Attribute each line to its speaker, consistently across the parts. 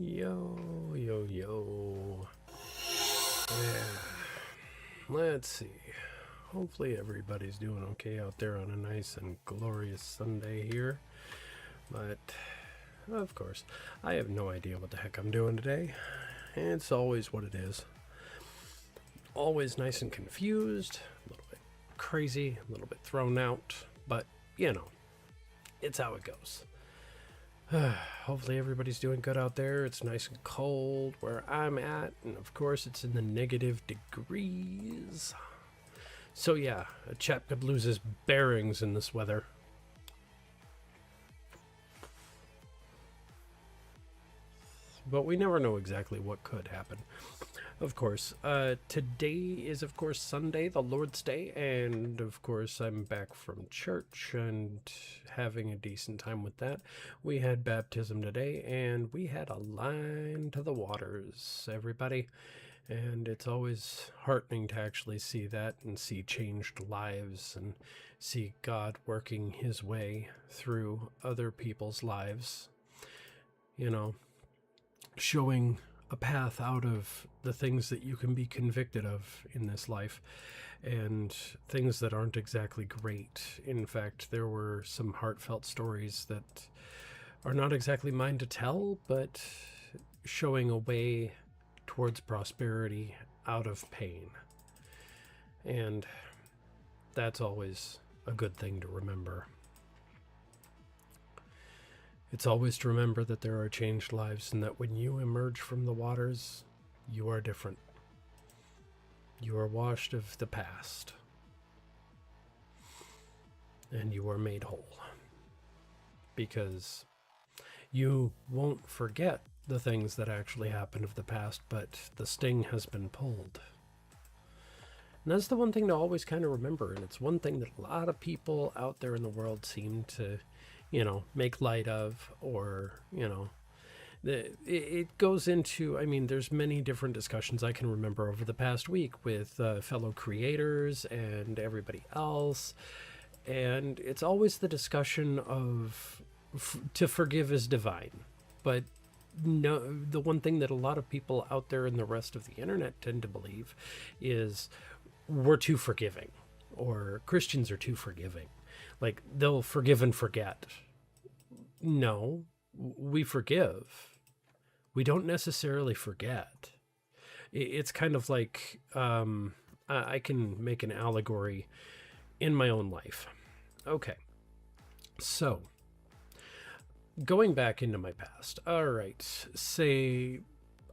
Speaker 1: Yo, yo, yo. Yeah. Let's see. Hopefully everybody's doing okay out there on a nice and glorious Sunday here. But, of course, I have no idea what the heck I'm doing today. It's always what it is. Always nice and confused, a little bit crazy, a little bit thrown out. But, it's how it goes. Hopefully everybody's doing good out there. It's nice and cold where I'm at, and of course it's in the negative degrees. So yeah, a chap could lose his bearings in this weather. But we never know exactly what could happen. Of course, today is, of course, Sunday, the Lord's Day, and, of course, I'm back from church and having a decent time with that. We had baptism today, and we had a line to the waters, everybody, and it's always heartening to actually see that and see changed lives and see God working his way through other people's lives, showing a path out of the things that you can be convicted of in this life and things that aren't exactly great. In fact, there were some heartfelt stories that are not exactly mine to tell, but showing a way towards prosperity out of pain. And that's always a good thing to remember. It's always to remember that there are changed lives and that when you emerge from the waters, you are different. You are washed of the past. And you are made whole. Because you won't forget the things that actually happened of the past, but the sting has been pulled. And that's the one thing to always kind of remember. And it's one thing that a lot of people out there in the world seem to make light of, or, it goes into, there's many different discussions I can remember over the past week with fellow creators and everybody else. And it's always the discussion of to forgive is divine. But no, the one thing that a lot of people out there in the rest of the internet tend to believe is we're too forgiving, or Christians are too forgiving. Like, they'll forgive and forget. No, we forgive. We don't necessarily forget. It's kind of like, I can make an allegory in my own life. Okay, so going back into my past. All right, say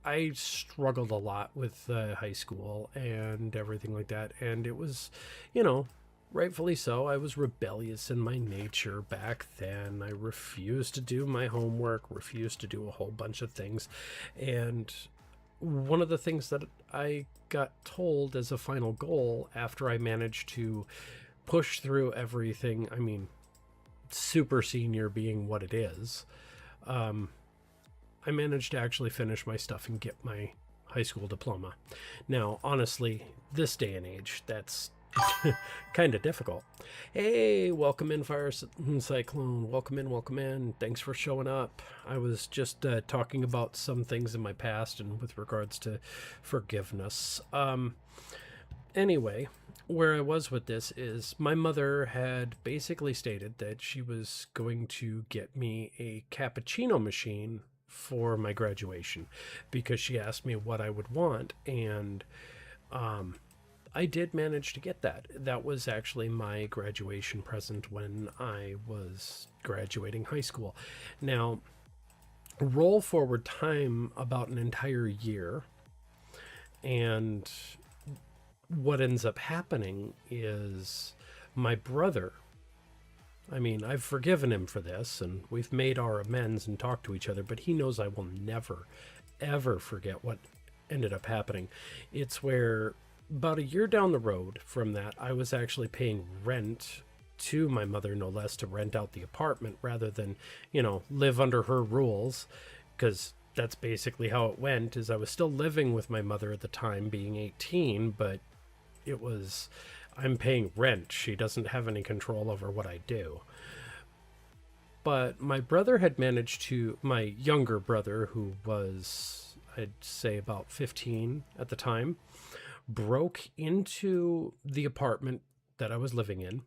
Speaker 1: I struggled a lot with high school and everything like that, and it was, rightfully so. I was rebellious in my nature back then. I refused to do my homework, refused to do a whole bunch of things. And one of the things that I got told as a final goal after I managed to push through everything, super senior being what it is, I managed to actually finish my stuff and get my high school diploma. Now, honestly, this day and age, that's kind of difficult. Hey, welcome in, Fire Cyclone. Welcome in. Thanks for showing up. I was just talking about some things in my past and with regards to forgiveness. Anyway, where I was with this is my mother had basically stated that she was going to get me a cappuccino machine for my graduation because she asked me what I would want, and I did manage to get that. That was actually my graduation present when I was graduating high school. Now, roll forward time about an entire year, and what ends up happening is my brother, I've forgiven him for this, and we've made our amends and talked to each other, but he knows I will never, ever forget what ended up happening. It's where about a year down the road from that, I was actually paying rent to my mother, no less, to rent out the apartment rather than, live under her rules, because that's basically how it went. Is I was still living with my mother at the time, being 18, but it was, I'm paying rent. She doesn't have any control over what I do. But my brother had managed to, my younger brother, who was, I'd say, about 15 at the time, broke into the apartment that I was living in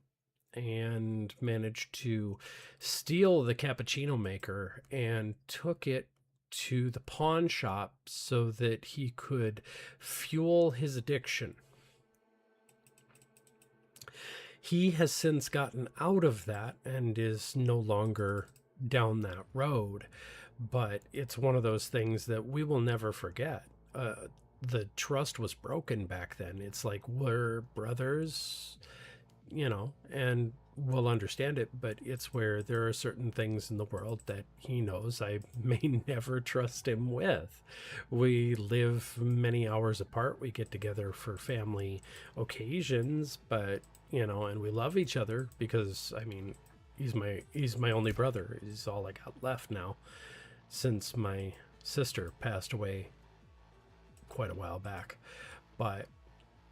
Speaker 1: and managed to steal the cappuccino maker and took it to the pawn shop so that he could fuel his addiction. He has since gotten out of that and is no longer down that road, but it's one of those things that we will never forget. The trust was broken back then. It's like we're brothers, and we'll understand it, but it's where there are certain things in the world that he knows I may never trust him with. We live many hours apart. We get together for family occasions, but and we love each other because he's my only brother. He's all I got left now since my sister passed away quite a while back. But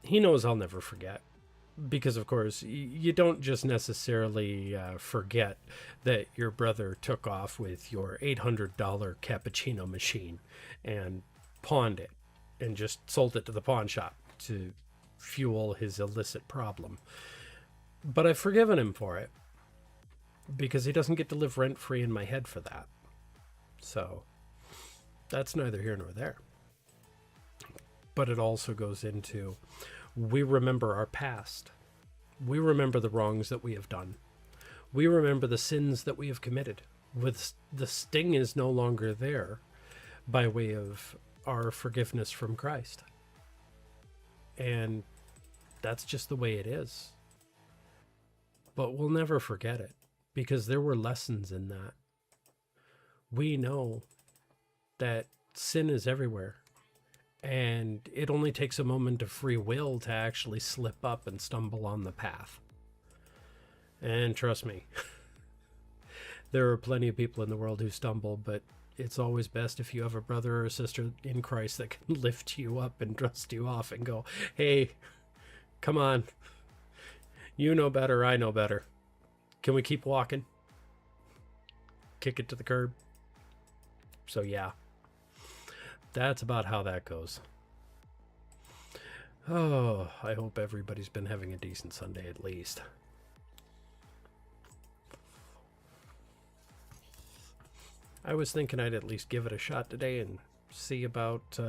Speaker 1: he knows I'll never forget, because of course you don't just necessarily forget that your brother took off with your $800 cappuccino machine and pawned it and just sold it to the pawn shop to fuel his illicit problem. But I've forgiven him for it because he doesn't get to live rent-free in my head for that. So that's neither here nor there. But it also goes into, we remember our past. We remember the wrongs that we have done. We remember the sins that we have committed. With the sting is no longer there by way of our forgiveness from Christ. And that's just the way it is. But we'll never forget it because there were lessons in that. We know that sin is everywhere, and it only takes a moment of free will to actually slip up and stumble on the path. And trust me, there are plenty of people in the world who stumble, but it's always best if you have a brother or a sister in Christ that can lift you up and dust you off and go, hey, come on. You know better, I know better. Can we keep walking? Kick it to the curb. So yeah, that's about how that goes. Oh, I hope everybody's been having a decent Sunday at least. I was thinking I'd at least give it a shot today and see about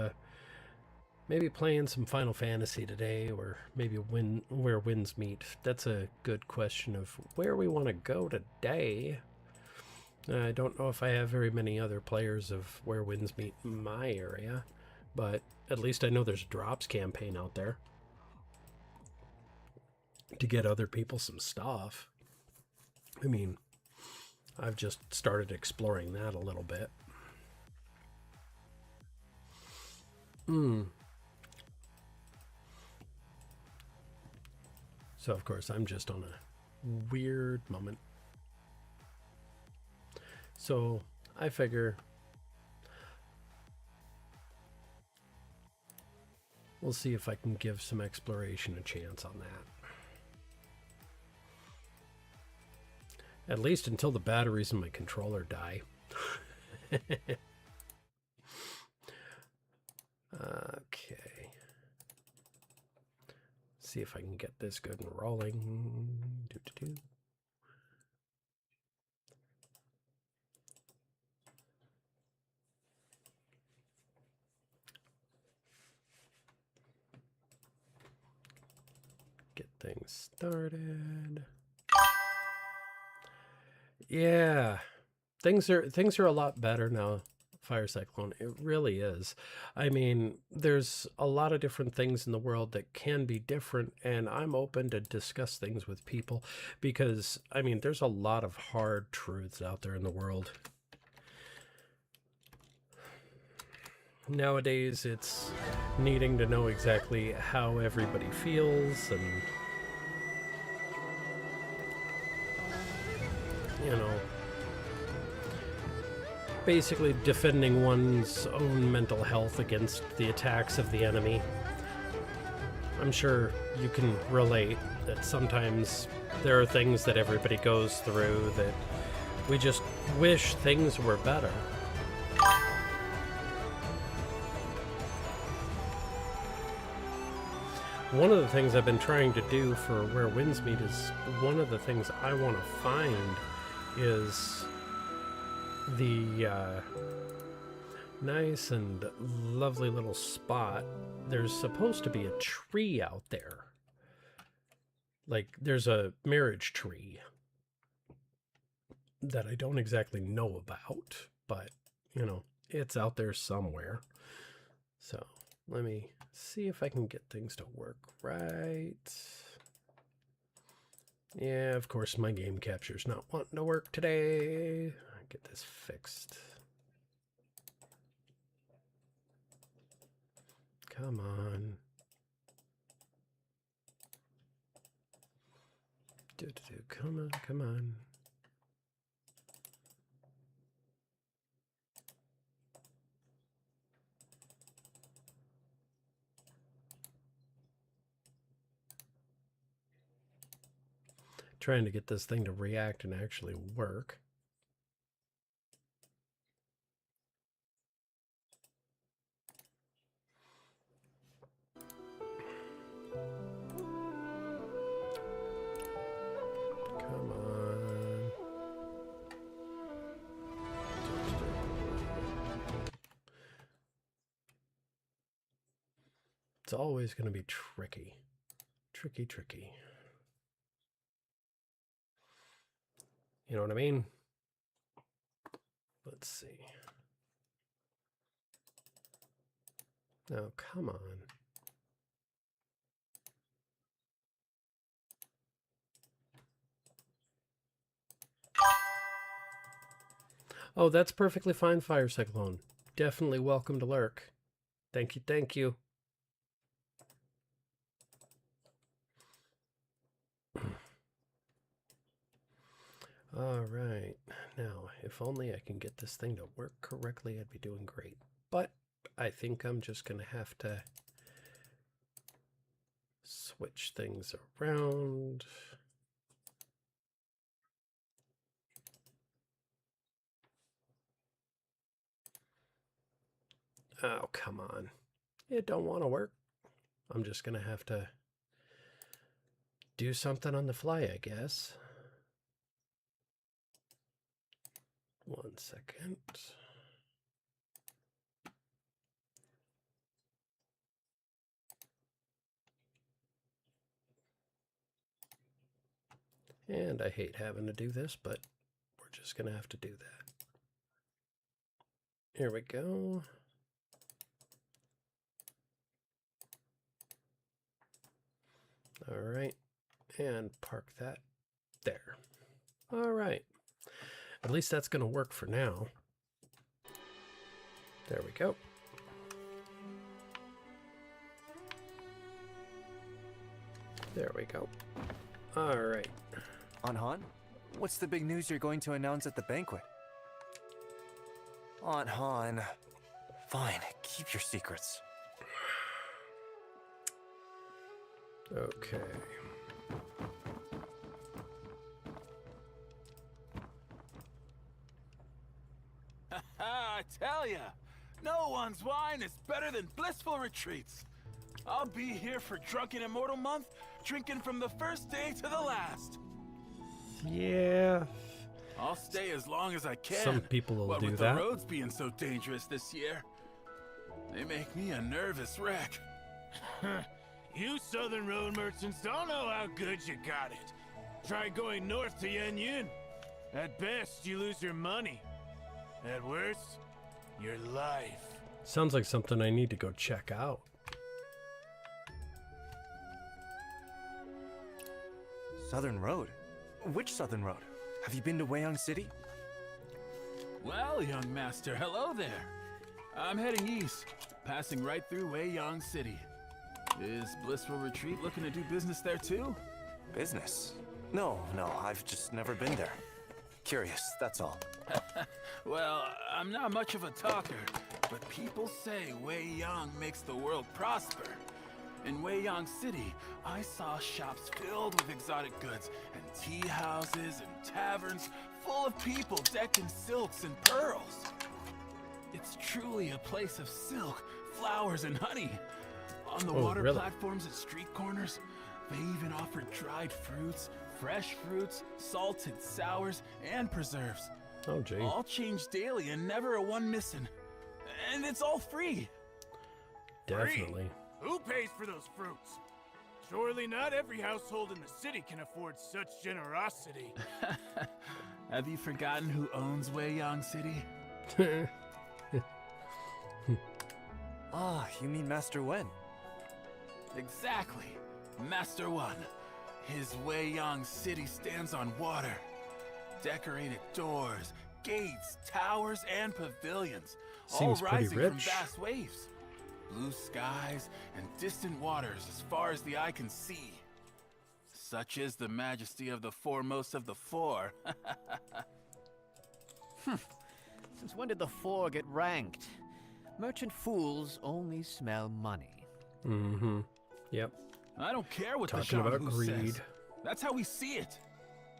Speaker 1: maybe playing some Final Fantasy today, or maybe where winds meet. That's a good question of where we want to go today. I don't know if I have very many other players of Where Winds Meet in my area, but at least I know there's a Drops campaign out there to get other people some stuff. I mean, I've just started exploring that a little bit. So, of course, I'm just on a weird moment. So, I figure we'll see if I can give some exploration a chance on that. At least until the batteries in my controller die. Okay. See if I can get this good and rolling. Doo-doo-doo. Get things started. Yeah, things are a lot better now, Fire Cyclone. It really is. I mean, there's a lot of different things in the world that can be different, and I'm open to discuss things with people because, I mean, there's a lot of hard truths out there in the world. Nowadays, it's needing to know exactly how everybody feels and, you know, basically defending one's own mental health against the attacks of the enemy. I'm sure you can relate that sometimes there are things that everybody goes through that We just wish things were better. One of the things I've been trying to do for Where Winds Meet is one of the things I want to find is the nice and lovely little spot. There's supposed to be a tree out there. Like, there's a marriage tree that I don't exactly know about, but, you know, it's out there somewhere. So, let me see if I can get things to work right. Yeah, of course, my game capture's not wanting to work today. I'll get this fixed. Come on. Come on, come on. Trying to get this thing to react and actually work. Come on. It's always going to be tricky. Tricky. You know what I mean? Let's see. Now, come on. Oh, that's perfectly fine, Fire Cyclone. Definitely welcome to lurk. Thank you, thank you. All right. Now, if only I can get this thing to work correctly, I'd be doing great. But I think I'm just going to have to switch things around. Oh, come on. It don't want to work. I'm just going to have to do something on the fly, I guess. 1 second. And I hate having to do this, but we're just going to have to do that. Here we go. All right. And park that there. All right. At least that's going to work for now. There we go. There we go. All right.
Speaker 2: Anhan, what's the big news you're going to announce at the banquet? Anhan, fine, keep your secrets.
Speaker 1: Okay.
Speaker 3: I tell ya, no one's wine is better than Blissful Retreats. I'll be here for Drunken Immortal Month, drinking from the first day to the last.
Speaker 1: Yeah.
Speaker 3: I'll stay as long as I can.
Speaker 1: Some people will do
Speaker 3: with
Speaker 1: that.
Speaker 3: The roads being so dangerous this year, they make me a nervous wreck.
Speaker 4: You southern road merchants don't know how good you got it. Try going north to Yanyin. At best, you lose your money. At worst, your life.
Speaker 1: Sounds like something I need to go check out.
Speaker 2: Southern Road? Which Southern Road? Have you been to Weiyang City?
Speaker 3: Well, young master, hello there. I'm heading east, passing right through Weiyang City. Is Blissful Retreat looking to do business there too?
Speaker 2: Business? No, I've just never been there. Curious, that's all.
Speaker 3: Well, I'm not much of a talker, but people say Weiyang makes the world prosper. In Weiyang City, I saw shops filled with exotic goods, and tea houses and taverns full of people decked in silks and pearls. It's truly a place of silk, flowers, and honey. On the water
Speaker 1: really?
Speaker 3: platforms at street corners, they even offered dried fruits, fresh fruits, salted sours, and preserves.
Speaker 1: Oh, gee.
Speaker 3: All changed daily and never a one missing. And it's all free.
Speaker 1: Definitely.
Speaker 4: Who pays for those fruits? Surely not every household in the city can afford such generosity.
Speaker 3: Have you forgotten who owns Weiyang City?
Speaker 2: Ah, you mean Master Wen?
Speaker 3: Exactly. Master One. His Weiyang City stands on water. Decorated doors, gates, towers, and pavilions.
Speaker 1: Seems
Speaker 3: all
Speaker 1: pretty
Speaker 3: rising from
Speaker 1: rich.
Speaker 3: vast waves. Blue skies and distant waters as far as the eye can see. Such is the majesty of the foremost of the four.
Speaker 5: Since when did the four get ranked? Merchant fools only smell money.
Speaker 1: Mm-hmm. Yep.
Speaker 3: I don't care what
Speaker 1: Talking
Speaker 3: the
Speaker 1: about
Speaker 3: Xionghu
Speaker 1: greed.
Speaker 3: says. That's how we see it.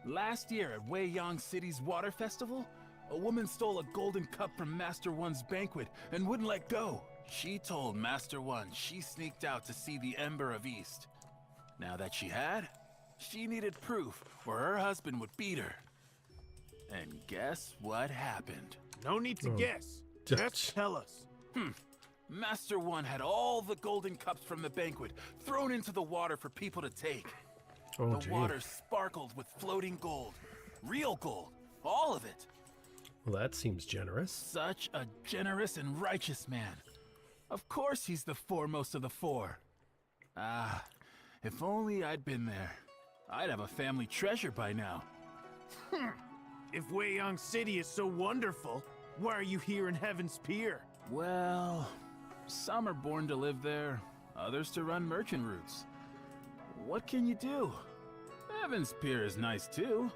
Speaker 3: Last year at Weiyang City's water festival, a woman stole a golden cup from Master One's banquet and wouldn't let go. She told Master One she sneaked out to see the Ember of East. Now that she had, she needed proof or her husband would beat her. And guess what happened?
Speaker 4: No need to guess.
Speaker 1: Just-
Speaker 4: Just tell us.
Speaker 3: Master One had all the golden cups from the banquet thrown into the water for people to take.
Speaker 1: Oh,
Speaker 3: The
Speaker 1: gee.
Speaker 3: water sparkled with floating gold. Real gold. All of it.
Speaker 1: Well, that seems generous.
Speaker 3: Such a generous and righteous man. Of course he's the foremost of the four. Ah, if only I'd been there. I'd have a family treasure by now.
Speaker 4: If Weiyang City is so wonderful, why are you here in Heaven's Pier?
Speaker 3: Well, some are born to live there, others to run merchant routes. What can you do? Heaven's Pier is nice too.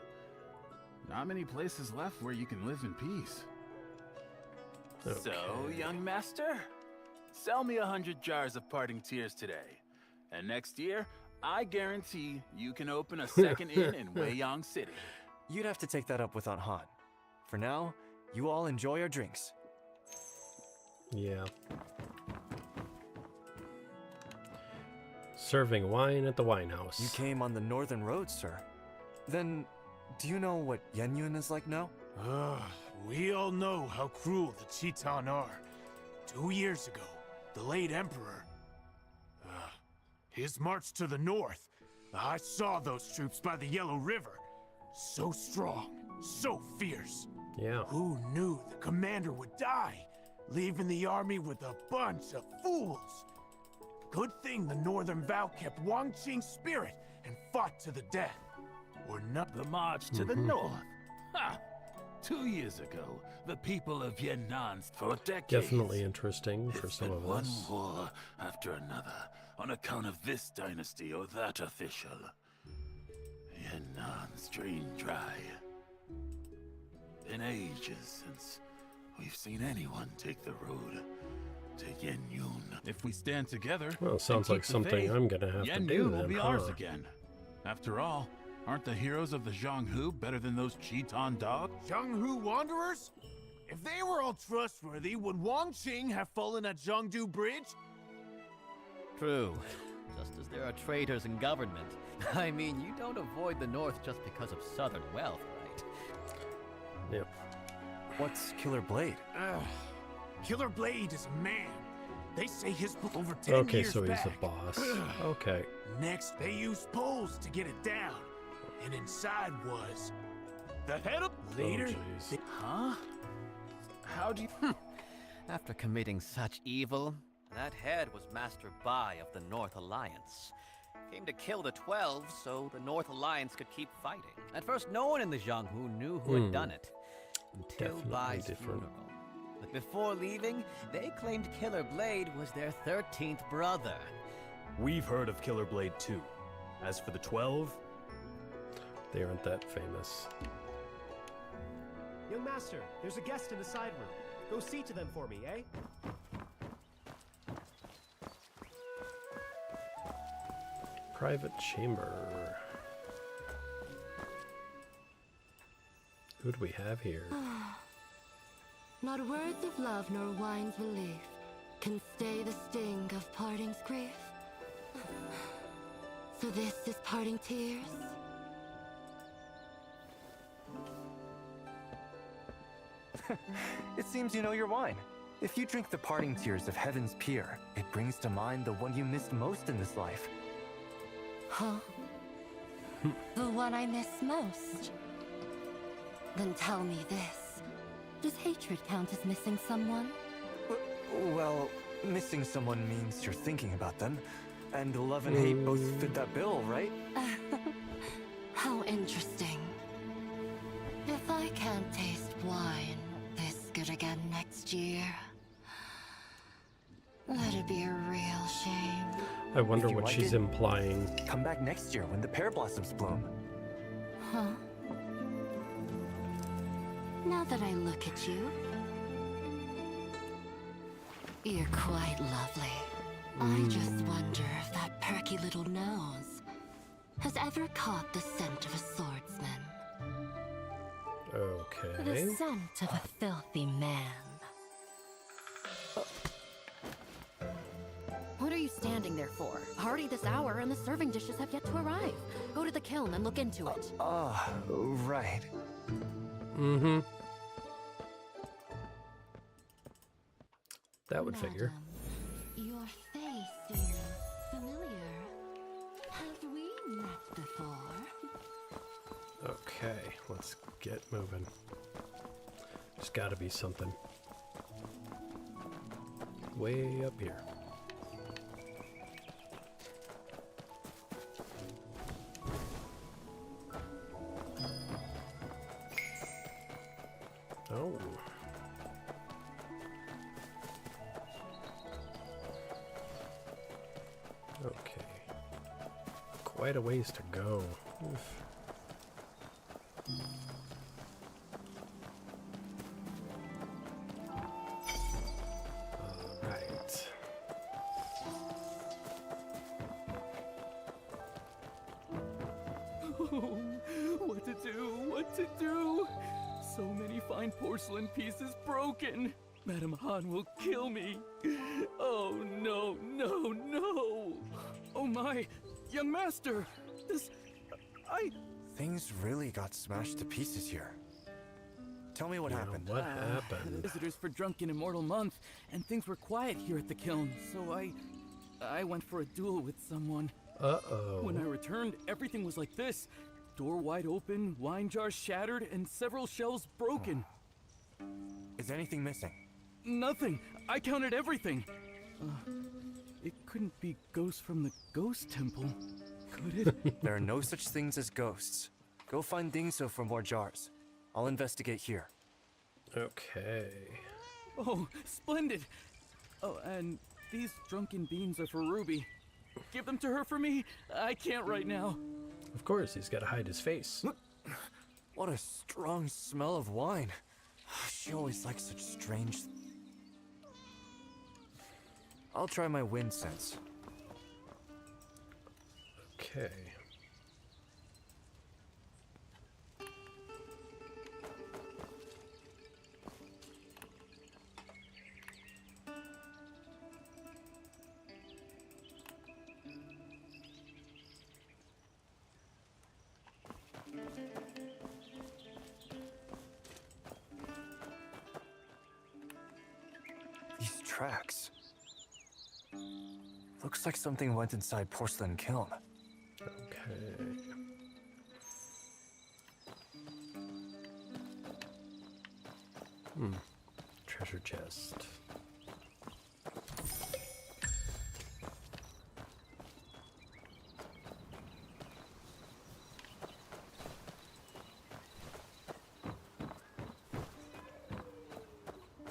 Speaker 3: Not many places left where you can live in peace. So,
Speaker 1: Okay.
Speaker 3: young master, sell me 100 jars of parting tears today. And next year, I guarantee you can open a second inn in Weiyang City.
Speaker 2: You'd have to take that up with Aunt Han. For now, you all enjoy your drinks.
Speaker 1: Yeah. Serving wine at the wine house.
Speaker 2: You came on the northern road, sir. Then, do you know what Yenyun is like now?
Speaker 4: We all know how cruel the Chitan are. 2 years ago, the late Emperor, his march to the north, I saw those troops by the Yellow River. So strong, so fierce.
Speaker 1: Yeah.
Speaker 4: Who knew the commander would die, leaving the army with a bunch of fools? Good thing the Northern Vow kept Wang Qing's spirit and fought to the death. Or not.
Speaker 3: The march to the north. Ha! 2 years ago, the people of Yan'an for decades.
Speaker 1: Definitely interesting for
Speaker 3: It's
Speaker 1: some
Speaker 3: been
Speaker 1: of
Speaker 3: one
Speaker 1: us.
Speaker 3: war after another on account of this dynasty or that official. Yannan's drained dry. Been ages since we've seen anyone take the road to Yenyun. If we stand together,
Speaker 1: Well, sounds like something I'm gonna have to do
Speaker 3: Yenyun will
Speaker 1: then,
Speaker 3: be
Speaker 1: huh?
Speaker 3: ours again. After all, aren't the heroes of the Xionghu better than those Chitan dogs?
Speaker 4: Zhenghu Wanderers? If they were all trustworthy, would Wang Qing have fallen at Zhengdu Bridge?
Speaker 5: True. Just as there are traitors in government. I mean, you don't avoid the North just because of southern wealth, right?
Speaker 1: Yep.
Speaker 2: What's Killer Blade?
Speaker 4: Killer Blade is a man. They say his over 10
Speaker 1: Okay,
Speaker 4: years
Speaker 1: so he's
Speaker 4: back.
Speaker 1: a boss. Okay.
Speaker 4: Next, they used poles to get it down. And inside was the head of later.
Speaker 1: jeez.
Speaker 4: they-
Speaker 3: Huh? How do you...
Speaker 5: After committing such evil, that head was Master Bai of the North Alliance. Came to kill the 12 so the North Alliance could keep fighting. At first, no one in the Xionghu knew who had done it. Until
Speaker 1: Definitely
Speaker 5: Bai's
Speaker 1: different.
Speaker 5: funeral. But before leaving, they claimed Killer Blade was their 13th brother.
Speaker 6: We've heard of Killer Blade too. As for the 12,
Speaker 1: They aren't that famous.
Speaker 7: Young master, there's a guest in the side room. Go see to them for me, eh?
Speaker 1: Private chamber. Who do we have here?
Speaker 8: Not words of love nor wine's relief can stay the sting of parting's grief. So this is parting tears?
Speaker 2: It seems you know your wine. If you drink the parting tears of Heaven's Pier, it brings to mind the one you missed most in this life.
Speaker 8: Huh? The one I miss most? Then tell me this. Does hatred count as missing someone?
Speaker 2: Well, missing someone means you're thinking about them. And love and hate both fit that bill, right?
Speaker 8: How interesting. If I can't taste wine this good again next year, that'd be a real shame.
Speaker 1: I wonder
Speaker 2: If you
Speaker 1: what
Speaker 2: like
Speaker 1: she's
Speaker 2: it,
Speaker 1: implying.
Speaker 2: Come back next year when the pear blossoms bloom.
Speaker 8: Huh? Now that I look at you, you're quite lovely. I just wonder if that perky little nose has ever caught the scent of a swordsman.
Speaker 1: Okay.
Speaker 8: The scent of a filthy man.
Speaker 9: What are you standing there for? Already this hour and the serving dishes have yet to arrive. Go to the kiln and look into it.
Speaker 2: Ah, right.
Speaker 1: Mm-hmm. That would figure.
Speaker 8: Madam, your face is familiar. Have we met before?
Speaker 1: Okay, let's get moving. There's gotta be something. Way up here. Oh. Okay. Quite a ways to go. Oof. All right.
Speaker 10: What to do? What to do? So many fine porcelain pieces broken. Madame Han will kill me. Oh no, no, no! Oh my, young master! This...
Speaker 2: Things really got smashed to pieces here. Tell me what
Speaker 1: Yeah,
Speaker 2: happened.
Speaker 1: what
Speaker 10: The
Speaker 1: happened?
Speaker 10: visitors for Drunken Immortal Month, and things were quiet here at the kiln, so I went for a duel with someone.
Speaker 1: Uh-oh.
Speaker 10: When I returned, everything was like this. Door wide open, wine jars shattered, and several shelves broken.
Speaker 2: Is anything missing?
Speaker 10: Nothing. I counted everything. It couldn't be ghosts from the ghost temple, could it?
Speaker 2: There are no such things as ghosts. Go find Dingso for more jars. I'll investigate here.
Speaker 1: Okay.
Speaker 10: Oh, splendid. Oh, and these drunken beans are for Ruby. Give them to her for me. I can't right now.
Speaker 1: Of course, he's got to hide his face.
Speaker 2: What a strong smell of wine. She always likes such strange... I'll try my wind sense.
Speaker 1: Okay.
Speaker 2: These tracks. Looks like something went inside Porcelain Kiln.
Speaker 1: Okay. Treasure chest.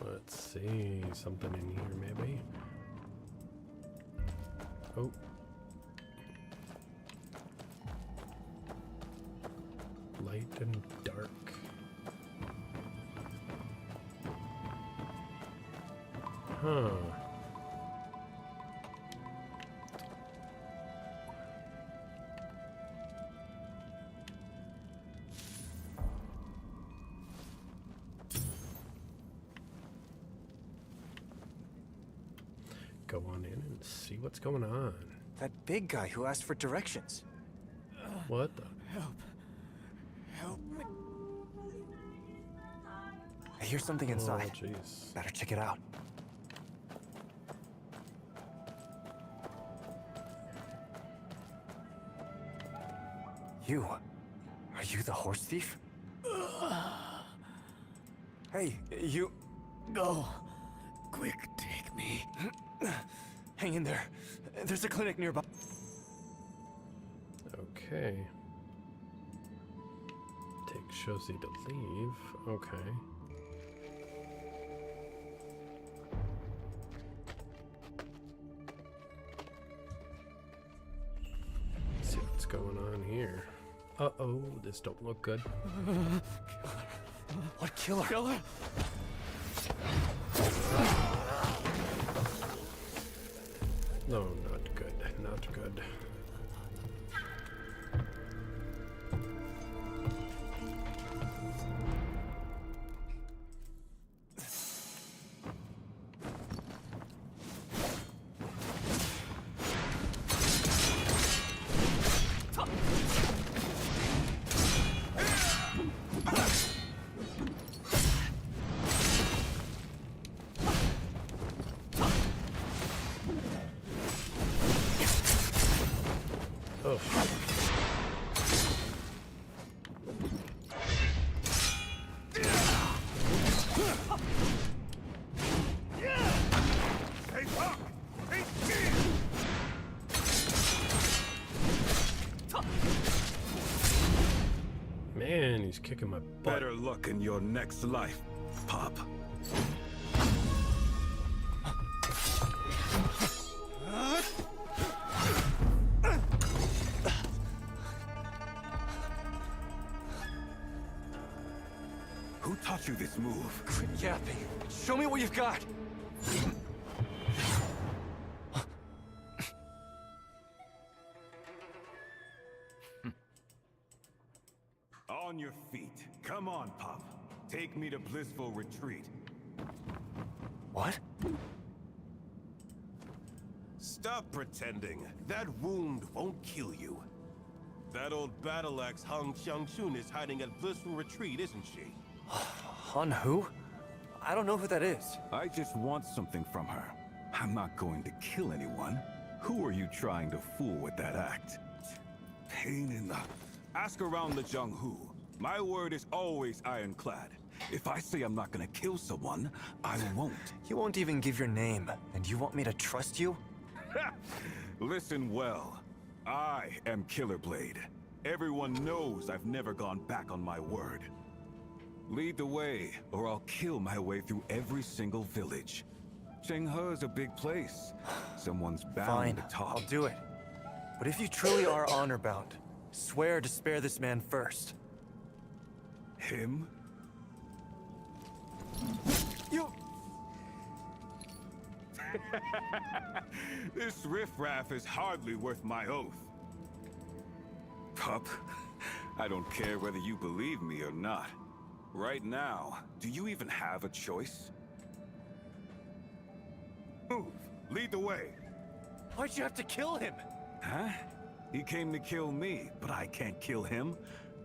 Speaker 1: Let's see, something in here maybe. Oh. Light and dark. Huh. go on in and see what's going on.
Speaker 2: That big guy who asked for directions.
Speaker 1: What the?
Speaker 3: Help me.
Speaker 2: I hear something inside.
Speaker 1: Oh, jeez.
Speaker 2: Better check it out. Are you the horse thief? Hey, you...
Speaker 3: Go. Quick, take me.
Speaker 2: Hang in there. There's a clinic nearby.
Speaker 1: Okay. Take Shozi to leave. Okay. Let's see what's going on here. Uh-oh, this don't look good.
Speaker 2: What killer?
Speaker 3: Killer?
Speaker 1: No, not good. Not good. Oh. Man, he's kicking my butt.
Speaker 6: Better luck in your next life, Pop. Who taught you this move?
Speaker 2: Quit yapping. Show me what you've got.
Speaker 6: On your feet. Come on, Pop. Take me to Blissful Retreat.
Speaker 2: What?
Speaker 11: Stop pretending. That wound won't kill you. That old battle axe Hong Xiangxun is hiding at Blissful Retreat, isn't she?
Speaker 2: Han who? I don't know who that is.
Speaker 6: I just want something from her. I'm not going to kill anyone. Who are you trying to fool with that act? Pain in the... Ask around the Zhenghu. My word is always ironclad. If I say I'm not gonna kill someone, I won't.
Speaker 2: You won't even give your name, and you want me to trust you?
Speaker 6: Listen well. I am Killer Blade. Everyone knows I've never gone back on my word. Lead the way, or I'll kill my way through every single village. Chenghe is a big place. Someone's bound
Speaker 2: Fine,
Speaker 6: to talk.
Speaker 2: I'll do it. But if you truly are honor-bound, swear to spare this man first.
Speaker 6: Him?
Speaker 2: You...
Speaker 6: This riffraff is hardly worth my oath. Pup, I don't care whether you believe me or not. Right now, do you even have a choice? Move! Lead the way!
Speaker 2: Why'd you have to kill him?
Speaker 6: Huh? He came to kill me, but I can't kill him.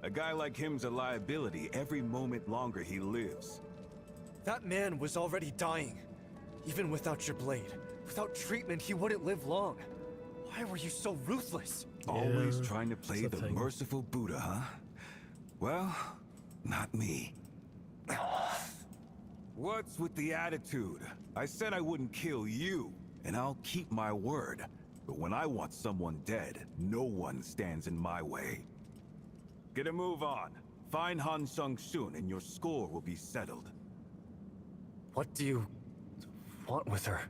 Speaker 6: A guy like him's a liability every moment longer he lives.
Speaker 2: That man was already dying. Even without your blade. Without treatment, he wouldn't live long. Why were you so ruthless?
Speaker 6: Always trying to play
Speaker 1: that's
Speaker 6: the
Speaker 1: the thing.
Speaker 6: merciful Buddha, huh? Well, not me. What's with the attitude? I said I wouldn't kill you, and I'll keep my word. But when I want someone dead, no one stands in my way. Get a move on. Find Han Xiangxun and your score will be settled.
Speaker 2: What do you want with her?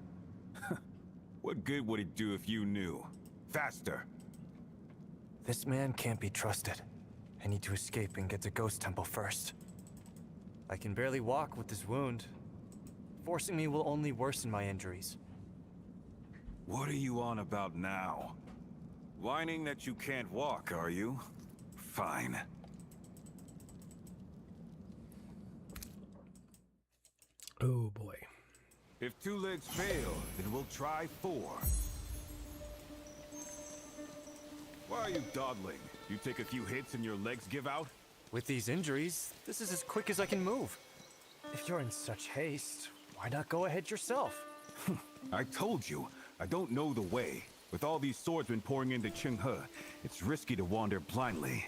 Speaker 6: What good would it do if you knew? Faster!
Speaker 2: This man can't be trusted. I need to escape and get to Ghost Temple first. I can barely walk with this wound. Forcing me will only worsen my injuries.
Speaker 6: What are you on about now? Whining that you can't walk, are you? Fine.
Speaker 1: Oh boy.
Speaker 6: If 2 legs fail, then we'll try 4. Why are you dawdling? You take a few hits and your legs give out?
Speaker 2: With these injuries, this is as quick as I can move. If you're in such haste, why not go ahead yourself?
Speaker 6: I told you, I don't know the way. With all these swordsmen pouring into Qinghe, it's risky to wander blindly.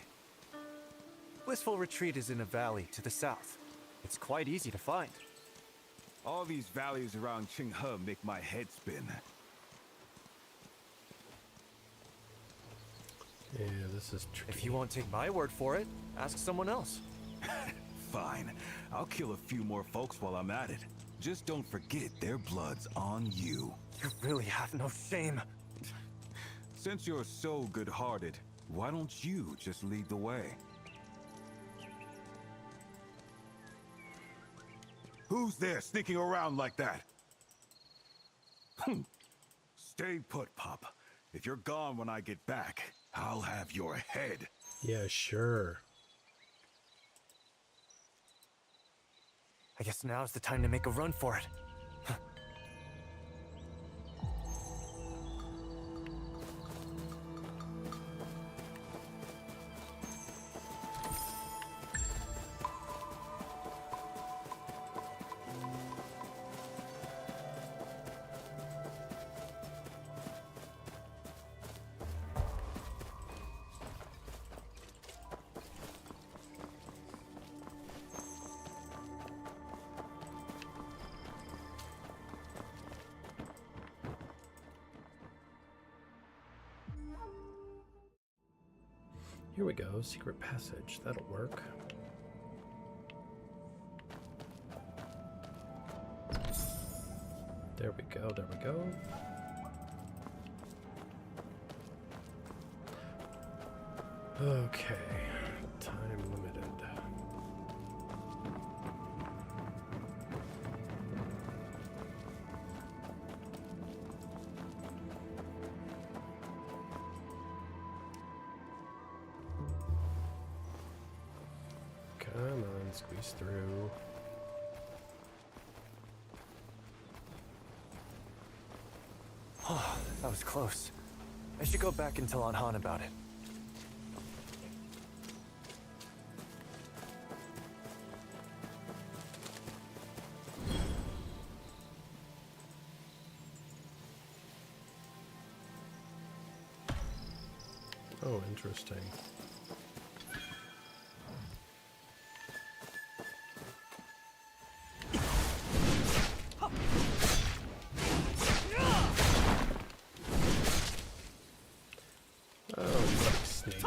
Speaker 2: Blissful Retreat is in a valley to the south. It's quite easy to find.
Speaker 6: All these valleys around Qinghe make my head spin.
Speaker 1: Yeah, this is tricky.
Speaker 2: If you won't take my word for it, ask someone else.
Speaker 6: Fine. I'll kill a few more folks while I'm at it. Just don't forget their blood's on you.
Speaker 2: You really have no shame.
Speaker 6: Since you're so good-hearted, why don't you just lead the way? Who's there sneaking around like that? Stay put, Pop. If you're gone when I get back, I'll have your head.
Speaker 1: Yeah, sure.
Speaker 2: I guess now's the time to make a run for it.
Speaker 1: Here we go, secret passage. That'll work. There we go, there we go. Okay, time limited. Come on, squeeze through.
Speaker 2: Oh, that was close. I should go back and tell Aunt Han about it.
Speaker 1: Oh, interesting. Oh, what a snake.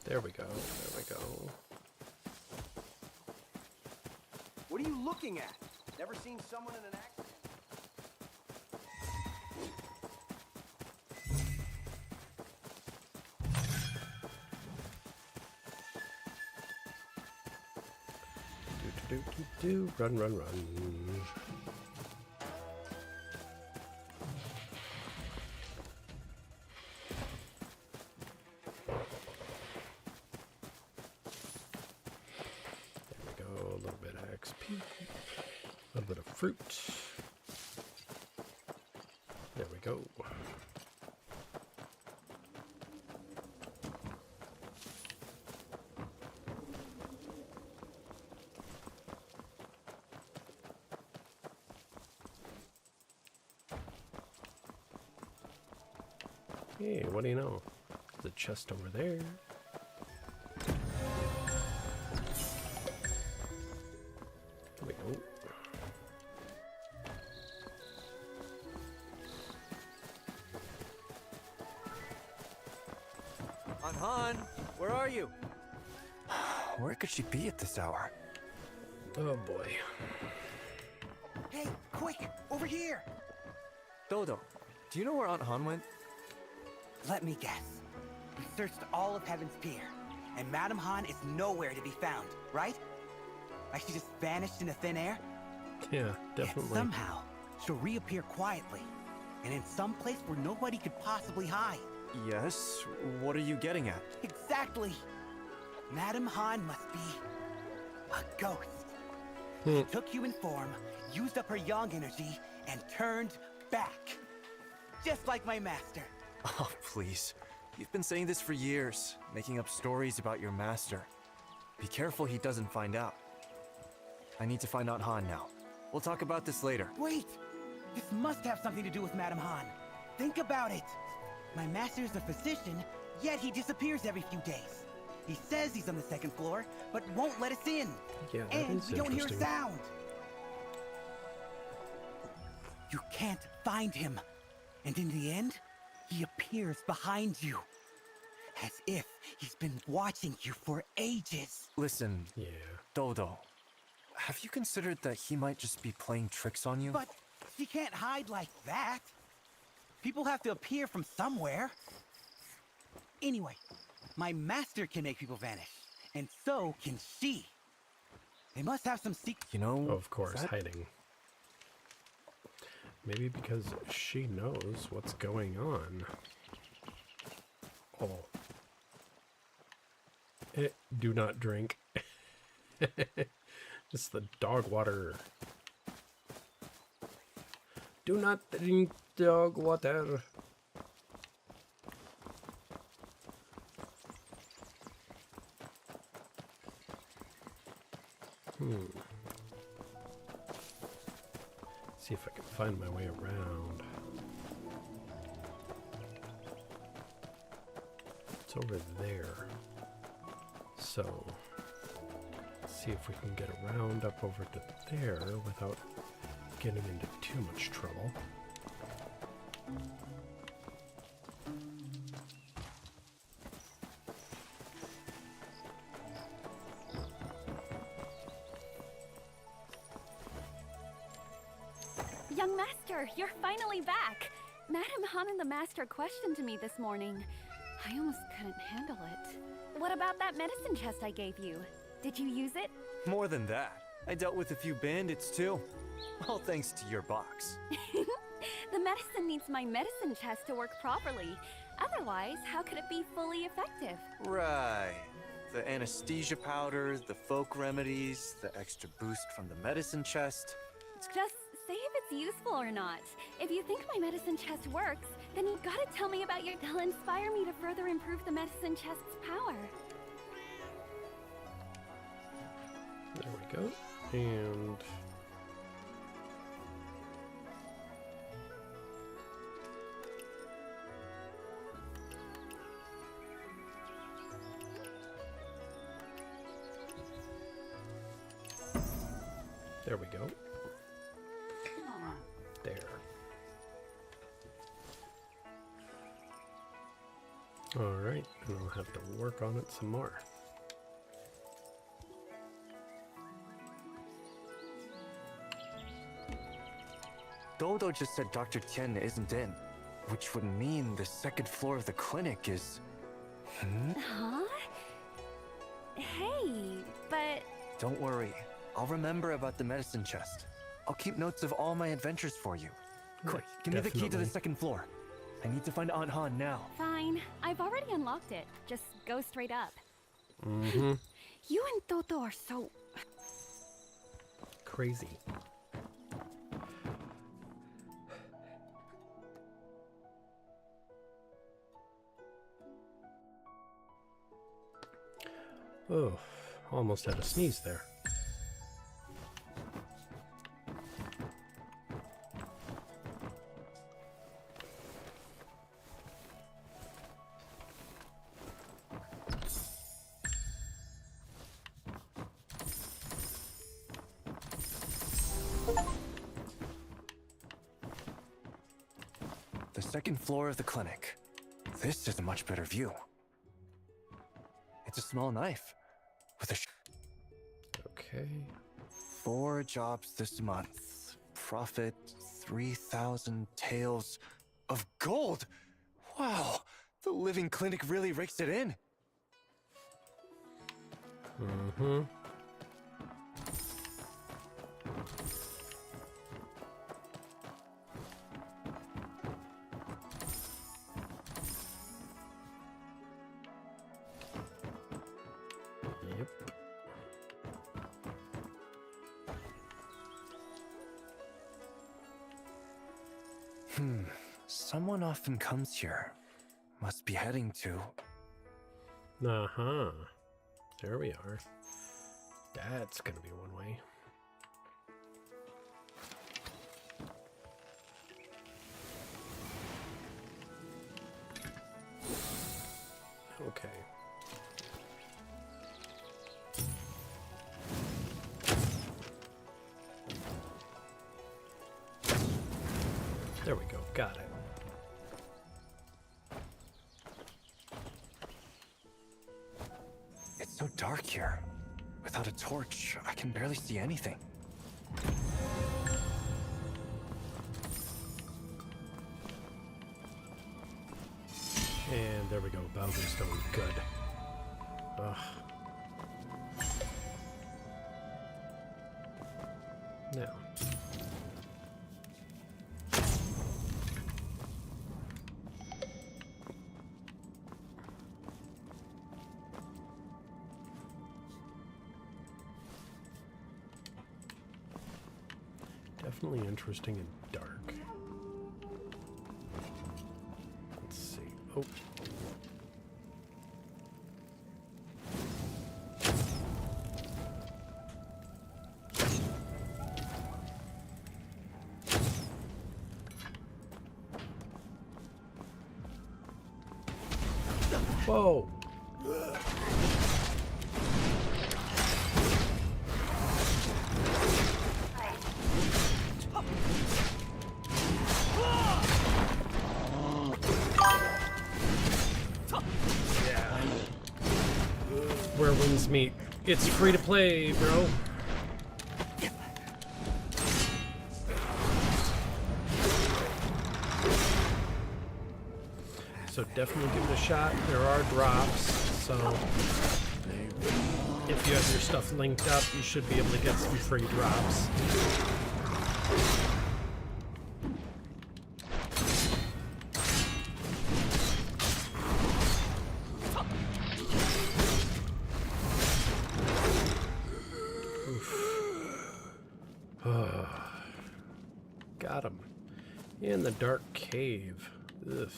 Speaker 1: There we go, there we go.
Speaker 7: What are you looking at? Never seen someone in an accident?
Speaker 1: Do. Run, run, run. There we go, a little bit of XP, a little bit of fruit. There we go. Hey, what do you know? The chest over there. There we go.
Speaker 2: Aunt Han, where are you? Where could she be at this hour?
Speaker 1: Oh boy.
Speaker 7: Hey, quick! Over here!
Speaker 2: Dodo, do you know where Aunt Han went?
Speaker 12: Let me guess. We searched all of Heaven's Pier, and Madame Han is nowhere to be found, right? Like she just vanished into thin air?
Speaker 1: Yeah,
Speaker 12: Yet
Speaker 1: definitely.
Speaker 12: somehow, she'll reappear quietly, and in some place where nobody could possibly hide.
Speaker 2: Yes? What are you getting at?
Speaker 12: Exactly. Madame Han must be a ghost. She took human form, used up her yang energy, and turned back. Just like my master.
Speaker 2: Oh, please. You've been saying this for years, making up stories about your master. Be careful he doesn't find out. I need to find Aunt Han now. We'll talk about this later.
Speaker 12: Wait! This must have something to do with Madame Han. Think about it. My master's a physician, yet he disappears every few days. He says he's on the second floor, but won't let us in.
Speaker 1: Yeah, that
Speaker 12: And
Speaker 1: is
Speaker 12: we don't hear a
Speaker 1: interesting.
Speaker 12: sound. You can't find him. And in the end, he appears behind you. As if he's been watching you for ages.
Speaker 2: Listen,
Speaker 1: Yeah.
Speaker 2: Dodo. Have you considered that he might just be playing tricks on you?
Speaker 12: But he can't hide like that. People have to appear from somewhere. Anyway, my master can make people vanish, and so can she. They must have some secret.
Speaker 2: You know,
Speaker 1: Of course, hiding. Maybe because she knows what's going on. Oh. Do not drink. It's the dog water. Do not drink dog water. See if I can find my way around. It's over there. So, see if we can get around up over to there without getting into too much trouble.
Speaker 13: Young Master, you're finally back! Madame Han and the Master questioned me this morning. I almost couldn't handle it. What about that medicine chest I gave you? Did you use it?
Speaker 2: more than that. I dealt with a few bandits too. All thanks to your box.
Speaker 13: The medicine needs my medicine chest to work properly. Otherwise, how could it be fully effective?
Speaker 2: Right. The anesthesia powder, the folk remedies, the extra boost from the medicine chest.
Speaker 13: Just say if it's useful or not. If you think my medicine chest works, then you've got to tell me about your... They'll inspire me to further improve the medicine chest's power.
Speaker 1: There we go. And... there we go. There. Alright, and I'll have to work on it some more.
Speaker 2: Dodo just said Dr. Tien isn't in, which would mean the second floor of the clinic is...
Speaker 13: Huh? Hey, but...
Speaker 2: Don't worry. I'll remember about the medicine chest. I'll keep notes of all my adventures for you. Quick, give me the key to
Speaker 1: Definitely.
Speaker 2: the second floor. I need to find Aunt Han now.
Speaker 13: Fine. I've already unlocked it. Just go straight up.
Speaker 1: Mm-hmm.
Speaker 13: You and Toto are so...
Speaker 1: Crazy. Oh, almost had a sneeze there.
Speaker 2: The second floor of the clinic. This is a much better view. It's a small knife with a
Speaker 1: Okay.
Speaker 2: 4 jobs this month. Profit 3,000 taels of gold. Wow, the living clinic really rakes it in.
Speaker 1: Mm-hmm. Yep.
Speaker 2: Someone often comes here. Must be heading to...
Speaker 1: Uh-huh. There we are. That's gonna be one way. Okay. There we go. Got it.
Speaker 2: It's so dark here. Without a torch, I can barely see anything.
Speaker 1: And there we go. Bowser Stone. Good. Ugh. Now. Definitely interesting and dark. Let's see. Oh. Whoa. Where winds meet. It's free to play, bro. So definitely give it a shot. There are drops, so if you have your stuff linked up, you should be able to get some free drops. Got him. In the dark cave. Ugh.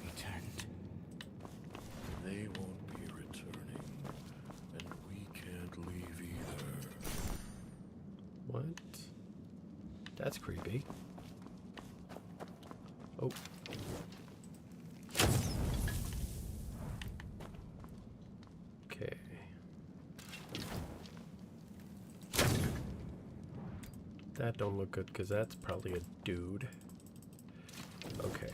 Speaker 4: Returned. They won't be returning, and we can't leave either.
Speaker 1: What? That's creepy. Oh. Okay. That don't look good because that's probably a dude. Okay.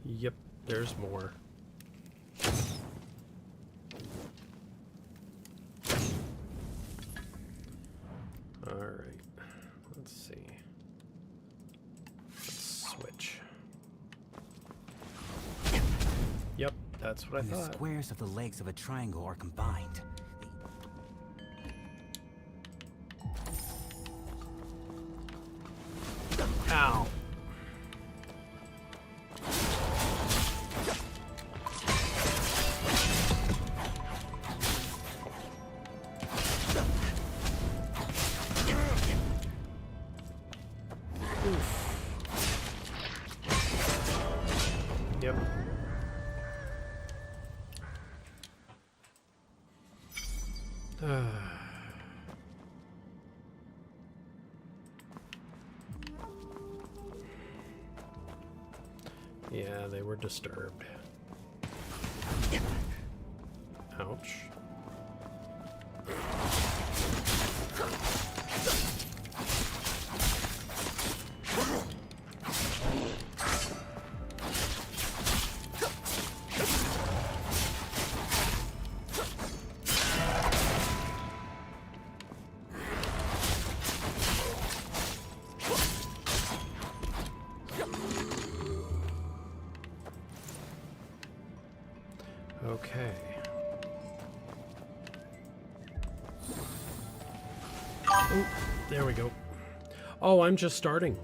Speaker 1: Yep, there's more. Alright. Let's see. Let's switch. Yep, that's what I
Speaker 12: When the
Speaker 1: thought.
Speaker 12: squares of the legs of a triangle are combined.
Speaker 1: Ow. Yep. Yeah, they were disturbed. Ouch. Okay. There we go. Oh, I'm just starting.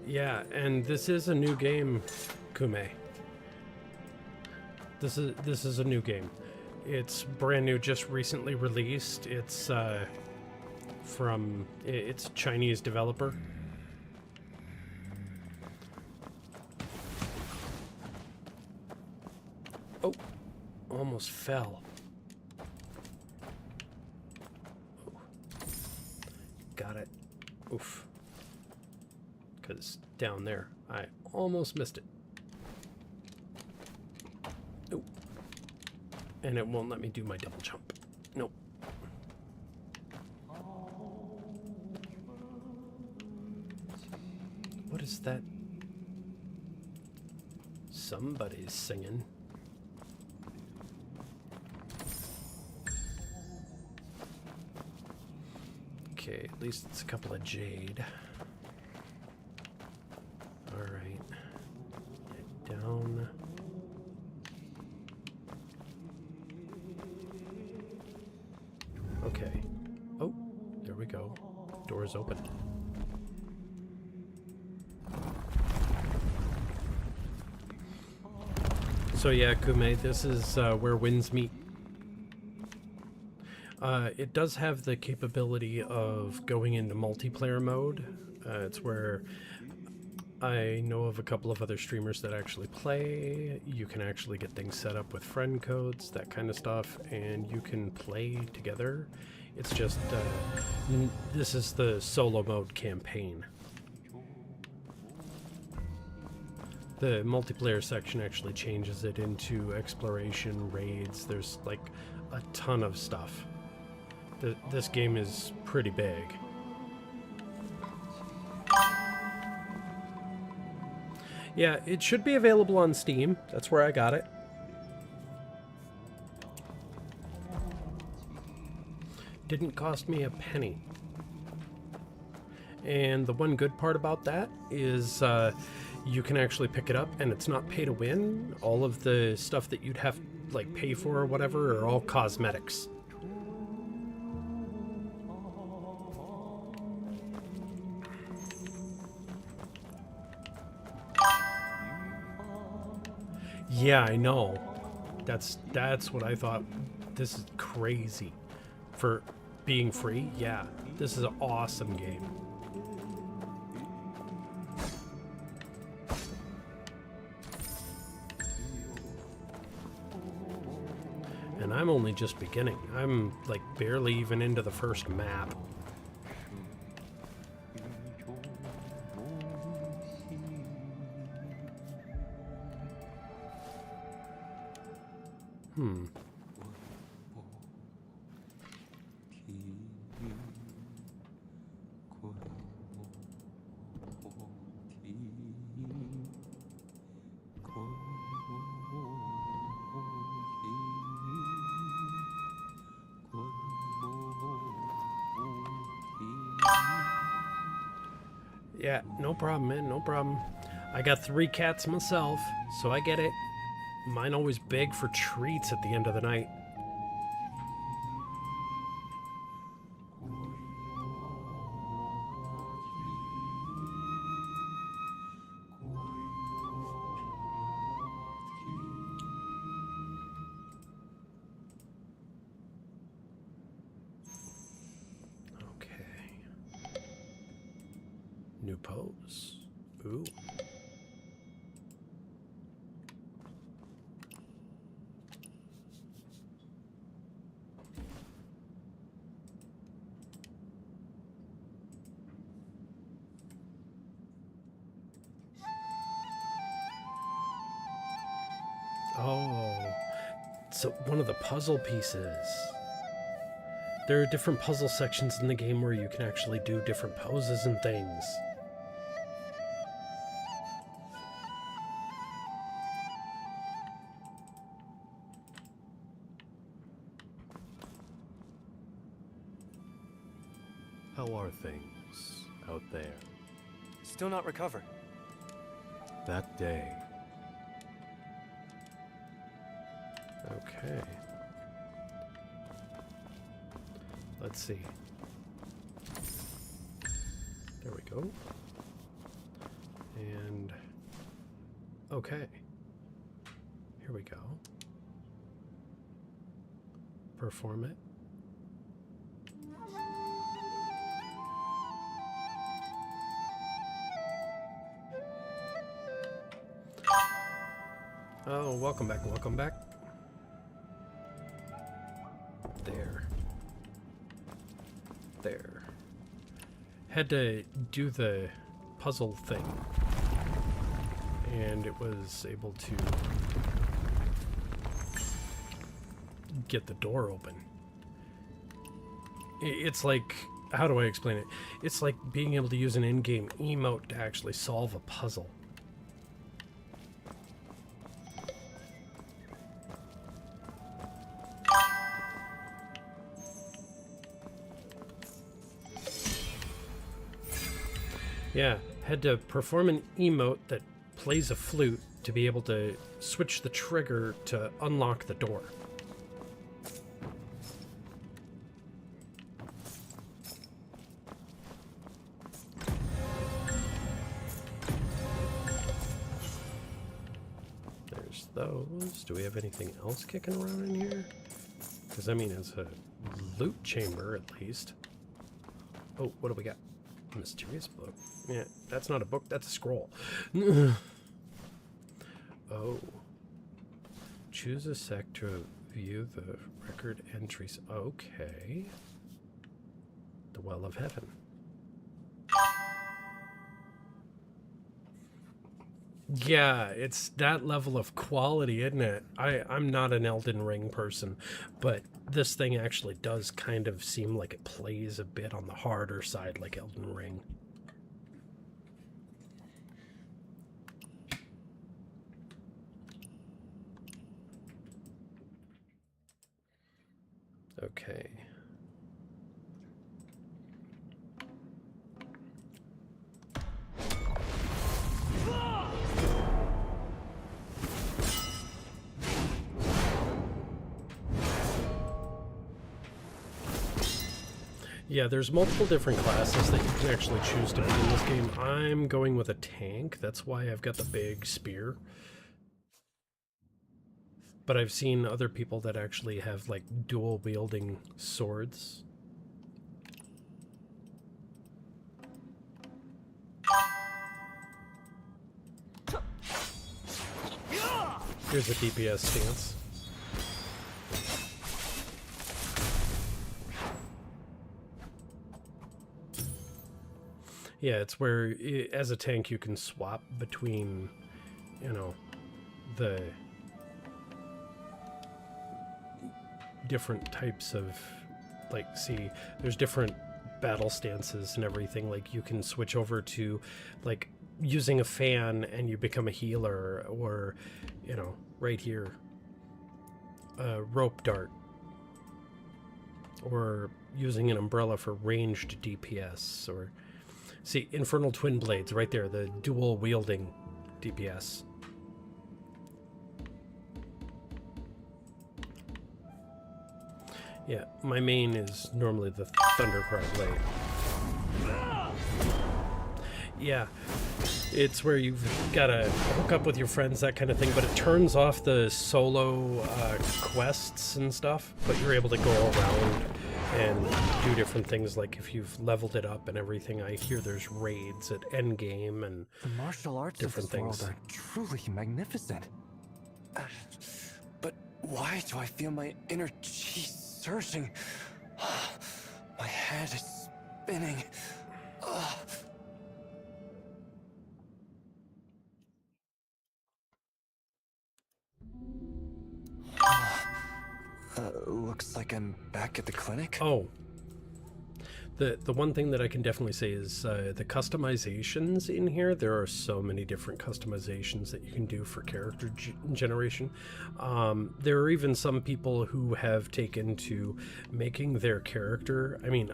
Speaker 1: Yeah, and this is a new game, Kume. This is a new game. It's brand new, just recently released. It's it's a Chinese developer. Oh, almost fell. Oh. Got it. Oof. Because down there, I almost missed it. Oh. And it won't let me do my double jump. Nope. What is that? Somebody's singing. Okay, at least it's a couple of jade. Alright. Down. Okay. Oh, there we go. Door's open. So yeah, Kume, this is where winds meet. It does have the capability of going into multiplayer mode. It's where I know of a couple of other streamers that actually play. You can actually get things set up with friend codes, that kind of stuff, and you can play together. It's just, this is the solo mode campaign. The multiplayer section actually changes it into exploration, raids. There's like a ton of stuff. This game is pretty big. Yeah, it should be available on Steam. That's where I got it. Didn't cost me a penny. And the one good part about that is you can actually pick it up and it's not pay to win. All of the stuff that you'd have like pay for or whatever are all cosmetics. Yeah, I know. That's what I thought. This is crazy. For being free, yeah. This is an awesome game. And I'm only just beginning. I'm like barely even into the first map. Yeah, no problem, man, no problem. I got 3 cats myself, so I get it. Mine always beg for treats at the end of the night. New pose. Ooh. Oh, so one of the puzzle pieces. There are different puzzle sections in the game where you can actually do different poses and things.
Speaker 14: How are things out there?
Speaker 2: Still not recovered.
Speaker 14: That day.
Speaker 1: Okay. Let's see. go. And okay. Here we go. Perform it. Oh, welcome back, welcome back. There. There. Had to do the puzzle thing. And it was able to get the door open. It's like, how do I explain it? It's like being able to use an in-game emote to actually solve a puzzle. Yeah, had to perform an emote that plays a flute to be able to switch the trigger to unlock the door. There's those. Do we have anything else kicking around in here? Because, I mean, it's a loot chamber, at least. Oh, what do we got? A mysterious book. Yeah, that's not a book, that's a scroll. Oh. Choose a sec to view the record entries. Okay. The Well of Heaven. Yeah, it's that level of quality, isn't it? I'm not an Elden Ring person, but this thing actually does kind of seem like it plays a bit on the harder side like Elden Ring. Okay. Yeah, there's multiple different classes that you can actually choose to be in this game. I'm going with a tank. That's why I've got the big spear. But I've seen other people that actually have, like, dual wielding swords. Here's a DPS stance. Yeah, it's where, as a tank, you can swap between, you know, the different types of, like, see, there's different battle stances and everything. Like, you can switch over to, like, using a fan and you become a healer, or, you know, right here, a rope dart, or using an umbrella for ranged DPS, or... See, Infernal Twin Blades, right there, the dual wielding DPS. Yeah, my main is normally the Thundercry Blade. Yeah, it's where you've got to hook up with your friends, that kind of thing, but it turns off the solo quests and stuff, but you're able to go around and do different things, like if you've leveled it up and everything. I hear there's raids at endgame and
Speaker 2: the martial arts
Speaker 1: different
Speaker 2: of this
Speaker 1: things.
Speaker 2: world are truly magnificent. But why do I feel my inner chi surging? My head is spinning. Looks like I'm back at the clinic.
Speaker 1: Oh. The one thing that I can definitely say is the customizations in here. There are so many different customizations that you can do for character generation. There are even some people who have taken to making their character. I mean,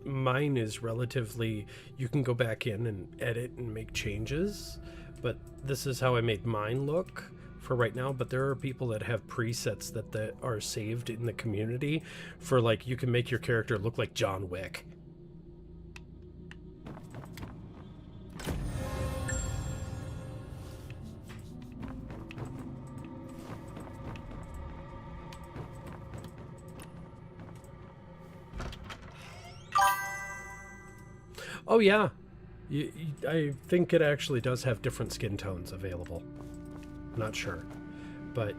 Speaker 1: mine is relatively, you can go back in and edit and make changes, but this is how I made mine look for right now. But there are people that have presets that are saved in the community for, like, you can make your character look like John Wick. Oh yeah, I think it actually does have different skin tones available. Not sure, but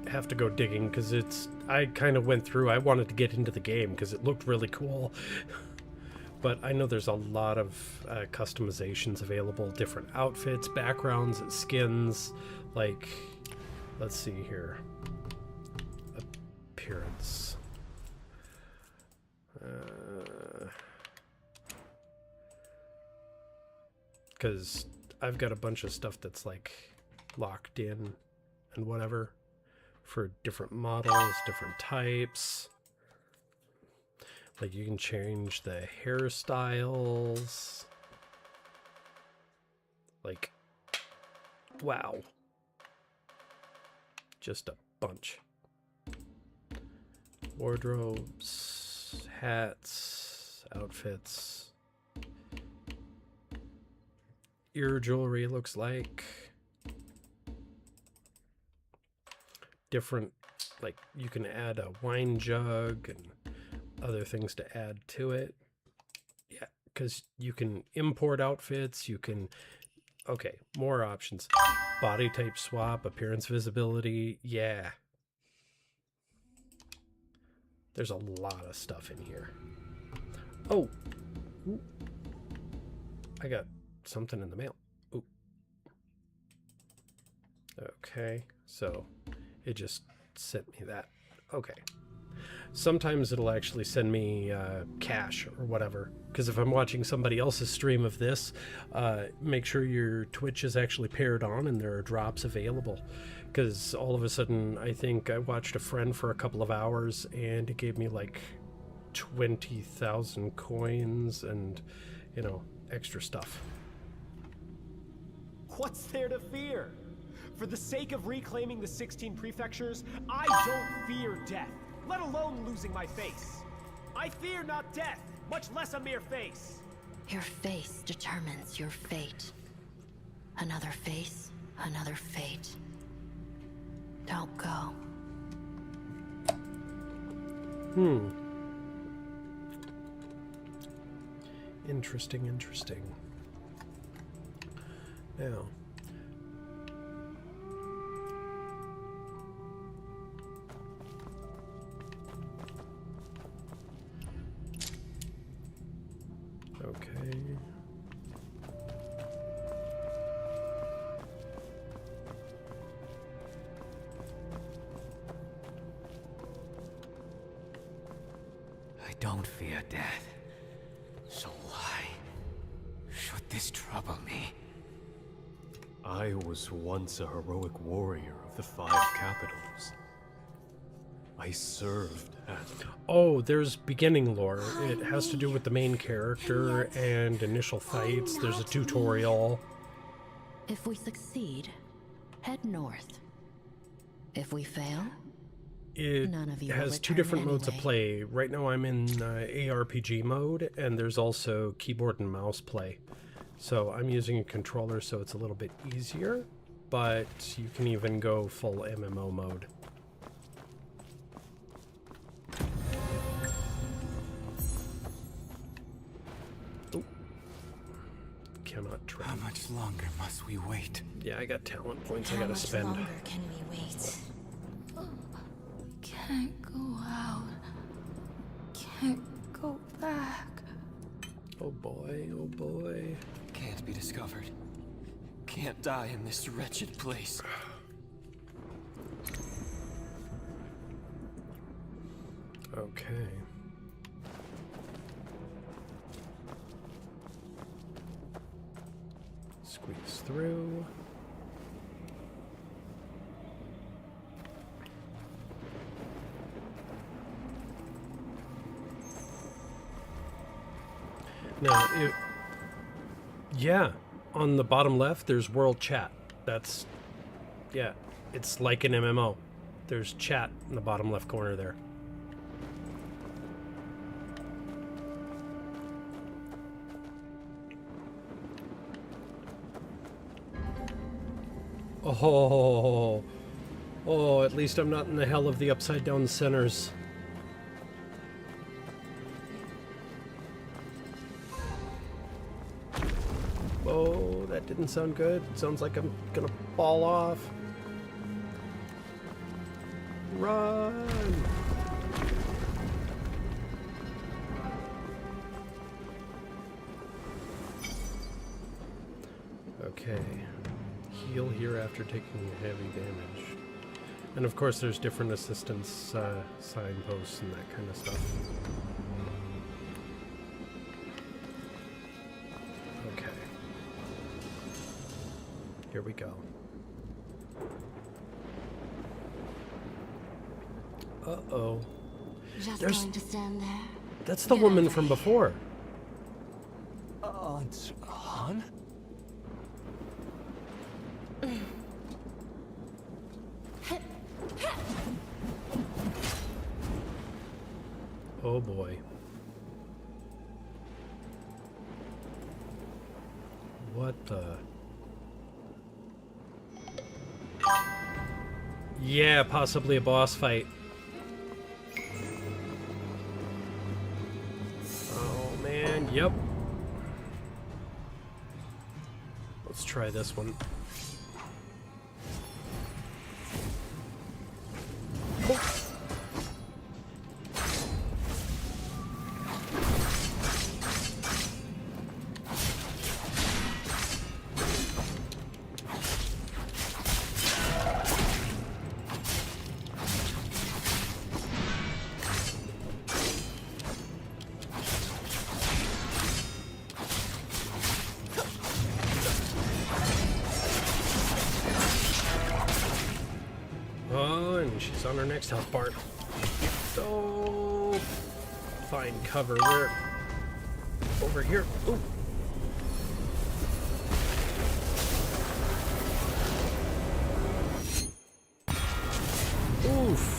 Speaker 1: have to go digging because I kind of went through. I wanted to get into the game because it looked really cool. But I know there's a lot of customizations available, different outfits, backgrounds, skins. Like, let's see here. Appearance. Because I've got a bunch of stuff that's like locked in and whatever for different models, different types. Like you can change the hairstyles. Like, wow. Just a bunch. Wardrobes, hats, outfits. Ear jewelry looks like. Different, like you can add a wine jug and other things to add to it. Yeah, because you can import outfits, you can, okay, more options. Body type swap, appearance visibility, yeah. There's a lot of stuff in here. Oh, ooh. I got something in the mail. Ooh. Okay, so it just sent me that. Okay. Sometimes it'll actually send me cash or whatever, because if I'm watching somebody else's stream of this, make sure your Twitch is actually paired on and there are drops available, because all of a sudden I think I watched a friend for a couple of hours and it gave me like 20,000 coins and, you know, extra stuff.
Speaker 7: What's there to fear? For the sake of reclaiming the 16 prefectures, I don't fear death, let alone losing my face. I fear not death, much less a mere face.
Speaker 8: Your face determines your fate. Another face, another fate. Don't go.
Speaker 1: Interesting, interesting. Now, okay.
Speaker 15: I don't fear death. So why should this trouble me?
Speaker 14: I was once a heroic warrior of the 5 capitals. I served at...
Speaker 1: Oh, there's beginning lore. It has to do with the main character and initial fights. There's a tutorial.
Speaker 8: If we succeed, head north. If we fail,
Speaker 1: It
Speaker 8: none of you will
Speaker 1: has 2
Speaker 8: return
Speaker 1: different modes of
Speaker 8: anyway.
Speaker 1: play. Right now I'm in ARPG mode, and there's also keyboard and mouse play. So I'm using a controller, so it's a little bit easier, but you can even go full MMO mode. Oh. Cannot trade.
Speaker 15: How much longer must we wait?
Speaker 1: Yeah, I got talent points I gotta spend.
Speaker 8: How much longer can we wait?
Speaker 16: Can't go out. Can't go back.
Speaker 1: Oh boy, oh boy.
Speaker 15: Can't be discovered. Can't die in this wretched place.
Speaker 1: Okay. Squeeze through. Now, yeah, on the bottom left, there's world chat. That's, yeah, it's like an MMO. There's chat in the bottom left corner there. Oh, at least I'm not in the hell of the upside down centers. Oh, that didn't sound good. Sounds like I'm gonna fall off. Run! Okay. Heal here after taking heavy damage. And of course there's different assistance signposts and that kind of stuff. Okay. Here we go. Uh-oh.
Speaker 8: Just going to stand there.
Speaker 1: That's the woman from before.
Speaker 2: Aunt Han?
Speaker 1: Oh boy. What the? Yeah, possibly a boss fight. Oh man, yep. Let's try this one. Oh, and she's on her next health bar. So find cover. Where? Over here. Ooh. Oof.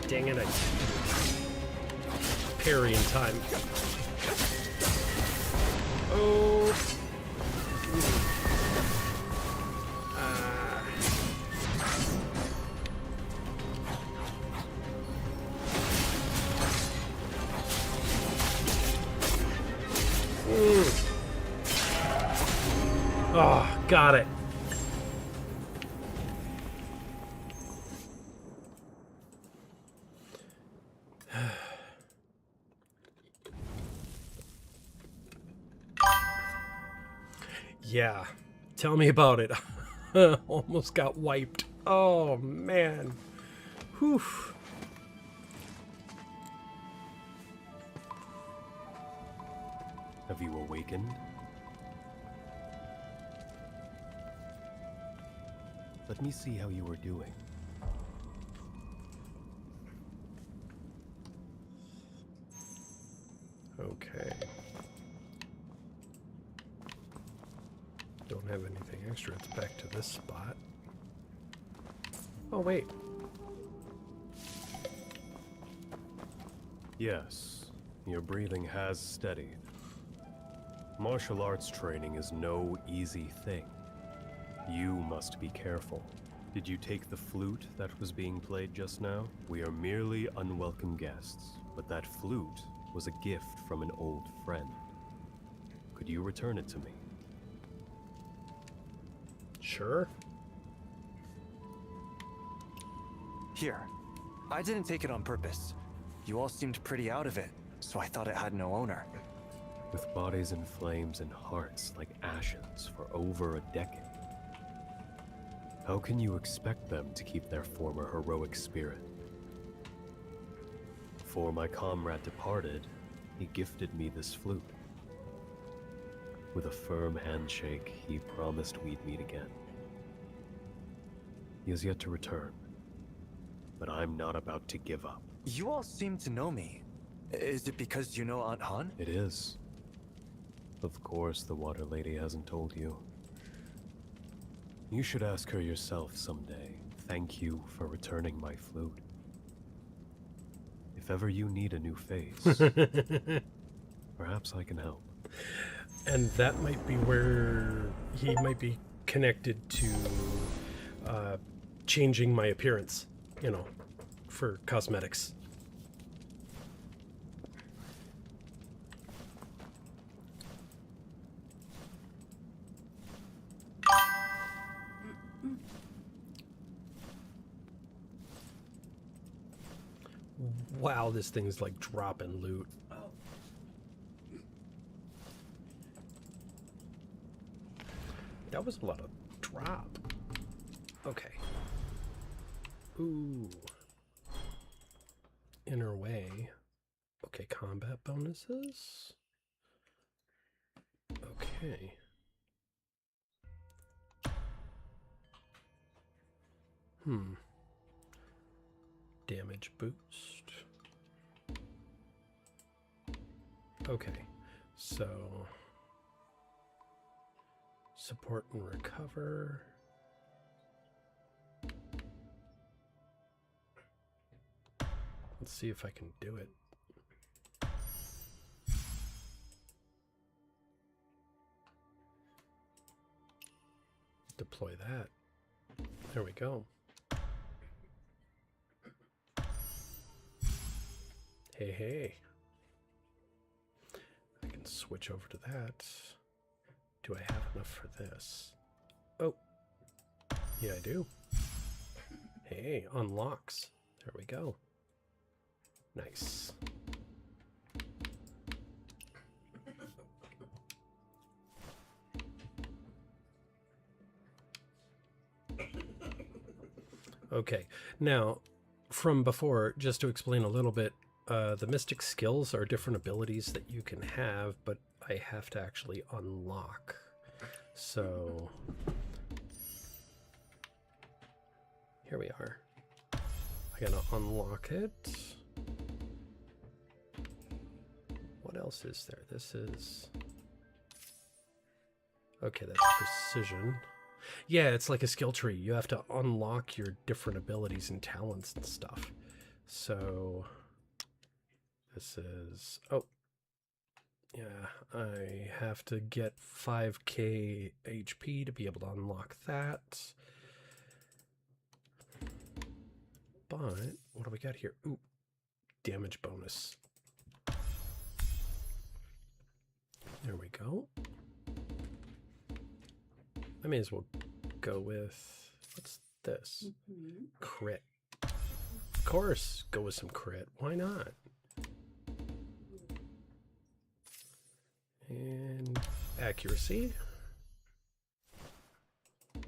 Speaker 1: Dang it, I parry in time. Oh. Oh, got it. Yeah, tell me about it. Almost got wiped. Oh, man. Whew.
Speaker 14: Have you awakened? Let me see how you are doing.
Speaker 1: Okay. Don't have anything extra. It's back to this spot. Oh, wait.
Speaker 14: Yes, your breathing has steadied. Martial arts training is no easy thing. You must be careful. Did you take the flute that was being played just now? We are merely unwelcome guests, but that flute was a gift from an old friend. Could you return it to me?
Speaker 1: Sure.
Speaker 2: Here. I didn't take it on purpose. You all seemed pretty out of it, so I thought it had no owner.
Speaker 14: With bodies in flames and hearts like ashes for over a decade, how can you expect them to keep their former heroic spirit? Before my comrade departed, he gifted me this flute. With a firm handshake, he promised we'd meet again. He has yet to return, but I'm not about to give up.
Speaker 2: You all seem to know me. Is it because you know Aunt Han?
Speaker 14: It is. . Of course the Water Lady hasn't told you. You should ask her yourself someday. Thank you for returning my flute. If ever you need a new face, perhaps I can help.
Speaker 1: And that might be where he might be connected to changing my appearance, you know, for cosmetics. Wow, this thing's like dropping loot. That was a lot of drop. Okay. Ooh. Inner way. Okay, combat bonuses. Okay. Damage boost. Okay, so support and recover. Let's see if I can do it. Deploy that. There we go. Hey, hey. I can switch over to that. Do I have enough for this? Oh. Yeah, I do. Hey, unlocks. There we go. Nice. Okay, now from before, just to explain a little bit, the mystic skills are different abilities that you can have, but I have to actually unlock. So here we are. I gotta unlock it. What else is there? This is... Okay, that's precision. Yeah, it's like a skill tree. You have to unlock your different abilities and talents and stuff. So this is... Oh. Yeah, I have to get 5k HP to be able to unlock that. But what do we got here? Ooh, damage bonus. There we go. I may as well go with, what's this? Crit. Of course, go with some crit. Why not? And accuracy. I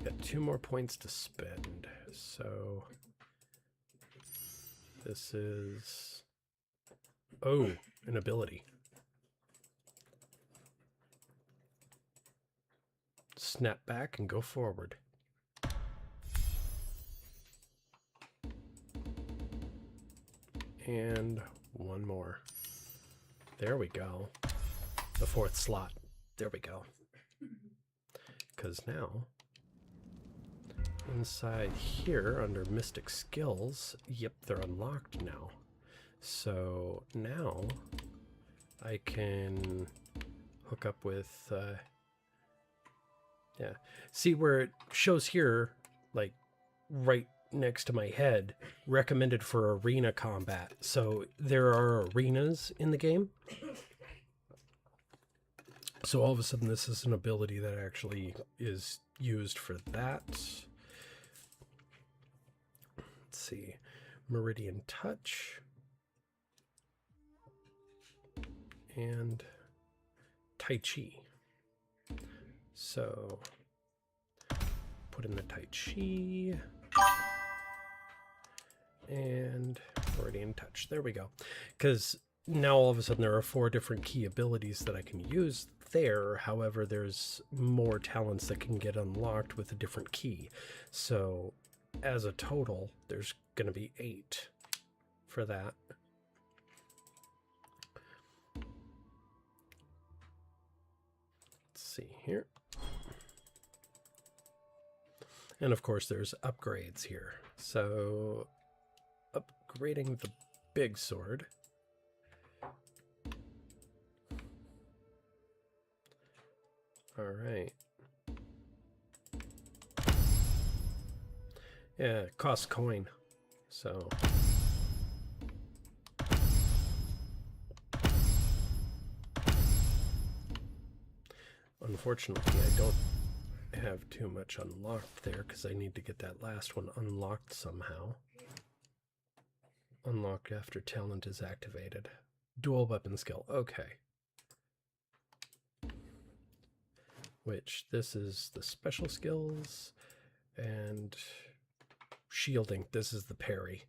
Speaker 1: got 2 more points to spend. So this is, oh, an ability. Snap back and go forward. And one more. There we go. The 4th slot. There we go. Because now, inside here under Mystic Skills, yep, they're unlocked now. So now I can hook up with... yeah. See where it shows here, like right next to my head, recommended for arena combat. So there are arenas in the game. So all of a sudden this is an ability that actually is used for that. Let's see. Meridian Touch. And Tai Chi. So, put in the Tai Chi, and Meridian Touch. There we go. Because now all of a sudden there are 4 different key abilities that I can use there. However, there's more talents that can get unlocked with a different key. So, as a total, there's going to be 8 for that. Let's see here. And of course, there's upgrades here. So, upgrading the big sword. All right. Yeah, it costs coin. So. Unfortunately, I don't have too much unlocked there because I need to get that last one unlocked somehow. Unlock after talent is activated. Dual weapon skill. Okay. Which this is the special skills and shielding. This is the parry.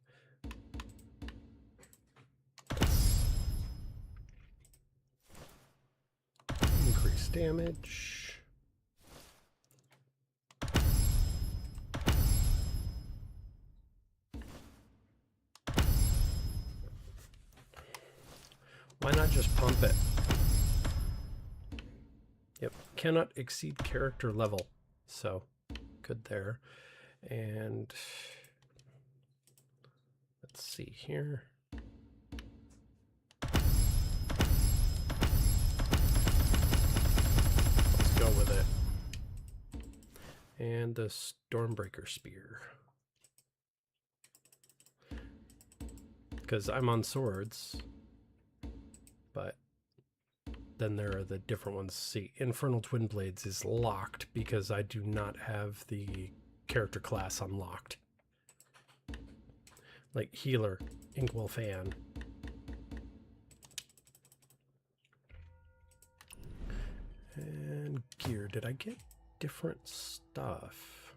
Speaker 1: Increase damage. Why not just pump it? Yep, cannot exceed character level. So, good there. And let's see here. Let's go with it. And the Stormbreaker Spear. Because I'm on swords. But then there are the different ones. See, Infernal Twin Blades is locked because I do not have the character class unlocked. Like Healer, Inkwell Fan. And gear. Did I get different stuff?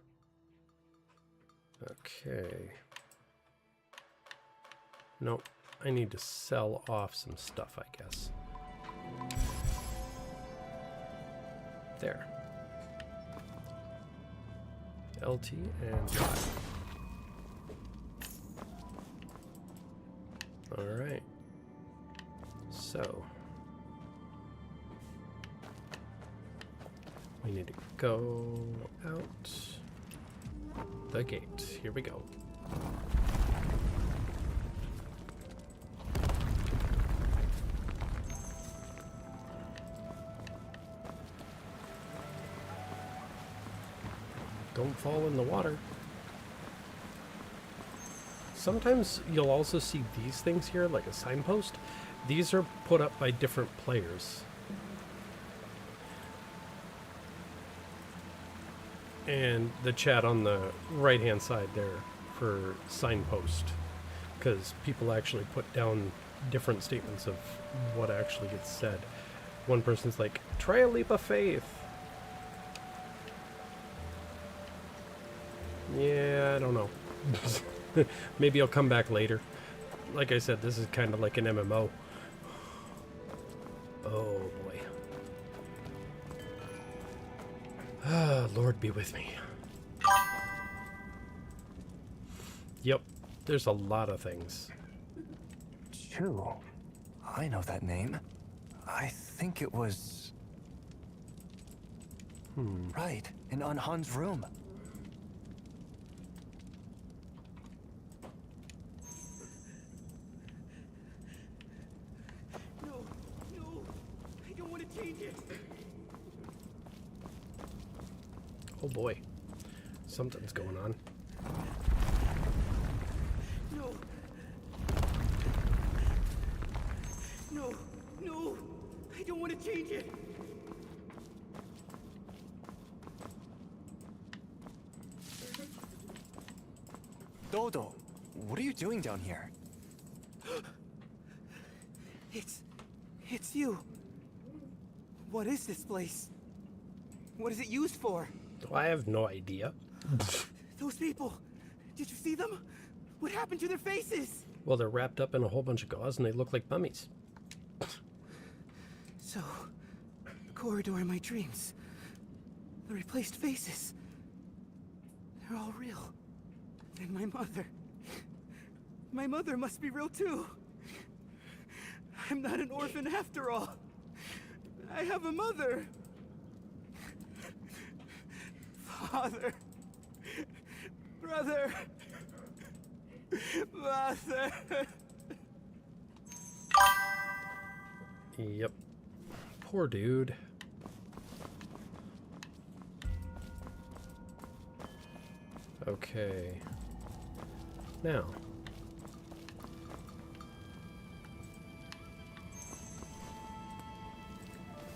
Speaker 1: Okay. Nope. I need to sell off some stuff, I guess. There. LT and Y. Alright. So. We need to go out the gate. Here we go. Don't fall in the water. Sometimes you'll also see these things here, like a signpost. These are put up by different players. And the chat on the right-hand side there for signpost. Because people actually put down different statements of what actually gets said. One person's like, try a leap of faith. Yeah, I don't know. Maybe I'll come back later. Like I said, this is kind of like an MMO. Oh boy. Ah, Lord be with me. Yep, there's a lot of things.
Speaker 2: Chu. I know that name. I think it was... Right, in Unhan's room.
Speaker 1: Oh boy, something's going on.
Speaker 12: No. No, no, I don't want to change it.
Speaker 2: Dodo, what are you doing down here?
Speaker 12: It's you. What is this place? What is it used for?
Speaker 1: I have no idea.
Speaker 12: Those people, did you see them? What happened to their faces?
Speaker 1: Well, they're wrapped up in a whole bunch of gauze and they look like mummies.
Speaker 12: So, the corridor in my dreams, the replaced faces, they're all real. And my mother must be real too. I'm not an orphan after all. I have a mother. Father, Brother! Mother!
Speaker 1: Yep. Poor dude. Okay. Now.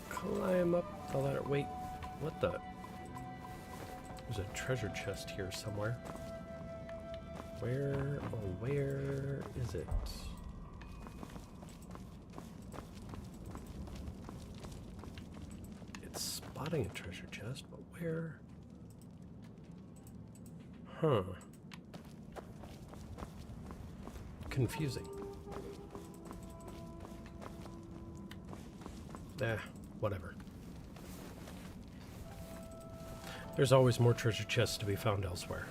Speaker 1: Climb up the ladder. Wait, what the? There's a treasure chest here somewhere. Where, oh, where is it? It's spotting a treasure chest, but where? Huh. Confusing. Whatever. There's always more treasure chests to be found elsewhere.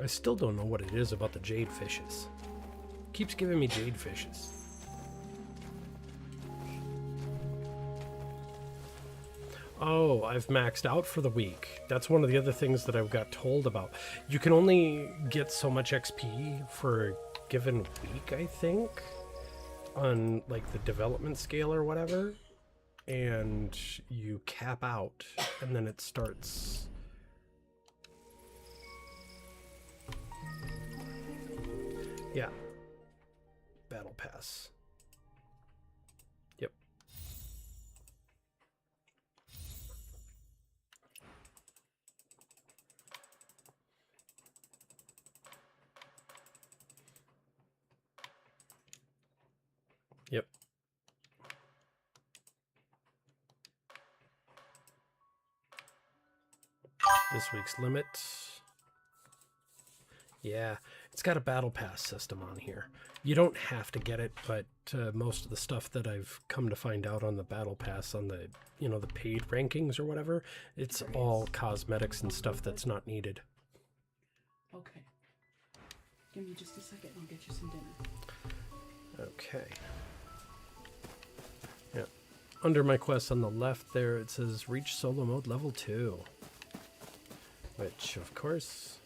Speaker 1: I still don't know what it is about the jade fishes. Keeps giving me jade fishes. Oh, I've maxed out for the week. That's one of the other things that I've got told about. You can only get so much XP for a given week, I think, on like the development scale or whatever. And you cap out, and then it starts. Yeah. Battle Pass. Yep. Yep. This week's limit. Yeah, it's got a battle pass system on here. You don't have to get it, but most of the stuff that I've come to find out on the battle pass, on the, you know, the paid rankings or whatever, it's all cosmetics and stuff that's not needed.
Speaker 17: Okay. Give me just a second, I'll get you some dinner.
Speaker 1: Okay. Yeah. Under my quest on the left there, it says reach solo mode level 2. Which, of course...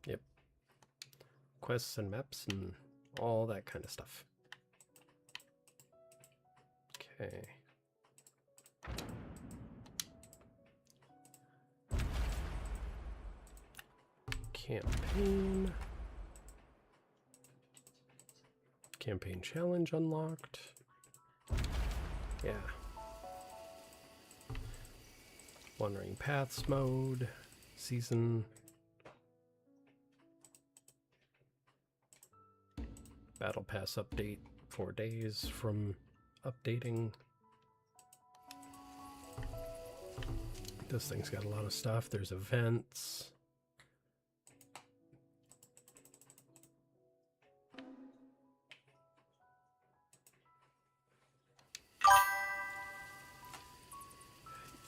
Speaker 1: Yep. Quests and maps and all that kind of stuff. Okay. Campaign. Campaign challenge unlocked. Yeah. Wandering Paths mode. Season. Battle Pass update. 4 days from updating. This thing's got a lot of stuff. There's events.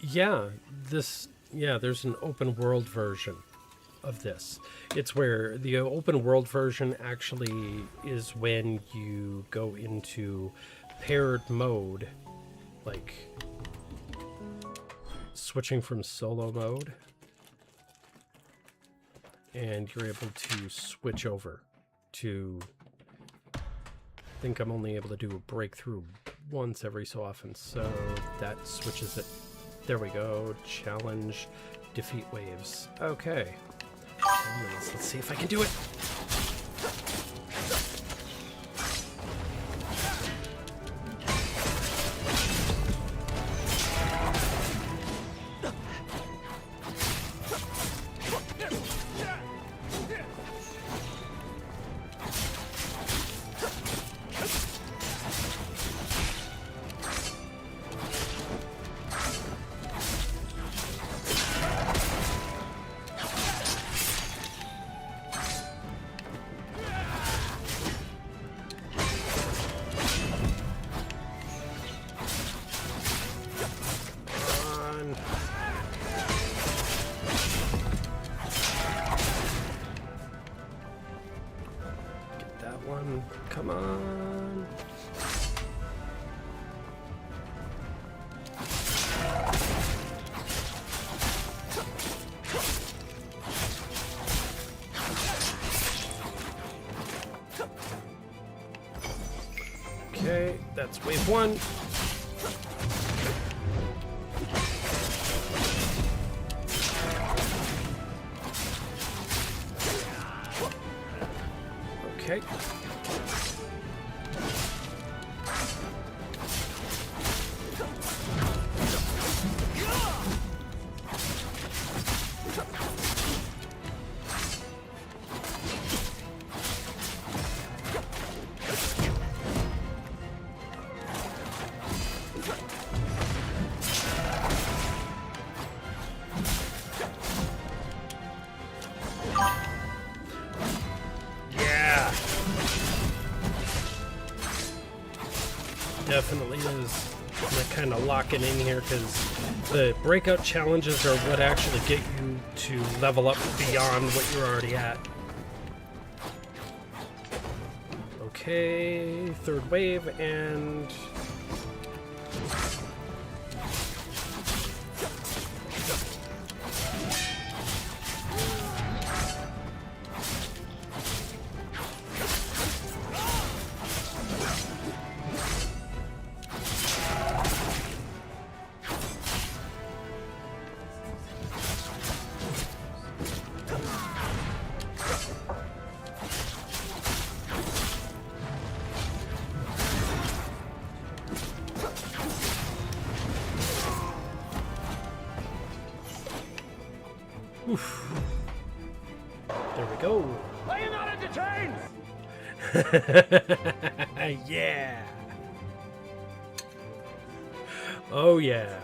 Speaker 1: Yeah, there's an open world version of this. It's where the open world version actually is when you go into paired mode, like switching from solo mode, and you're able to switch over to, I think I'm only able to do a breakthrough once every so often, so that switches it. There we go. Challenge, defeat waves. Okay. 10 minutes. Let's see if I can do it. that's wave 1. Okay. Definitely is kind of locking in here because the breakout challenges are what actually get you to level up beyond what you're already at. Okay, third wave and oof. There we go.
Speaker 7: Are you not entertained?
Speaker 1: Yeah. Oh yeah.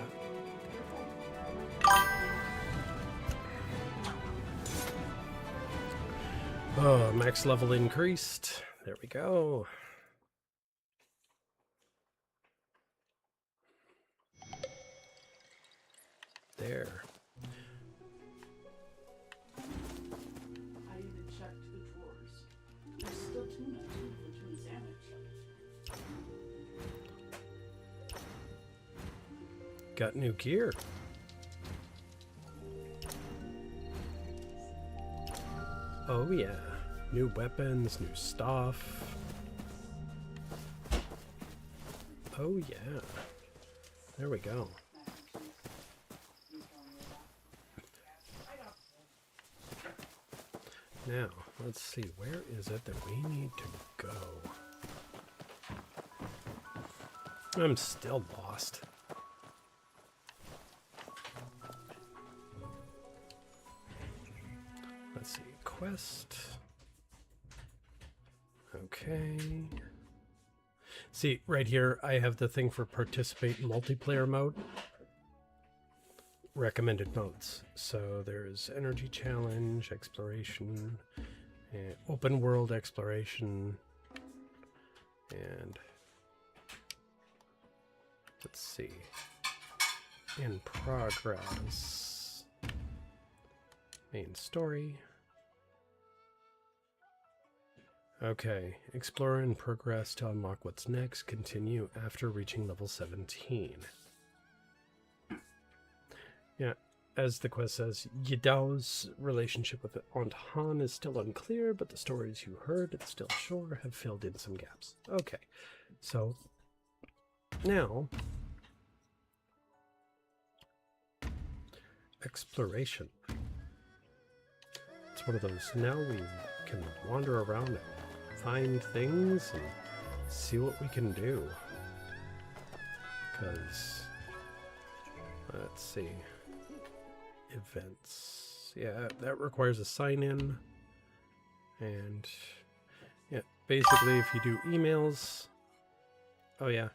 Speaker 1: Oh, max level increased. There we go. There.
Speaker 17: I even checked the drawers. There's still tuna too for tuna sandwich.
Speaker 1: Got new gear. Oh yeah. New weapons, new stuff. Oh yeah. There we go. Now, let's see, where is it that we need to go? I'm still lost. Let's see, quest. Okay. See, right here, I have the thing for participate in multiplayer mode. Recommended modes. So there's energy challenge, exploration, and open world exploration, and let's see, in progress, main story. Okay, explore and progress to unlock what's next. Continue after reaching level 17. Yeah, as the quest says, Yidao's relationship with Aunt Han is still unclear, but the stories you heard at Still Shore have filled in some gaps. Okay, so now exploration. It's one of those, now we can wander around and find things and see what we can do. Because, let's see. Events. Yeah, that requires a sign in. And yeah, basically if you do emails. Oh yeah.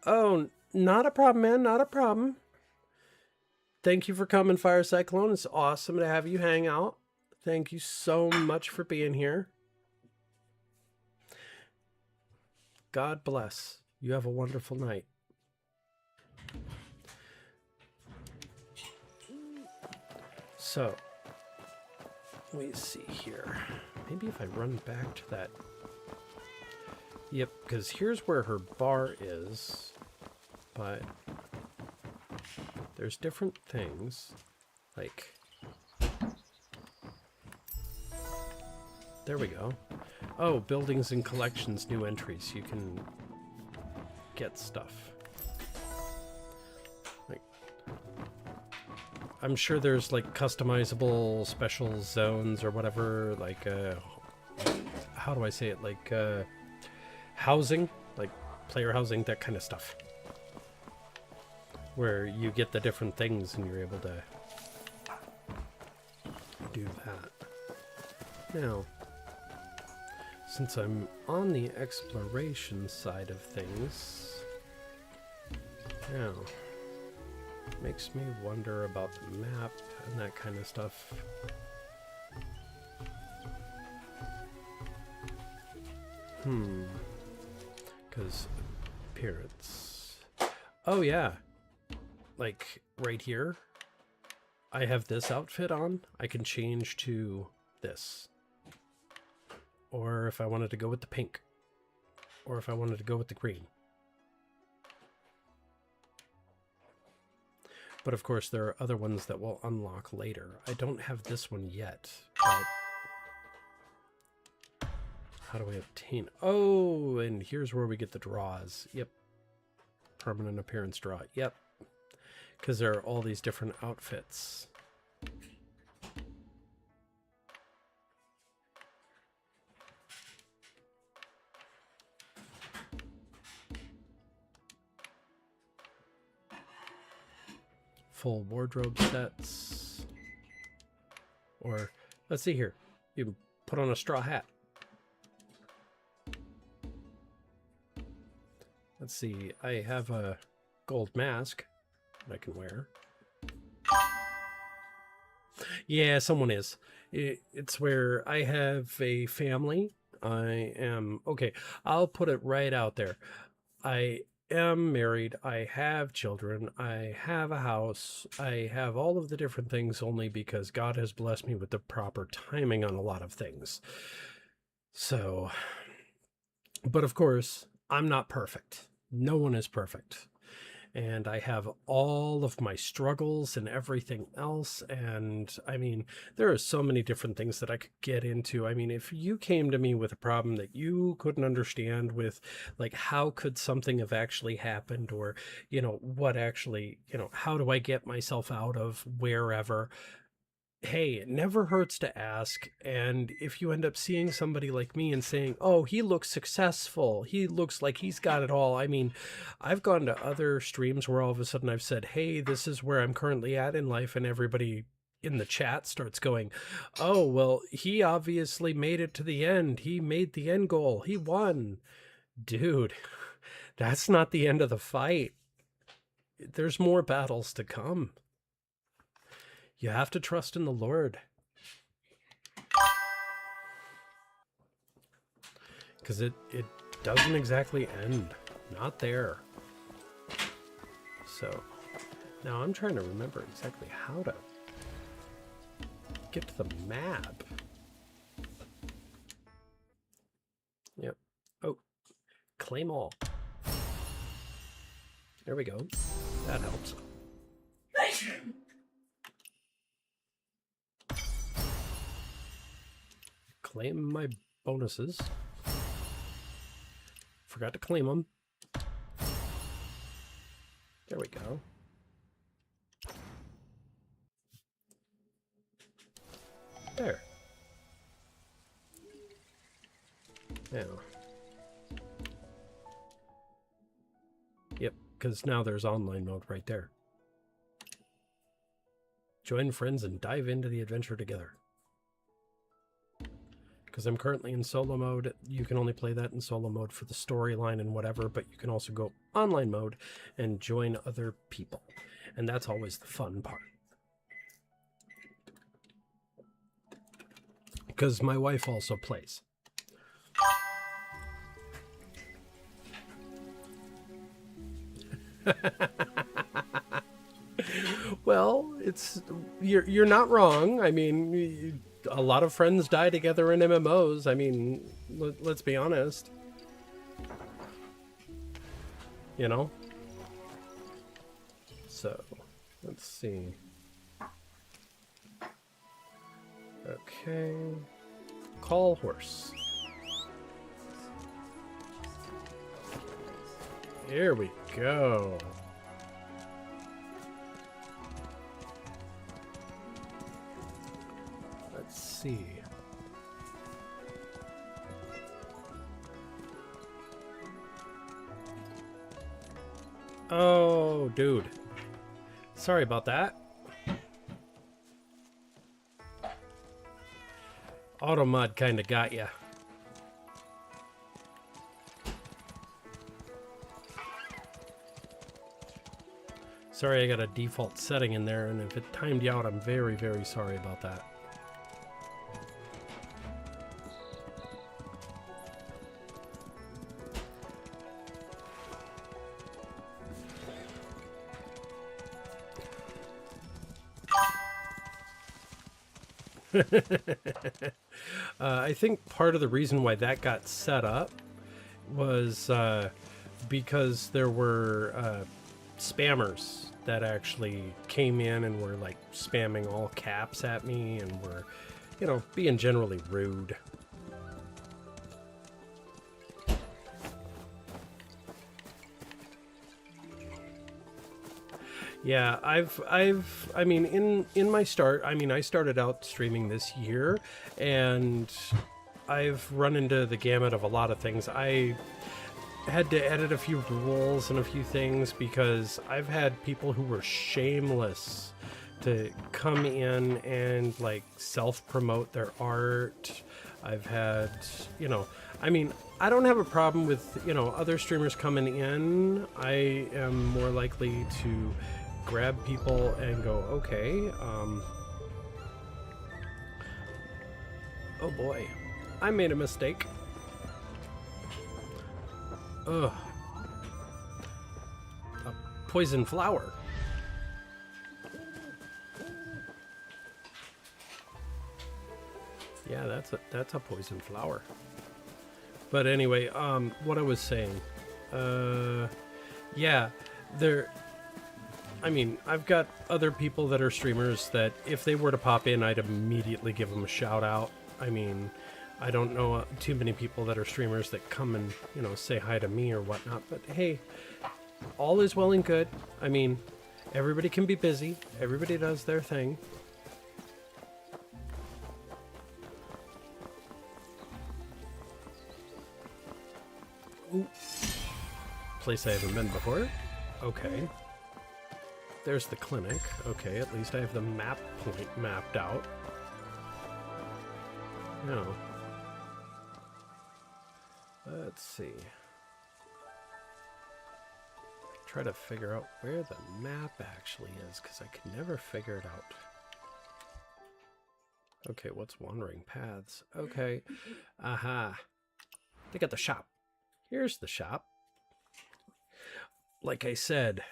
Speaker 1: Oh, not a problem, man, not a problem. Thank you for coming, Fire Cyclone. It's awesome to have you hang out. Thank you so much for being here. God bless. You have a wonderful night. So, let me see here. Maybe if I run back to that. Yep, because here's where her bar is. But there's different things. Like, there we go. Oh, buildings and collections, new entries. You can get stuff. Like, I'm sure there's like customizable special zones or whatever, like how do I say it, like housing, like player housing, that kind of stuff, where you get the different things and you're able to do that. Now, since I'm on the exploration side of things, now, makes me wonder about the map and that kind of stuff. Because appearance. Oh yeah. Like right here, I have this outfit on. I can change to this. Or if I wanted to go with the pink. Or if I wanted to go with the green. But of course, there are other ones that will unlock later. I don't have this one yet, but how do I obtain? Oh, and here's where we get the draws. Yep. Permanent appearance draw. Yep. Because there are all these different outfits. Full wardrobe sets. Or, let's see here. You put on a straw hat. Let's see. I have a gold mask that I can wear. Yeah, someone is. It's where I have a family. I am... Okay, I'll put it right out there. I am married. I have children. I have a house. I have all of the different things only because God has blessed me with the proper timing on a lot of things. So... But of course, I'm not perfect. No one is perfect. And I have all of my struggles and everything else. And I mean, there are so many different things that I could get into. I mean, if you came to me with a problem that you couldn't understand with, like, how could something have actually happened, or, you know, what actually, you know, how do I get myself out of wherever? Hey, it never hurts to ask. And if you end up seeing somebody like me and saying, oh, he looks successful, he looks like he's got it all. I mean, I've gone to other streams where all of a sudden I've said, hey, this is where I'm currently at in life. And everybody in the chat starts going, oh, well, he obviously made it to the end. He made the end goal. He won. Dude, that's not the end of the fight. There's more battles to come. You have to trust in the Lord. Because it doesn't exactly end. Not there. So, now I'm trying to remember exactly how to get to the map. Yep. Oh, claim all. There we go. That helps. Claim my bonuses. Forgot to claim them. There we go. There. Now. Yep, because now there's online mode right there. Join friends and dive into the adventure together. Because I'm currently in solo mode. You can only play that in solo mode for the storyline and whatever, but you can also go online mode and join other people. And that's always the fun part. Because my wife also plays. Well, you're not wrong. I mean, a lot of friends die together in MMOs. I mean, let's be honest. You know? So, let's see. Okay. Call horse. Here we go. Let's see. Oh, dude. Sorry about that. Automod kind of got ya. Sorry, I got a default setting in there, and if it timed you out, I'm very, very sorry about that. I think part of the reason why that got set up was because there were spammers that actually came in and were like spamming all caps at me and were, you know, being generally rude. Yeah, I mean, in my start, I mean, I started out streaming this year, and I've run into the gamut of a lot of things. I had to edit a few rules and a few things because I've had people who were shameless to come in and, like, self-promote their art. I've had, you know, I mean, I don't have a problem with, you know, other streamers coming in. I am more likely to grab people and go, okay, oh boy, I made a mistake. Ugh. A poison flower. Yeah, that's a poison flower. But anyway, what I was saying, yeah, I mean, I've got other people that are streamers that if they were to pop in, I'd immediately give them a shout out. I mean, I don't know too many people that are streamers that come and, you know, say hi to me or whatnot, but hey, all is well and good. I mean, everybody can be busy. Everybody does their thing. Ooh. Place I haven't been before. Okay. There's the clinic. Okay, at least I have the map point mapped out. No. Let's see. Try to figure out where the map actually is, because I can never figure it out. Okay, what's wandering paths? Okay. Aha. They got the shop. Here's the shop. Like I said,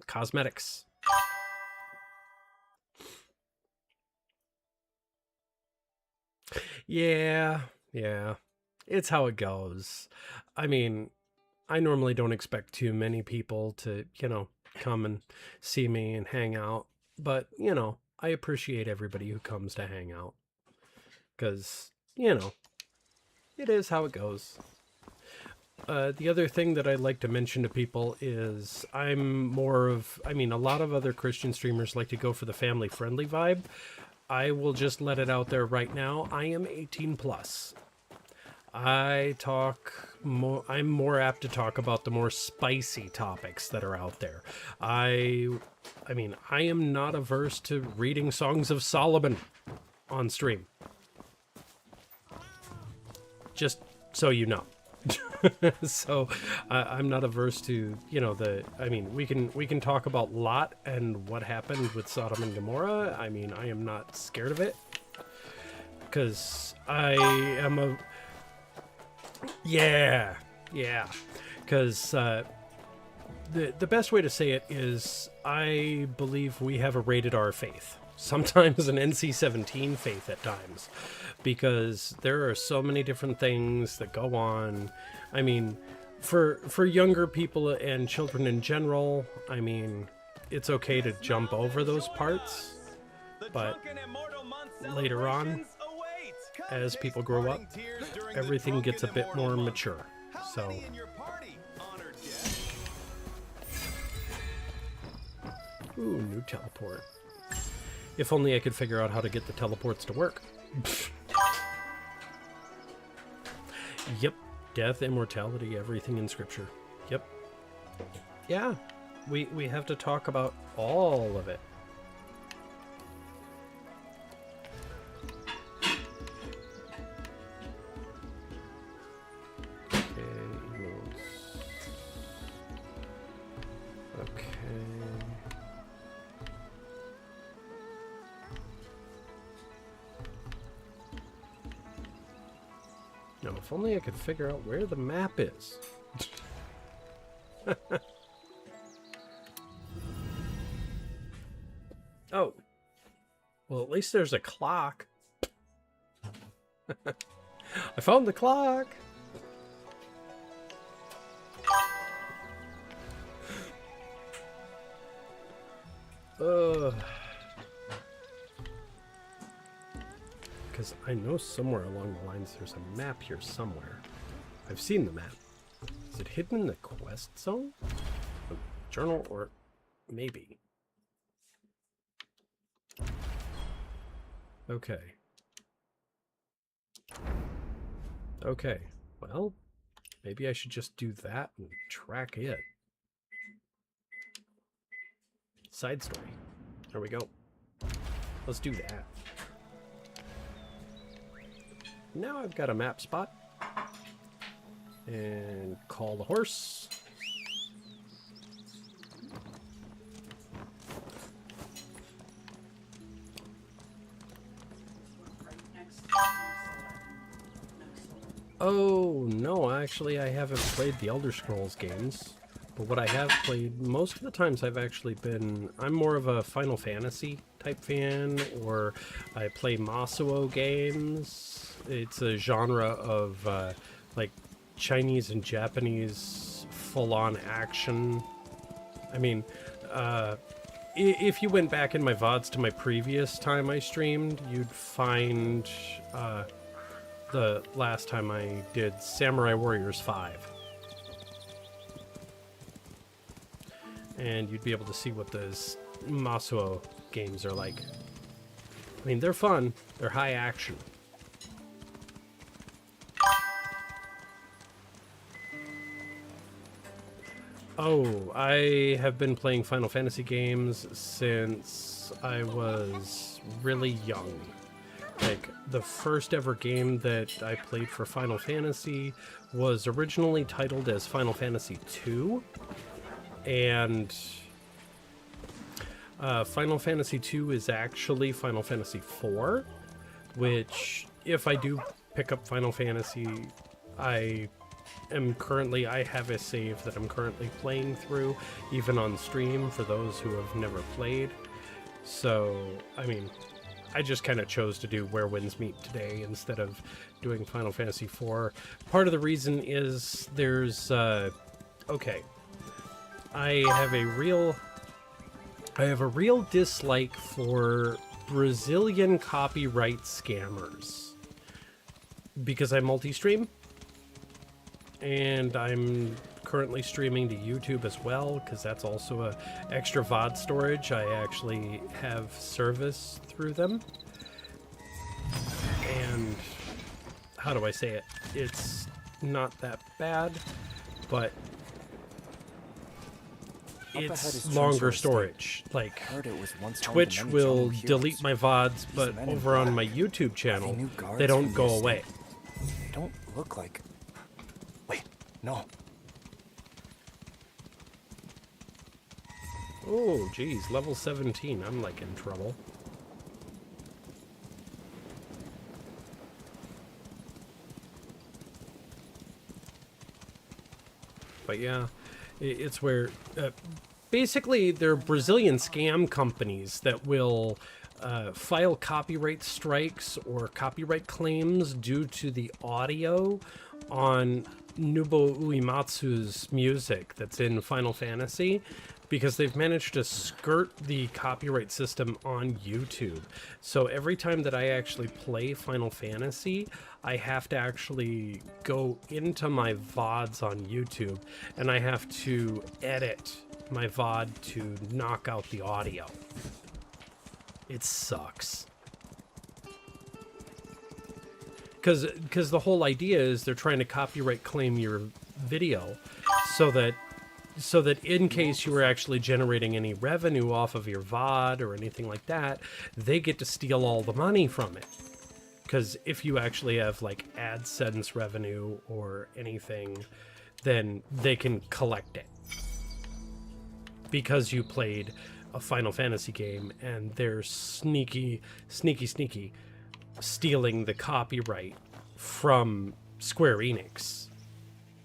Speaker 1: cosmetics. Yeah. It's how it goes. I mean, I normally don't expect too many people to, you know, come and see me and hang out. But, you know, I appreciate everybody who comes to hang out. Because, you know, it is how it goes. The other thing that I'd like to mention to people is I'm more of, I mean, a lot of other Christian streamers like to go for the family-friendly vibe. I will just let it out there right now. I am 18 plus. I'm more apt to talk about the more spicy topics that are out there. I mean, I am not averse to reading Songs of Solomon on stream. Just so you know. So I'm not averse to, you know, I mean, we can talk about Lot and what happened with Sodom and Gomorrah. I mean, I am not scared of it because I am yeah, because the best way to say it is I believe we have a rated R faith, sometimes an NC-17 faith at times, because there are so many different things that go on. I mean, for younger people and children in general, I mean, it's okay to jump over those parts, but later on, as people grow up, everything gets a bit more mature. So Ooh, new teleport. If only I could figure out how to get the teleports to work. Yep. Death, immortality, everything in scripture. Yep. Yeah. We have to talk about all of it. If only I could figure out where the map is. Oh. Well, at least there's a clock. I found the clock. Because I know somewhere along the lines there's a map here somewhere. I've seen the map. Is it hidden in the quest zone? The journal, or maybe? Okay. Okay, well, maybe I should just do that and track it. Side story. There we go. Let's do that. Now I've got a map spot. And call the horse. Oh, no, actually I haven't played the Elder Scrolls games. But what I have played, most of the times I've actually been, I'm more of a Final Fantasy type fan, or I play Masuo games. It's a genre of like Chinese and Japanese full-on action. I mean, if you went back in my VODs to my previous time I streamed, you'd find the last time I did Samurai Warriors 5. And you'd be able to see what those Masuo games are like. I mean, they're fun. They're high action. Oh, I have been playing Final Fantasy games since I was really young. Like, the first ever game that I played for Final Fantasy was originally titled as Final Fantasy II. And Final Fantasy II is actually Final Fantasy IV, which, if I do pick up Final Fantasy, I have a save that I'm currently playing through, even on stream, for those who have never played. So, I mean, I just kind of chose to do Where Winds Meet today instead of doing Final Fantasy IV. Part of the reason is there's, okay. I have a real dislike for Brazilian copyright scammers, because I multi-stream, and I'm currently streaming to YouTube as well, because that's also a extra VOD storage. I actually have service through them, and how do I say it? It's not that bad, but it's longer storage. Like, Twitch will delete my VODs, but over on my YouTube channel, they don't go away.
Speaker 2: They don't look like... Wait, no.
Speaker 1: Oh, geez, level 17. I'm, like, in trouble. But yeah, it's where... basically, they're Brazilian scam companies that will file copyright strikes or copyright claims due to the audio on Nobuo Uematsu's music that's in Final Fantasy, because they've managed to skirt the copyright system on YouTube. So every time that I actually play Final Fantasy, I have to actually go into my VODs on YouTube, and I have to edit my VOD to knock out the audio. It sucks. Because the whole idea is they're trying to copyright claim your video so that in case you were actually generating any revenue off of your VOD or anything like that, they get to steal all the money from it. Because if you actually have like AdSense revenue or anything, then they can collect it. Because you played a Final Fantasy game and they're sneaky stealing the copyright from Square Enix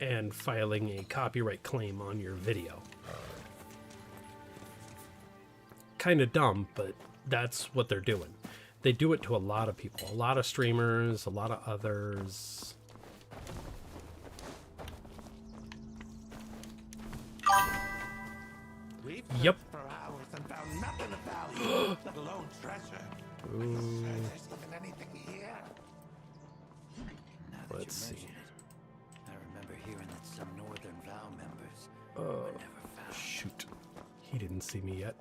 Speaker 1: and filing a copyright claim on your video. Kind of dumb, but that's what they're doing. They do it to a lot of people, a lot of streamers, a lot of others. Yep.
Speaker 11: For hours and found nothing of value, let alone treasure. Are you sure there's even anything here?
Speaker 1: Let's see.
Speaker 12: I remember hearing that some Northern Vow members
Speaker 1: Oh, shoot. He didn't see me yet.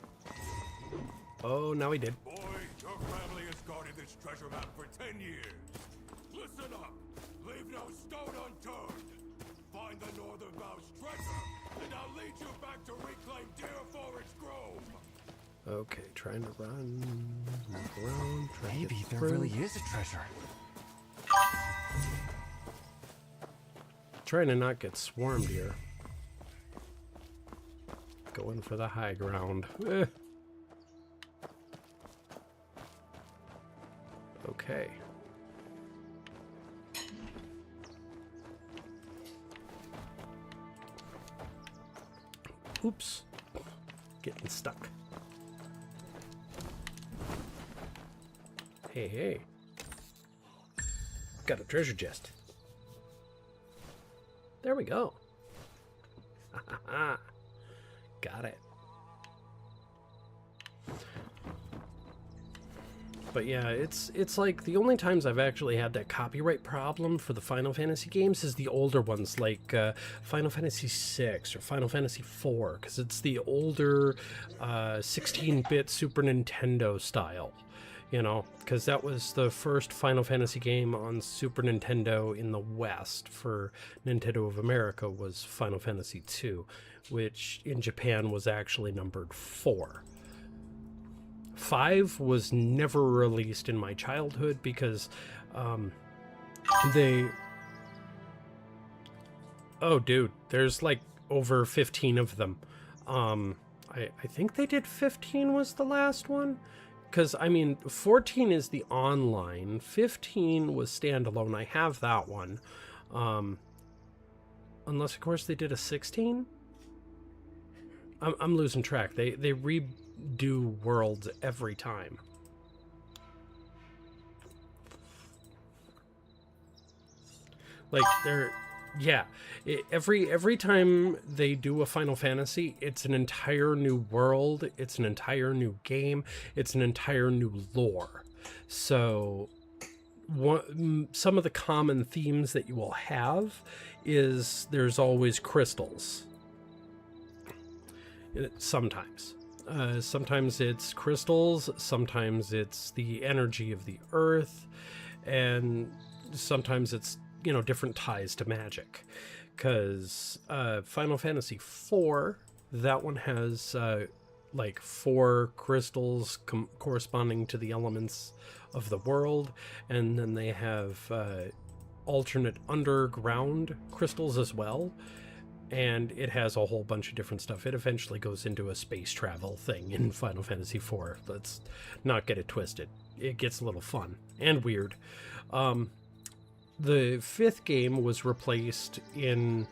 Speaker 1: Oh, now he did.
Speaker 11: Boy, your family has guarded this treasure map for 10 years. Listen up. Leave no stone unturned. Find the Northern Vow's treasure, and I'll lead you back to reclaim Deer Forest Grove.
Speaker 1: Okay, trying to run, move around, try to
Speaker 2: Maybe
Speaker 1: get
Speaker 2: there
Speaker 1: through.
Speaker 2: really is a treasure.
Speaker 1: Trying to not get swarmed here. Going for the high ground. Okay. Oops. Getting stuck. Hey, hey. Got a treasure chest. There we go. Got it. But yeah, it's like the only times I've actually had that copyright problem for the Final Fantasy games is the older ones, like Final Fantasy VI or Final Fantasy IV, because it's the older 16-bit Super Nintendo style, you know, because that was the first Final Fantasy game on Super Nintendo in the West for Nintendo of America was Final Fantasy II, which in Japan was actually numbered 4. 5 was never released in my childhood because they... Oh, dude, there's like over 15 of them. I think they did 15 was the last one. Because, I mean, 14 is the online. 15 was standalone. I have that one. Unless, of course, they did a 16? I'm losing track. They redo worlds every time. Like, they're... Yeah, every time they do a Final Fantasy, it's an entire new world, it's an entire new game, it's an entire new lore. So, some of the common themes that you will have is there's always crystals. Sometimes. Sometimes it's crystals, sometimes it's the energy of the earth, and sometimes it's, you know, different ties to magic. Because Final Fantasy IV, that one has like 4 crystals corresponding to the elements of the world, and then they have alternate underground crystals as well. And it has a whole bunch of different stuff. It eventually goes into a space travel thing in Final Fantasy IV. Let's not get it twisted. It gets a little fun and weird. The 5th game was replaced in...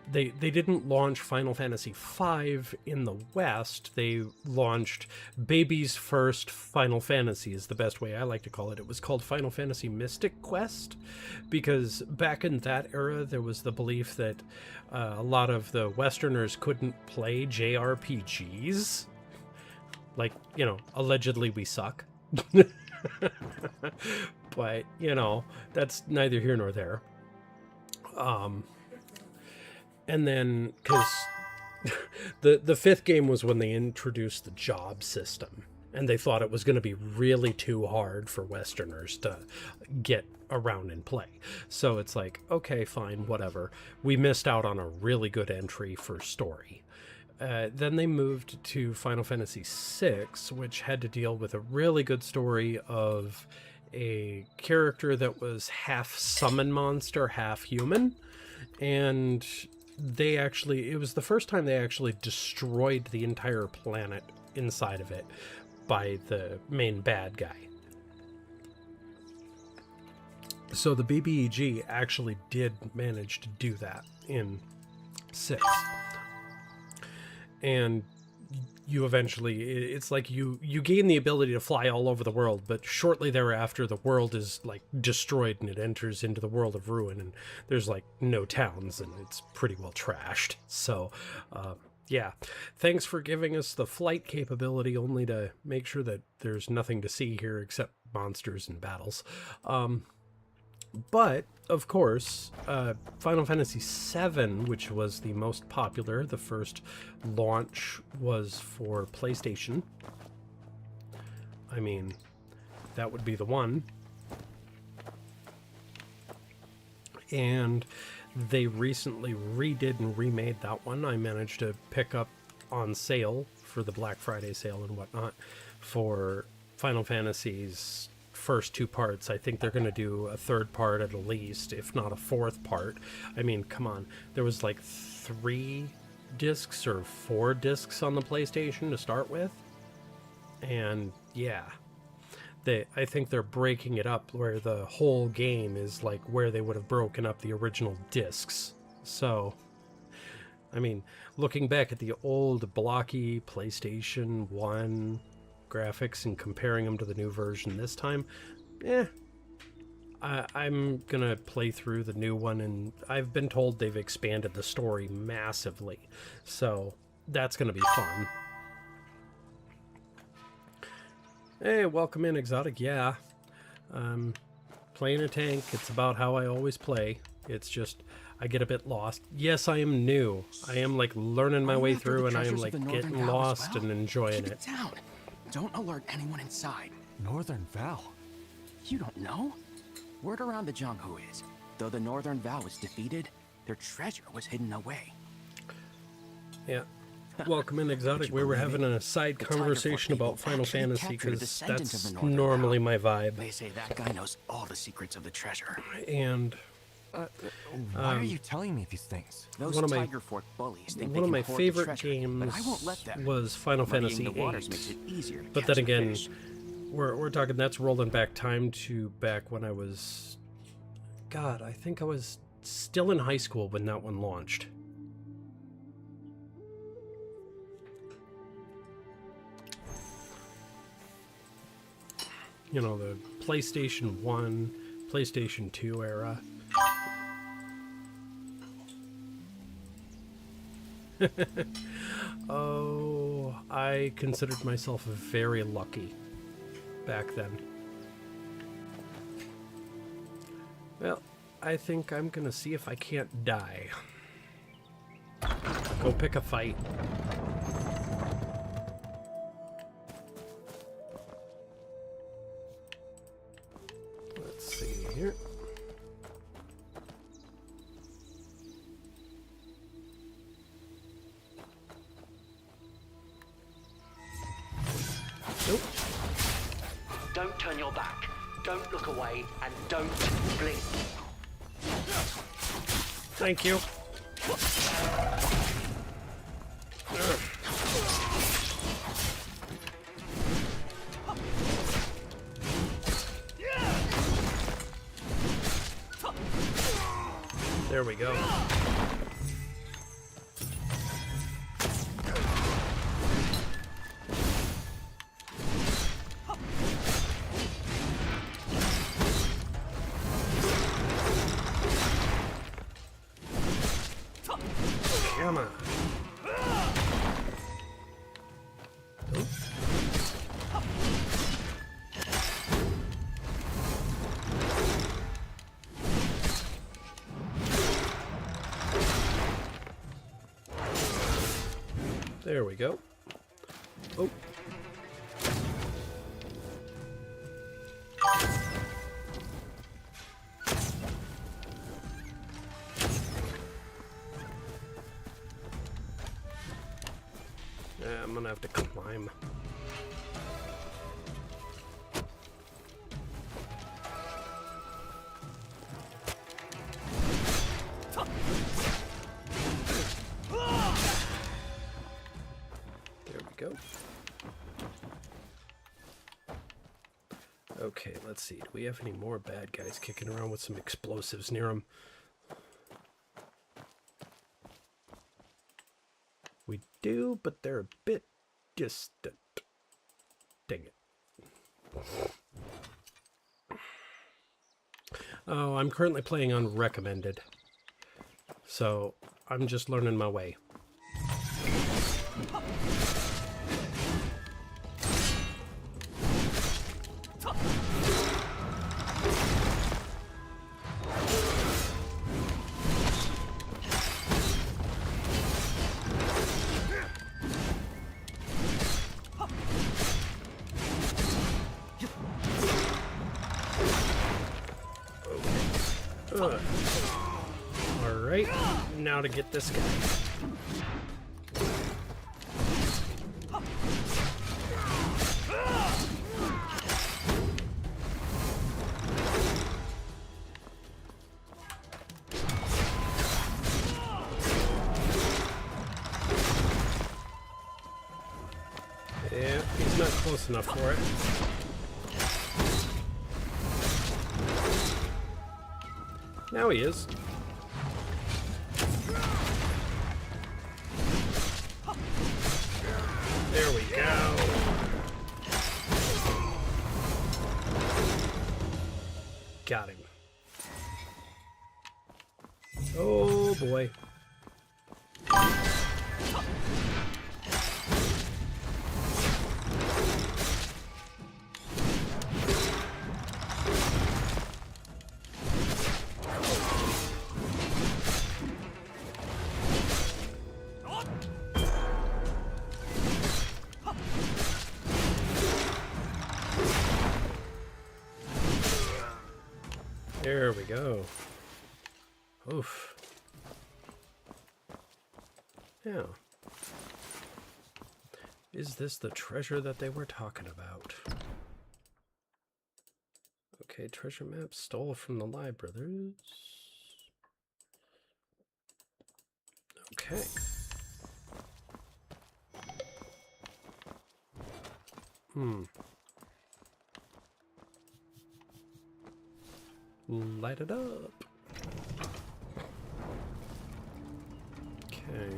Speaker 1: They didn't launch Final Fantasy V in the West. They launched Baby's first Final Fantasy, is the best way I like to call it. It was called Final Fantasy Mystic Quest, because back in that era, there was the belief that a lot of the Westerners couldn't play JRPGs. Like, you know, allegedly we suck. But, you know, that's neither here nor there. And then, because The fifth game was when they introduced the job system, and they thought it was going to be really too hard for Westerners to get around and play. So it's like, okay, fine, whatever. We missed out on a really good entry for story. Then they moved to Final Fantasy VI, which had to deal with a really good story of a character that was half summon monster, half human. And it was the first time they actually destroyed the entire planet inside of it by the main bad guy. So the BBEG actually did manage to do that in 6. And you eventually, it's like you gain the ability to fly all over the world, but shortly thereafter the world is like destroyed and it enters into the world of ruin, and there's like no towns and it's pretty well trashed. So yeah, thanks for giving us the flight capability, only to make sure that there's nothing to see here except monsters and battles. But, of course, Final Fantasy VII, which was the most popular, the first launch was for PlayStation. I mean, that would be the one. And they recently redid and remade that one. I managed to pick up on sale for the Black Friday sale and whatnot for Final Fantasy's first 2 parts. I think they're going to do a 3rd part at least, if not a 4th part. I mean, come on. There was like 3 discs or 4 discs on the PlayStation to start with. And yeah, I think they're breaking it up where the whole game is like where they would have broken up the original discs. So, I mean, looking back at the old blocky PlayStation 1 graphics and comparing them to the new version this time, I'm gonna play through the new one, and I've been told they've expanded the story massively, so that's gonna be fun. Hey, welcome in, Exotic. Yeah, playing a tank, it's about how I always play. It's just I get a bit lost. Yes, I am new. I am like learning my way through, and I am like getting lost and enjoying it.
Speaker 18: Down. Don't alert anyone inside.
Speaker 2: Northern Vow?
Speaker 18: You don't know? Word around the Jianghu is, though the Northern Vow was defeated, their treasure was hidden away.
Speaker 1: Yeah. Welcome in, Exotic. We were having a side conversation about Final Fantasy because that's normally my vibe.
Speaker 18: They say that guy knows all the secrets of the treasure.
Speaker 1: And
Speaker 2: why are you telling me these things?
Speaker 18: Those
Speaker 1: one of my
Speaker 18: Tiger Fort bullies think
Speaker 1: one of
Speaker 18: they
Speaker 1: my
Speaker 18: can hoard the
Speaker 1: favorite
Speaker 18: treasure,
Speaker 1: games
Speaker 18: but I won't let them.
Speaker 1: was Final Fantasy
Speaker 18: Muddying the waters makes
Speaker 1: VIII.
Speaker 18: it easier to
Speaker 1: But
Speaker 18: catch
Speaker 1: then
Speaker 18: the
Speaker 1: again,
Speaker 18: fish.
Speaker 1: we're talking, that's rolling back time to back when I was, God, I think I was still in high school when that one launched. You know, the PlayStation 1, PlayStation 2 era. Oh, I considered myself very lucky back then. Well, I think I'm gonna see if I can't die. Go pick a fight. Let's see here. Nope.
Speaker 19: Don't turn your back. Don't look away, and don't blink.
Speaker 1: Thank you. There we go. Come on. There we go. Oh. Yeah, I'm gonna have to climb. There we go. Okay, let's see. Do we have any more bad guys kicking around with some explosives near them? We do, but they're a bit distant. Dang it. Oh, I'm currently playing on recommended. So, I'm just learning my way. Alright, now to get this guy. Yeah, he's not close enough for it. Now he is. There we go. Got him. Oh boy. There we go. Oof. Yeah. Is this the treasure that they were talking about? Okay, treasure map stole from the Lie Brothers. Okay. Light it up. Okay.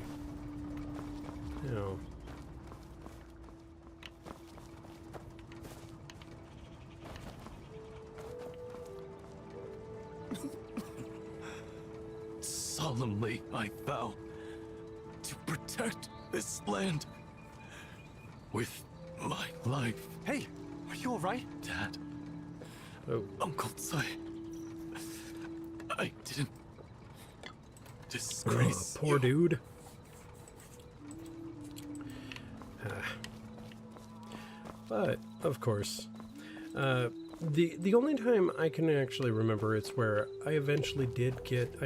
Speaker 1: Now.
Speaker 15: Solemnly, I vow to protect this land with my life.
Speaker 2: Hey, are you alright?
Speaker 15: Dad.
Speaker 1: Oh.
Speaker 15: Uncle Tsai. I didn't disgrace
Speaker 1: poor
Speaker 15: you.
Speaker 1: dude. But, of course, the only time I can actually remember it's where I eventually did get,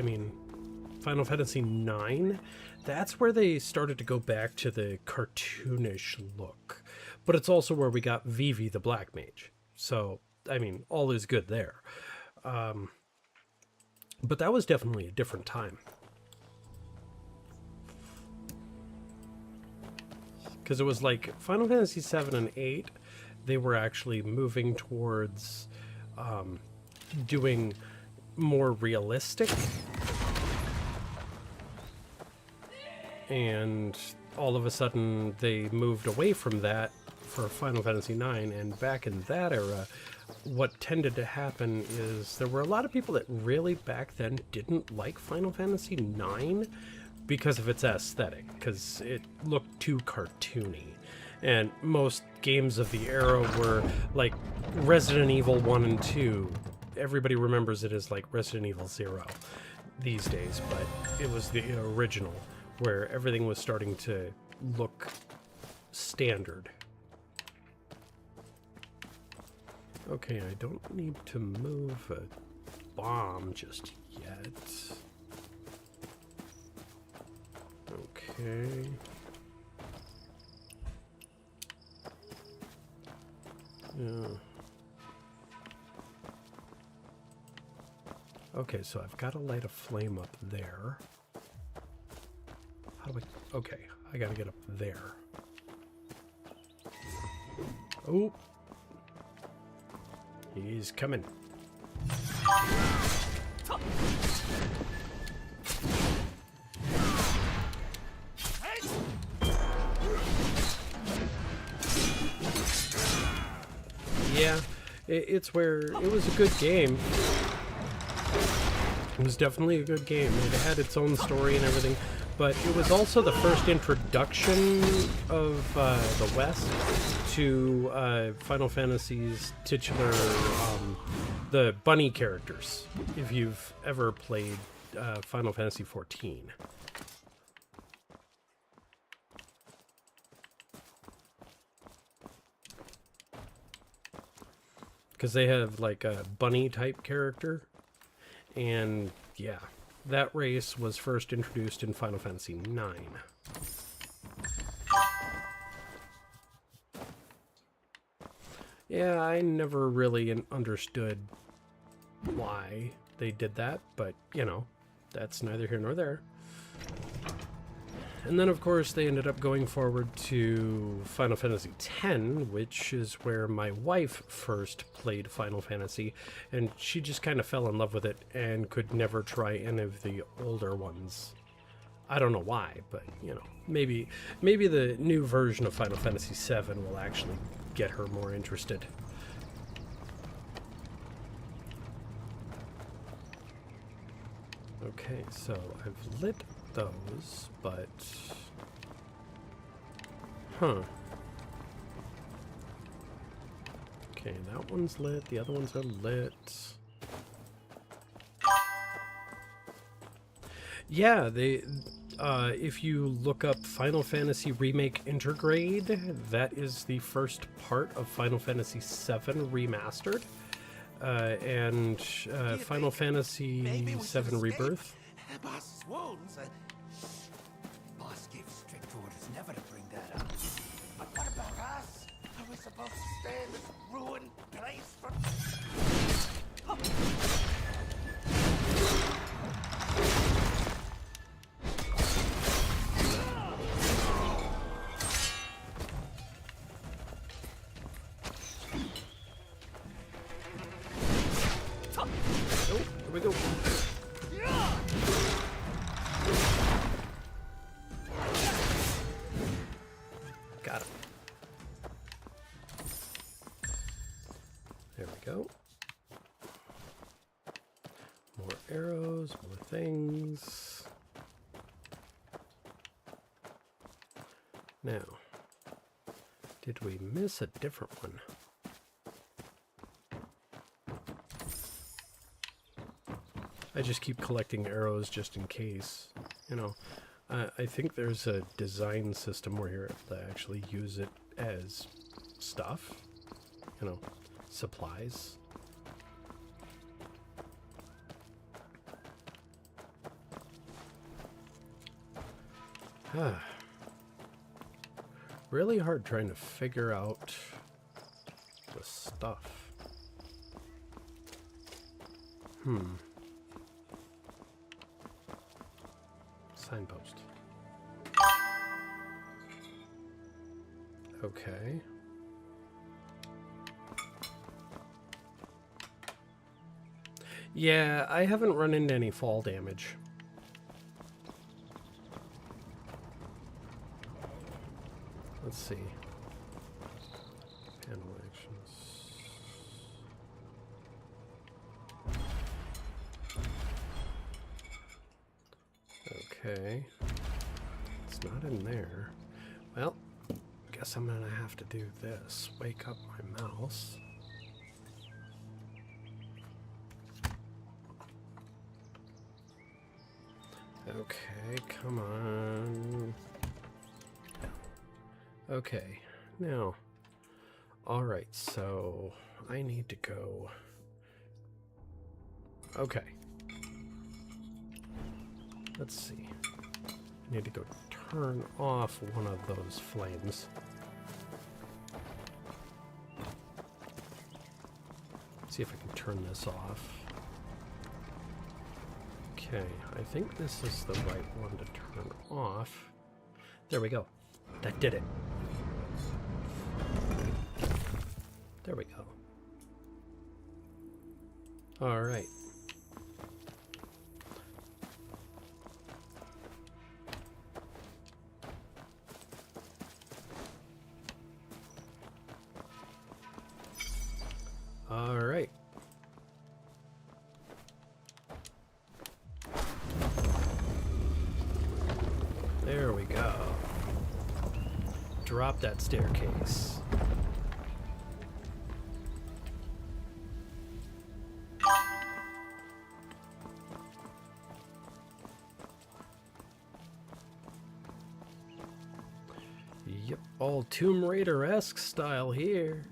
Speaker 1: Final Fantasy IX, that's where they started to go back to the cartoonish look. But it's also where we got Vivi the Black Mage. So, all is good there. But that was definitely a different time. Because it was like Final Fantasy 7 and 8, they were actually moving towards doing more realistic. And all of a sudden they moved away from that for Final Fantasy 9, and back in that era, what tended to happen is there were a lot of people that really back then didn't like Final Fantasy 9 because of its aesthetic, because it looked too cartoony. And most games of the era were like Resident Evil 1 and 2. Everybody remembers it as like Resident Evil 0 these days, but it was the original where everything was starting to look standard. Okay, I don't need to move a bomb just yet. Okay. Yeah. Okay, so I've got to light a flame up there. How do I... Okay, I got to get up there. Oh! He's coming. Yeah, it's where it was a good game. It was definitely a good game. It had its own story and everything, but it was also the first introduction of the West to Final Fantasy's titular, the bunny characters, if you've ever played Final Fantasy XIV. Because they have like a bunny type character. And yeah, that race was first introduced in Final Fantasy IX. Yeah, I never really understood why they did that, but you know, that's neither here nor there. And then, of course, they ended up going forward to Final Fantasy X, which is where my wife first played Final Fantasy, and she just kind of fell in love with it and could never try any of the older ones. I don't know why, but, you know, maybe the new version of Final Fantasy VII will actually get her more interested. Okay, so I've lit those, but... Huh. Okay, that one's lit, the other ones are lit. Yeah, they... if you look up Final Fantasy Remake Intergrade, that is the first part of Final Fantasy VII Remastered. And Final Fantasy VII Rebirth.
Speaker 12: Boss's wounds. Boss gave strict orders never to bring that up. But what about us? Are we supposed to stay in this ruined place for...
Speaker 1: Oh, here we go. Got him. There we go. More arrows, more things. Now, did we miss a different one? I just keep collecting arrows just in case, you know. I think there's a design system where you're able to actually use it as stuff, you know, supplies. Really hard trying to figure out the stuff. Signpost. Okay. Yeah, I haven't run into any fall damage. Let's see. Panel actions. Okay. It's not in there. Well, guess I'm gonna have to do this. Wake up my mouse. Okay, come on. Okay, now, alright, so I need to go. Okay. Let's see. I need to go turn off one of those flames. See if I can turn this off. Okay, I think this is the right one to turn off. There we go. That did it. There we go. All right. All right. There we go. Drop that staircase. Yep, all Tomb Raider-esque style here.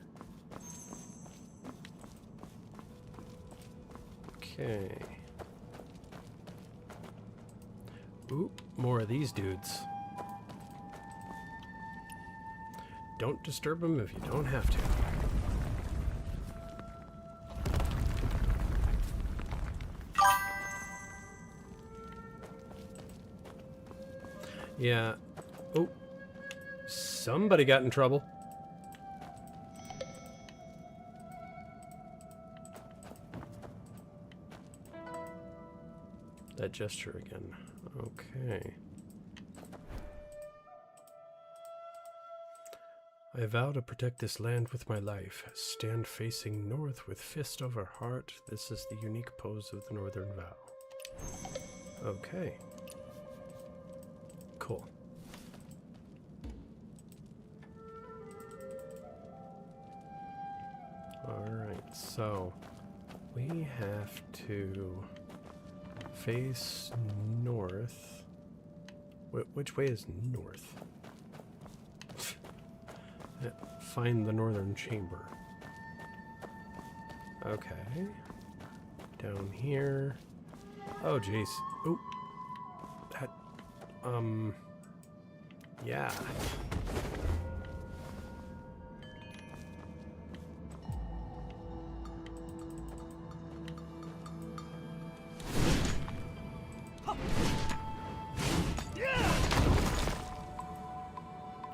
Speaker 1: Okay. Ooh, more of these dudes. Don't disturb them if you don't have to. Yeah. Oh. Somebody got in trouble. That gesture again. Okay. I vow to protect this land with my life. Stand facing north with fist over heart. This is the unique pose of the Northern Vow. Okay. Cool. Alright, so we have to face north. Which way is north? Find the northern chamber. Okay. Down here. Oh, jeez. Oop. That, yeah.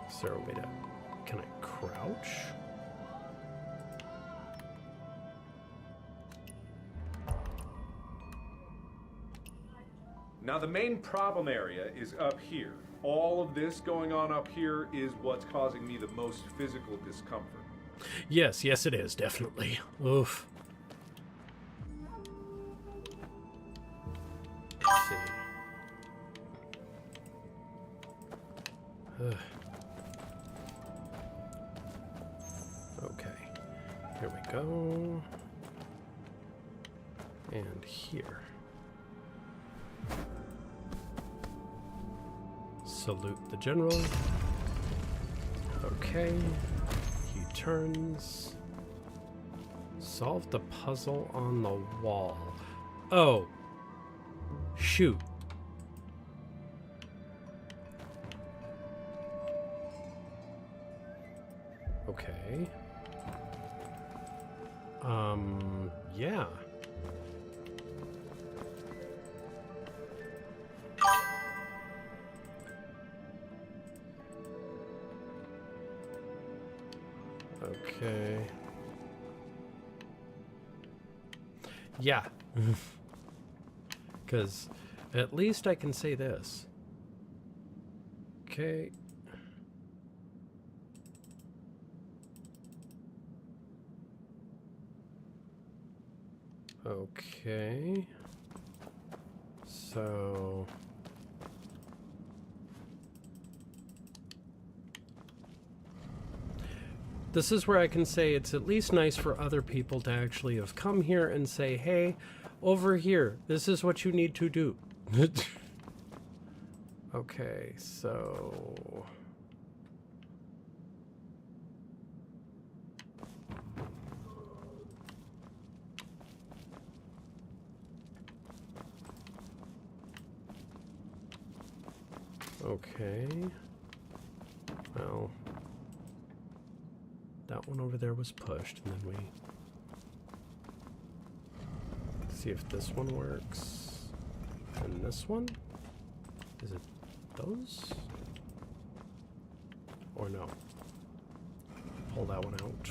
Speaker 1: Is there a way to... Can I crouch?
Speaker 20: Now the main problem area is up here. All of this going on up here is what's causing me the most physical discomfort.
Speaker 1: Yes, yes it is, definitely. Oof. Let's see. Okay, here we go. And here. Salute the general. Okay, he turns. Solve the puzzle on the wall. Oh, shoot. Okay. Yeah. Okay. Yeah. Because at least I can say this. Okay. Okay. So... This is where I can say it's at least nice for other people to actually have come here and say, hey, over here, this is what you need to do. Okay, so... Okay. Well, that one over there was pushed, and then we see if this one works. And this one? Is it those? Or no? Pull that one out.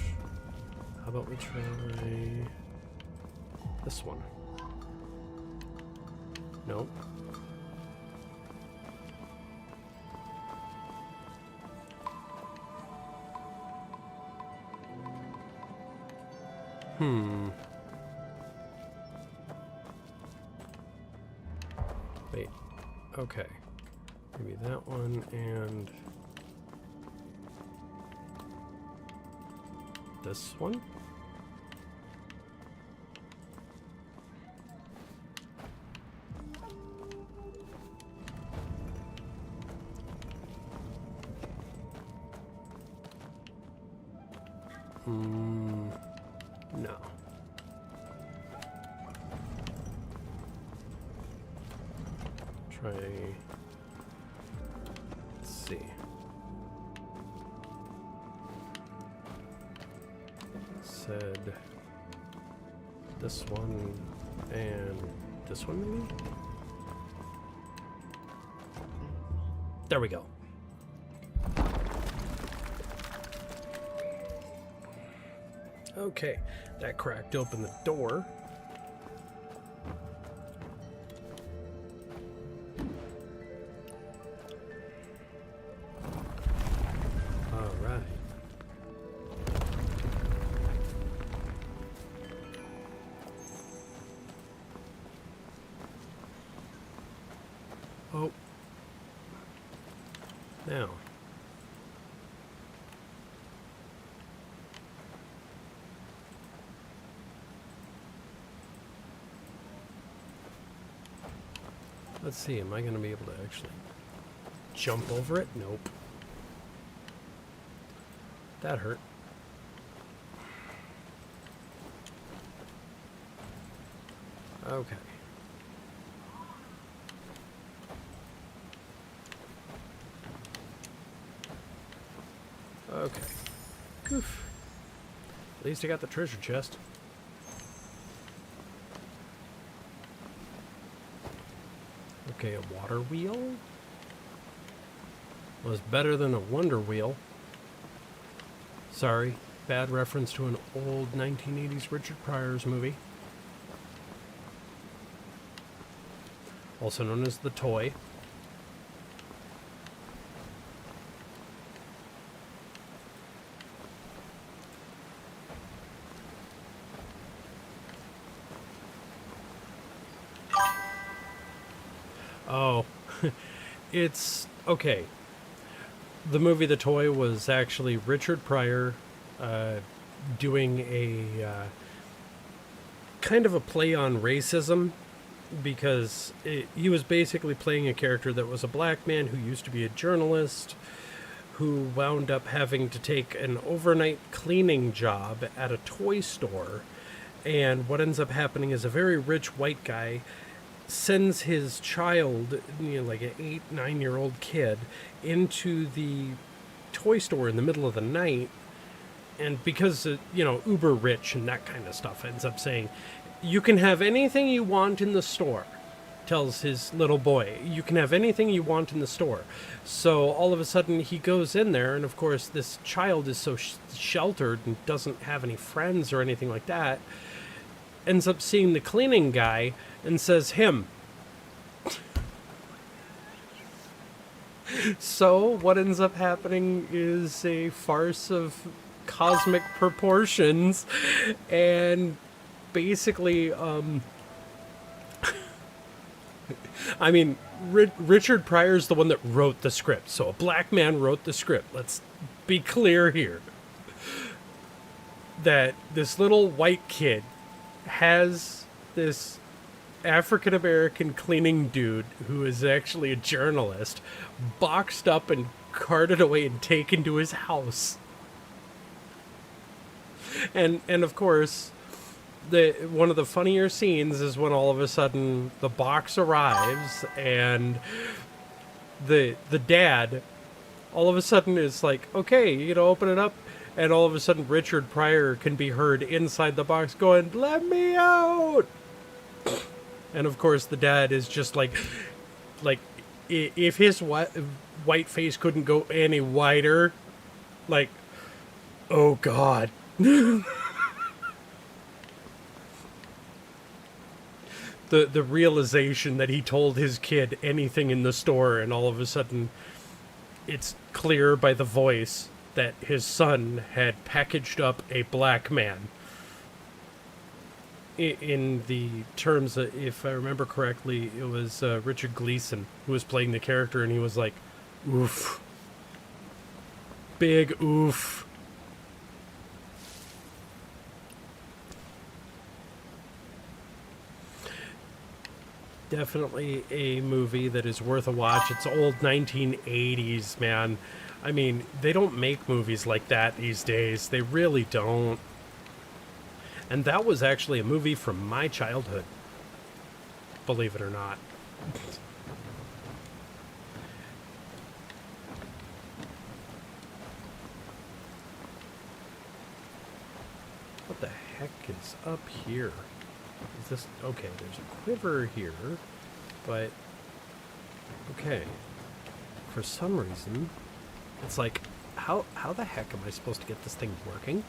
Speaker 1: How about we try this one? Nope. Wait. Okay. Maybe that one and this one? No. Try. Let's see. Said this one and this one maybe? There we go. Okay, that cracked open the door. All right. Oh. Now. Let's see, am I going to be able to actually jump over it? Nope. That hurt. Okay. Okay. Oof. At least I got the treasure chest. Okay, a water wheel was better than a wonder wheel. Sorry, bad reference to an old 1980s Richard Pryor's movie. Also known as The Toy. Oh, it's okay. The movie The Toy was actually Richard Pryor doing a kind of a play on racism, because he was basically playing a character that was a black man who used to be a journalist, who wound up having to take an overnight cleaning job at a toy store. And what ends up happening is a very rich white guy sends his child, like an 8-9-year-old kid, into the toy store in the middle of the night. And because, uber rich and that kind of stuff, ends up saying, you can have anything you want in the store, tells his little boy. You can have anything you want in the store. So all of a sudden he goes in there, and of course this child is so sheltered and doesn't have any friends or anything like that, ends up seeing the cleaning guy and says, him. So what ends up happening is a farce of cosmic proportions, and basically, I mean, Richard Pryor's the one that wrote the script, so a black man wrote the script. Let's be clear here. That this little white kid has this African-American cleaning dude who is actually a journalist boxed up and carted away and taken to his house. And of course, one of the funnier scenes is when all of a sudden the box arrives and the dad all of a sudden is like, okay, you know, open it up, and all of a sudden Richard Pryor can be heard inside the box going, "Let me out!" And of course the dad is just like if his white face couldn't go any wider, like, oh God. The realization that he told his kid anything in the store, and all of a sudden it's clear by the voice that his son had packaged up a black man. In the terms, if I remember correctly, it was Richard Gleason who was playing the character, and he was like, oof. Big oof. Definitely a movie that is worth a watch. It's old 1980s, man. I mean, they don't make movies like that these days. They really don't. And that was actually a movie from my childhood. Believe it or not. What the heck is up here? Is this... Okay, there's a quiver here, but... Okay. For some reason, it's like, how the heck am I supposed to get this thing working?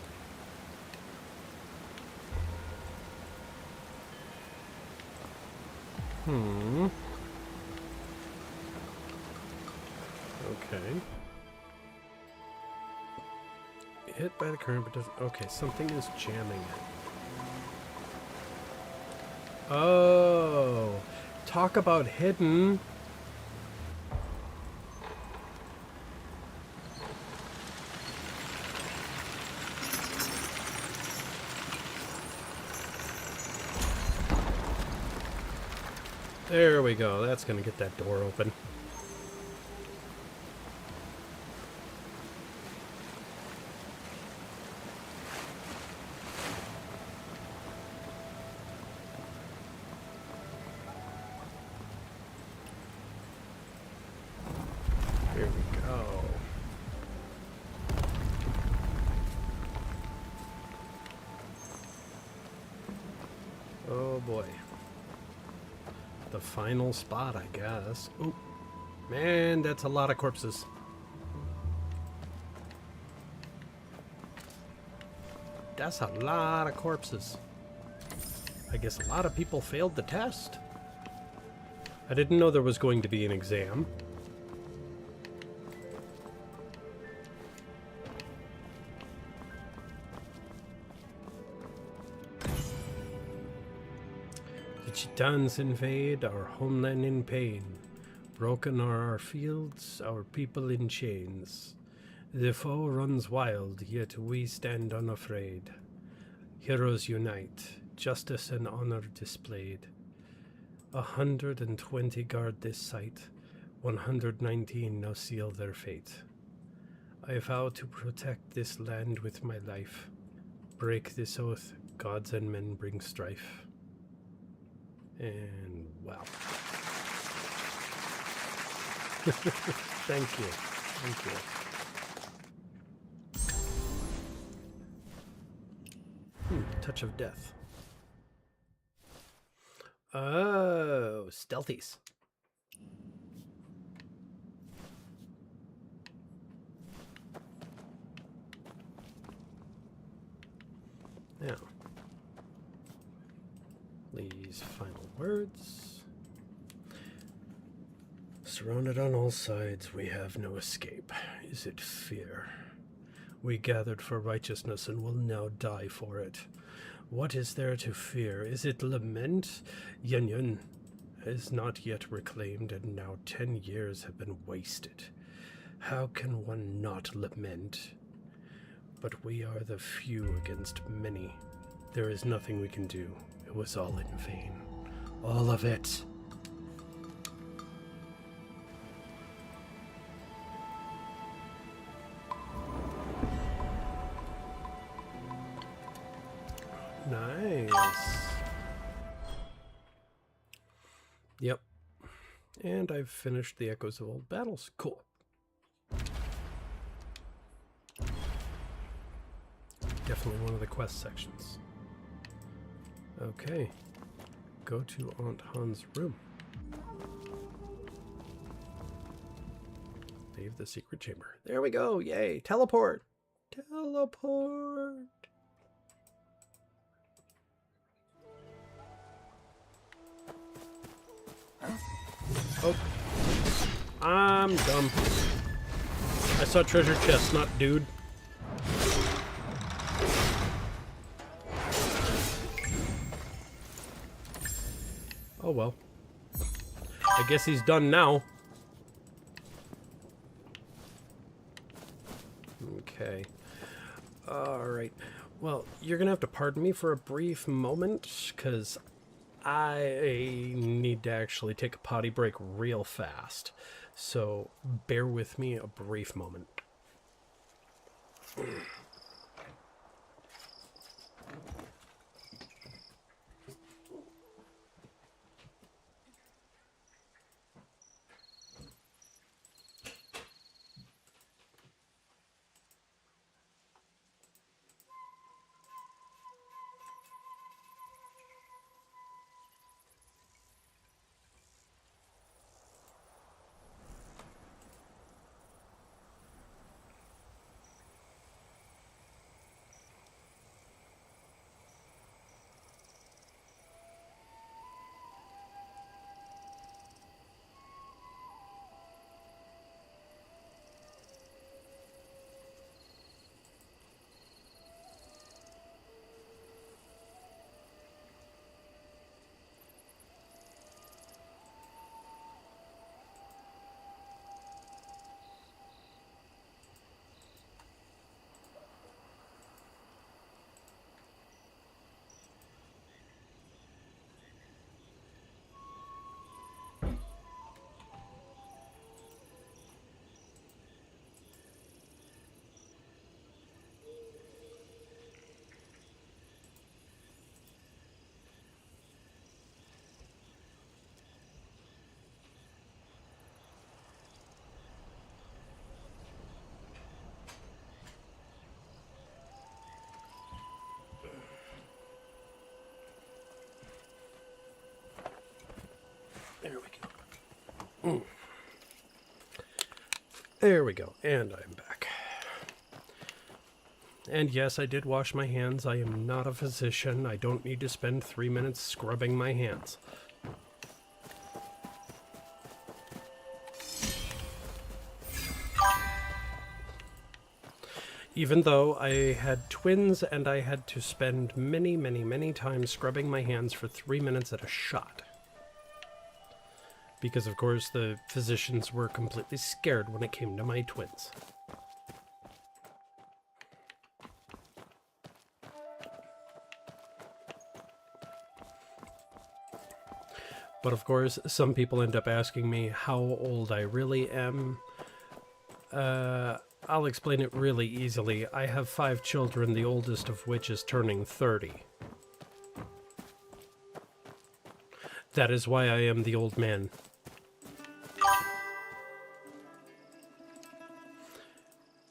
Speaker 1: Okay. Hit by the current, but doesn't... Okay, something is jamming it. Oh, talk about hidden. There we go. That's going to get that door open. Here we go. Oh boy. The final spot, I guess. Oh, man, that's a lot of corpses. That's a lot of corpses. I guess a lot of people failed the test. I didn't know there was going to be an exam. The Chitans invade our homeland in pain. Broken are our fields, our people in chains. The foe runs wild, yet we stand unafraid. Heroes unite, justice and honor displayed. 120 guard this site, 119 now seal their fate. I vow to protect this land with my life. Break this oath, gods and men bring strife. And, wow. Thank you. Thank you. Touch of death. Oh, stealthies. Now, these final words. Surrounded on all sides, we have no escape. Is it fear? We gathered for righteousness and will now die for it. What is there to fear? Is it lament? Yun Yun is not yet reclaimed, and now 10 years have been wasted. How can one not lament? But we are the few against many. There is nothing we can do. It was all in vain. All of it. Nice. Yep. And I've finished the Echoes of Old Battles. Cool. Definitely one of the quest sections. Okay. Go to Aunt Han's room. Save the secret chamber. There we go. Yay. Teleport. Teleport. Oh. I'm dumb. I saw treasure chest, not dude. Oh well. I guess he's done now. Okay. Alright. Well, you're gonna have to pardon me for a brief moment, because I need to actually take a potty break real fast. So bear with me a brief moment. There we go. There we go. And I'm back. And yes, I did wash my hands. I am not a physician. I don't need to spend 3 minutes scrubbing my hands. Even though I had twins and I had to spend many times scrubbing my hands for 3 minutes at a shot. Because, of course, the physicians were completely scared when it came to my twins. But, of course, some people end up asking me how old I really am. I'll explain it really easily. I have 5 children, the oldest of which is turning 30. That is why I am the old man.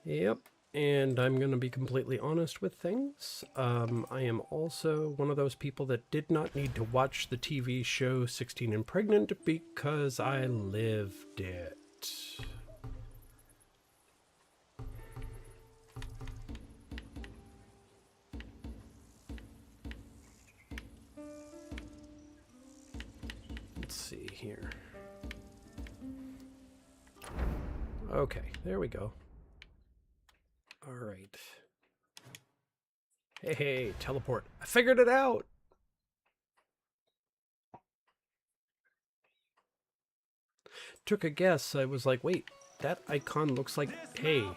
Speaker 1: Yep, and I'm going to be completely honest with things. I am also one of those people that did not need to watch the TV show 16 and Pregnant because I lived it. Let's see here. Okay, there we go. All right. Hey, teleport. I figured it out. Took a guess. I was like, wait, that icon looks like hay.
Speaker 12: Join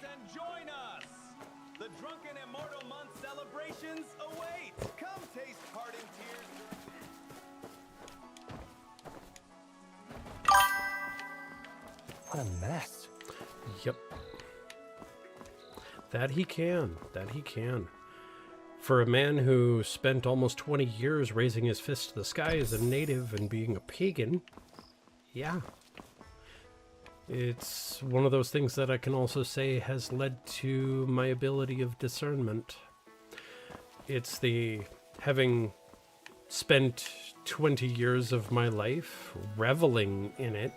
Speaker 12: us. The Drunken Immortal Month celebrations await. Come taste parting tears.
Speaker 2: What a mess.
Speaker 1: Yep. That he can. That he can. For a man who spent almost 20 years raising his fist to the sky as a native and being a pagan, yeah, It's one of those things that I can also say has led to my ability of discernment. It's the having spent 20 years of my life reveling in it,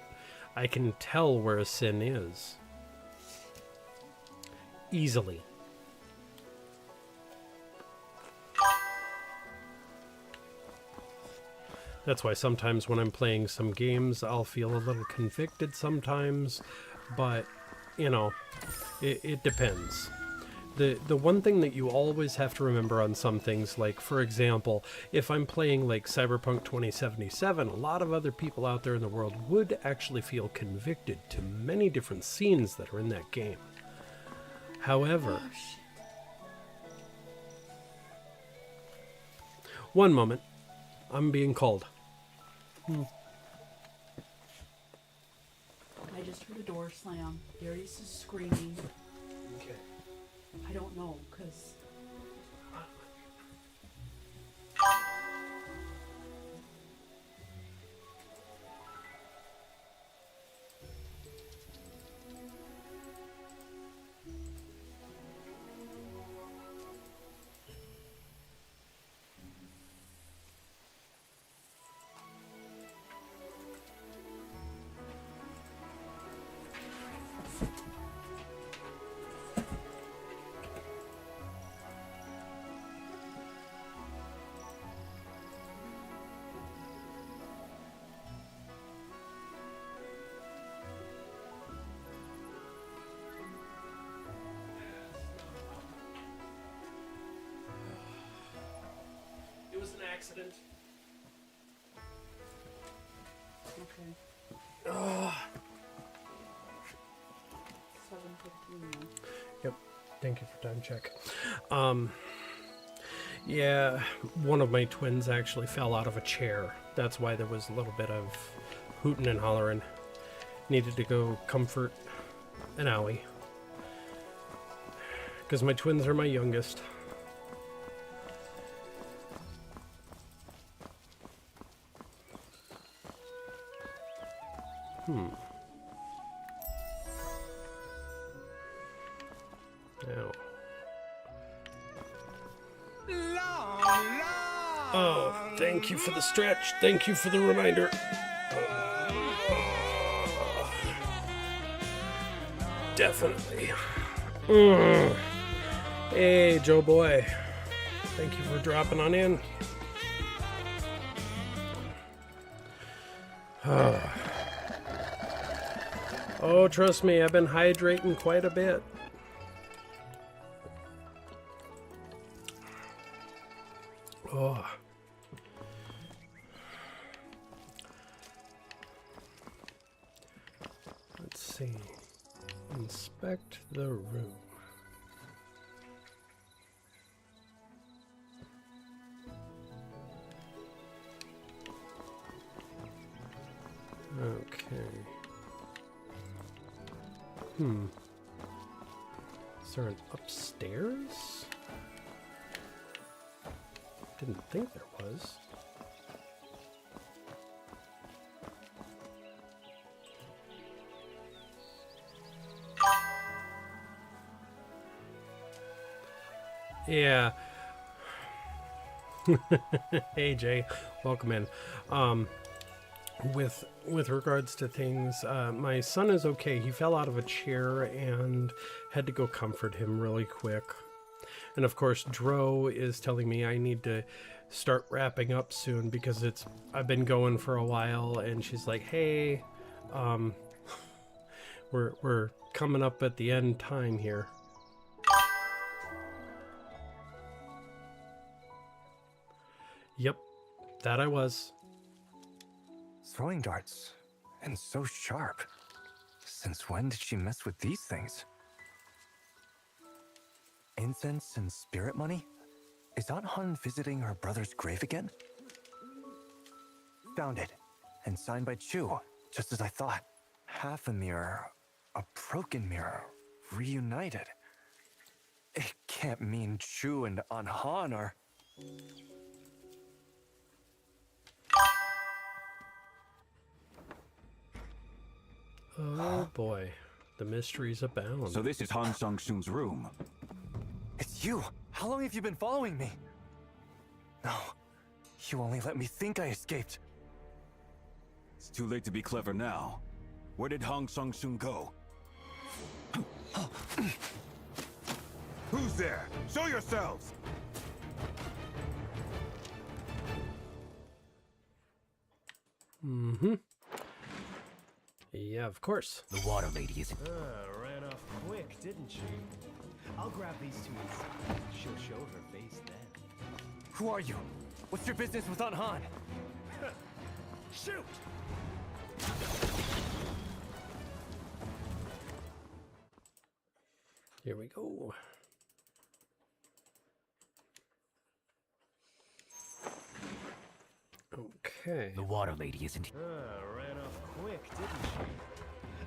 Speaker 1: I can tell where a sin is. Easily. That's why sometimes when I'm playing some games, I'll feel a little convicted sometimes, but, you know, it depends. The one thing that you always have to remember on some things, like, for example, if I'm playing, like, Cyberpunk 2077, a lot of other people out there in the world would actually feel convicted to many different scenes that are in that game. However... One moment. I'm being called.
Speaker 17: I just heard a door slam. Darius is screaming.
Speaker 1: Okay.
Speaker 17: I don't know, because...
Speaker 1: It was an accident.
Speaker 17: Okay. 7:15 now.
Speaker 1: Yep. Thank you for time check. Yeah, one of my twins actually fell out of a chair. That's why there was a little bit of hooting and hollering. Needed to go comfort an owie. Because my twins are my youngest. Now. Oh, thank you for the stretch. Thank you for the reminder. Definitely. Hey, Joe boy. Thank you for dropping on in. Oh, trust me, I've been hydrating quite a bit. Oh. Let's see. Inspect the room. Okay. Is there an upstairs? Didn't think there was. Yeah. Hey Jay, welcome in. With regards to things, my son is okay. He fell out of a chair and had to go comfort him really quick. And of course, Dro is telling me I need to start wrapping up soon because I've been going for a while, and she's like, "Hey, we're coming up at the end time here." Yep, that I was.
Speaker 2: Throwing darts. And so sharp. Since when did she mess with these things? Incense and spirit money? Is Aunt Hun visiting her brother's grave again? Found it. And signed by Chu, just as I thought. Half a mirror. A broken mirror. Reunited. It can't mean Chu and Aunt Han are...
Speaker 1: Oh boy, the mysteries abound.
Speaker 6: So this is Han Sang-soon's room.
Speaker 2: It's you! How long have you been following me? No, you only let me think I escaped.
Speaker 6: It's too late to be clever now. Where did Han Sang-soon go? Who's there? Show yourselves!
Speaker 1: Mm-hmm. Yeah, of course.
Speaker 18: The water lady isn't.
Speaker 7: Ran off quick, didn't she? I'll grab these two inside. She'll show her face then.
Speaker 2: Who are you? What's your business with Aunt Han?
Speaker 7: Shoot!
Speaker 1: Here we go. Okay.
Speaker 18: The water lady isn't.
Speaker 7: Ran off quick, didn't she?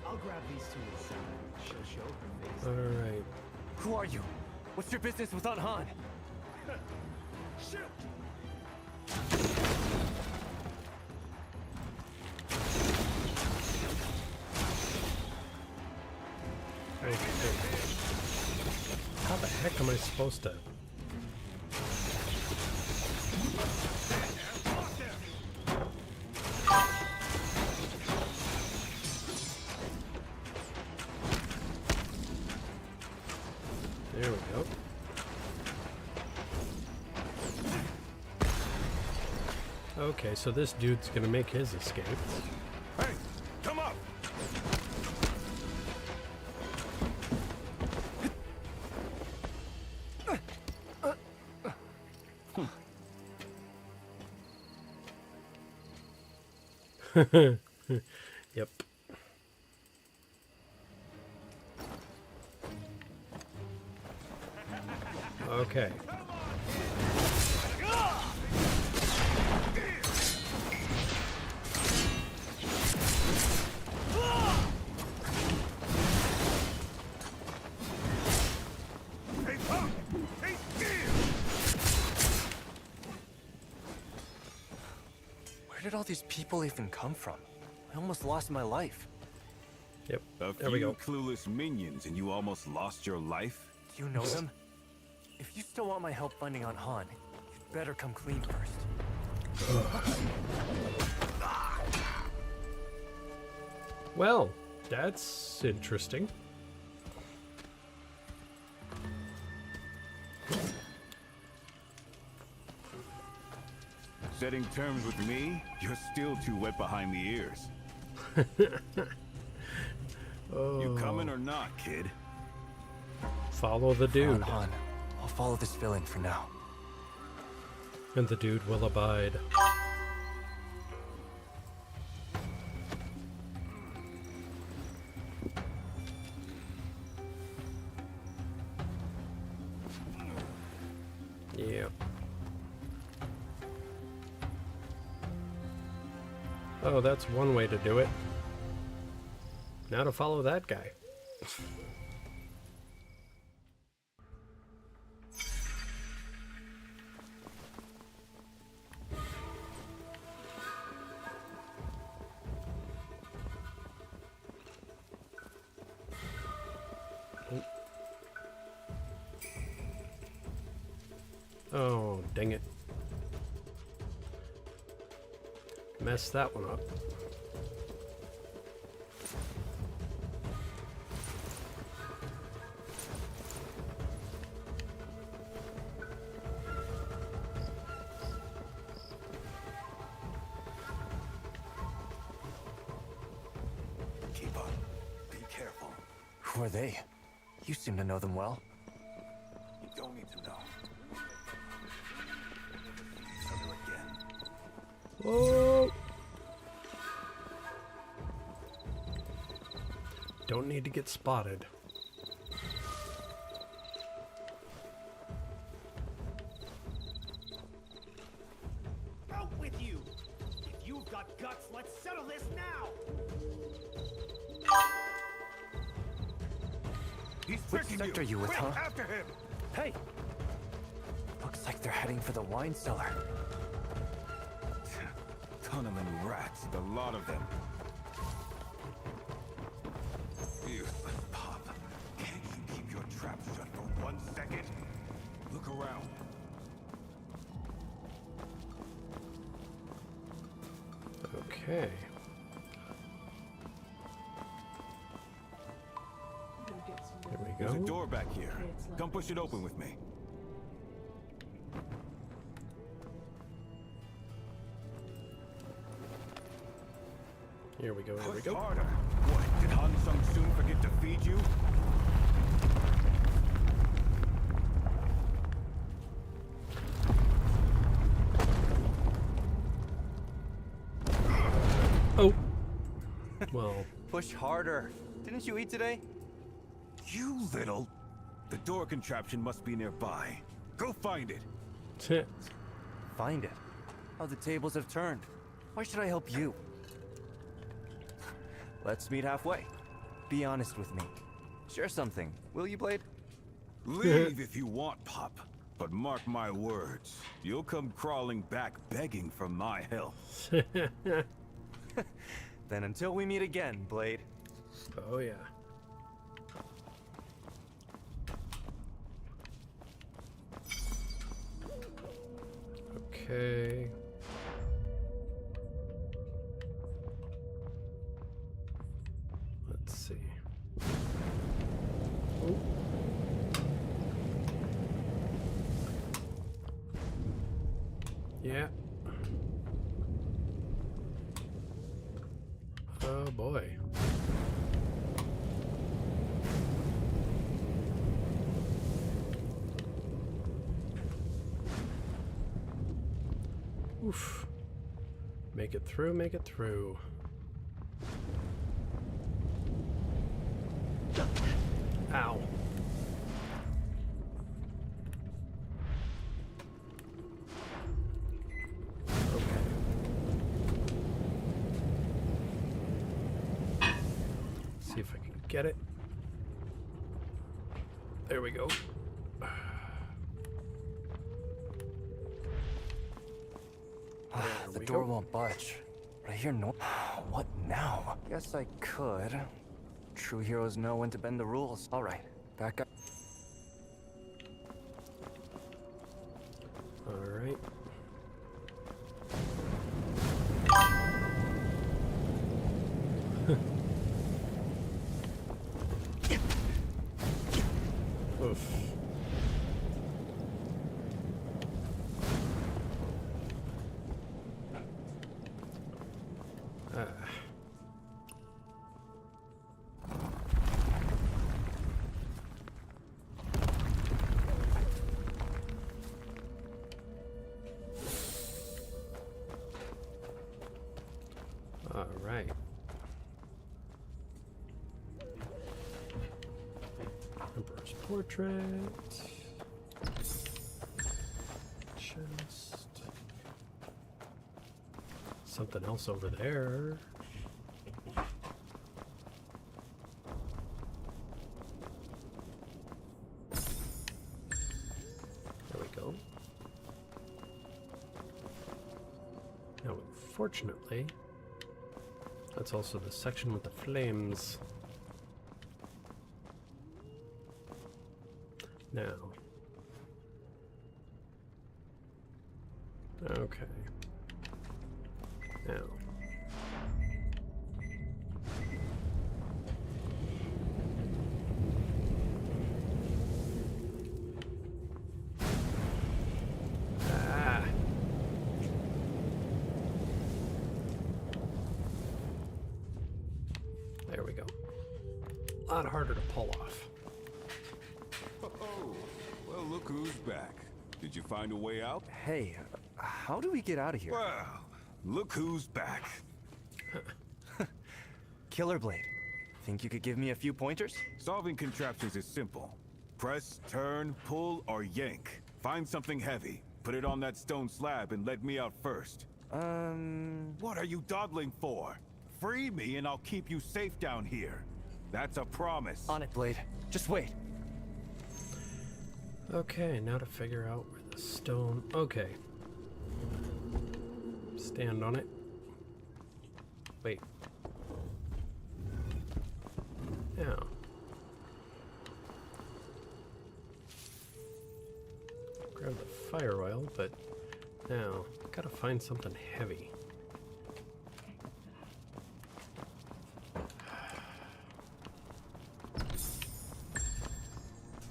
Speaker 7: I'll grab these two inside. She'll show her face.
Speaker 1: All right.
Speaker 2: Who are you? What's your business with Aunt Han?
Speaker 7: Shoot!
Speaker 1: Okay. How the heck am I supposed to? There we go. Okay, so this dude's gonna make his escape.
Speaker 6: Hey, come up!
Speaker 1: Yep. Okay.
Speaker 2: Where did all these people even come from? I almost lost my life.
Speaker 1: Yep.
Speaker 6: A
Speaker 1: There we
Speaker 6: few
Speaker 1: go.
Speaker 6: clueless minions and you almost lost your life?
Speaker 2: Do you know them? If you still want my help finding Aunt Han, you'd better come clean first.
Speaker 1: Well, that's interesting.
Speaker 6: Setting terms with me? You're still too wet behind the ears. You coming or not, kid?
Speaker 1: Follow the dude.
Speaker 2: Aunt Han, I'll follow this villain for now.
Speaker 1: And the dude will abide. Yeah. Oh, that's one way to do it. Now to follow that guy. Oh, dang it. Messed that one up.
Speaker 2: Keep up. Be careful. Who are they? You seem to know them well.
Speaker 6: You don't need to know. Each other again.
Speaker 1: Whoa! Don't need to get spotted.
Speaker 7: Out with you! If you've got guts, let's settle this now!
Speaker 6: He's
Speaker 2: Which
Speaker 6: tricking
Speaker 2: sector
Speaker 6: you.
Speaker 2: you with,
Speaker 6: Quick,
Speaker 2: huh?
Speaker 6: after him!
Speaker 2: Hey! Looks like they're heading for the wine cellar.
Speaker 6: Tunneling rats, a lot of them. 1 second. Look around.
Speaker 1: Okay. There we
Speaker 6: There's a
Speaker 1: go.
Speaker 6: door back here. Come push it open with me.
Speaker 1: Here we go. Here we
Speaker 6: Push
Speaker 1: go.
Speaker 6: harder. What? Did Han Sung soon forget to feed you?
Speaker 1: Oh. Well.
Speaker 2: Push harder. Didn't you eat today?
Speaker 6: You little... The door contraption must be nearby. Go find it.
Speaker 2: Find it? How the tables have turned. Why should I help you? Let's meet halfway. Be honest with me. Share something, will you, Blade?
Speaker 6: Leave if you want, Pop. But mark my words, you'll come crawling back begging for my help.
Speaker 2: Then until we meet again, Blade.
Speaker 1: Oh, yeah. Okay. Let's see. Oh. Yeah. Oh boy. Oof. Make it through, make it through. Ow. See if I can get it. There we go.
Speaker 2: The door won't budge. But I hear no. What now? Guess I could. True heroes know when to bend the rules. All right, back up.
Speaker 1: All right. Oof. All right. Emperor's portrait. Chest. Something else over there. There we go. Now, unfortunately, that's also the section with the flames. Now. Okay. Now. Ah. There we go. A lot harder to pull off.
Speaker 6: Oh, well, look who's back. Did you find a way out?
Speaker 2: Hey, how do we get out of here?
Speaker 6: Well, look who's back.
Speaker 2: Killer Blade. Think you could give me a few pointers?
Speaker 6: Solving contraptions is simple. Press, turn, pull, or yank. Find something heavy. Put it on that stone slab and let me out first. What are you dawdling for? Free me and I'll keep you safe down here. That's a promise.
Speaker 2: On it, Blade. Just wait.
Speaker 1: Okay, now to figure out where the stone... Okay. Stand on it. Wait. Now. Grab the fire oil, but now gotta find something heavy.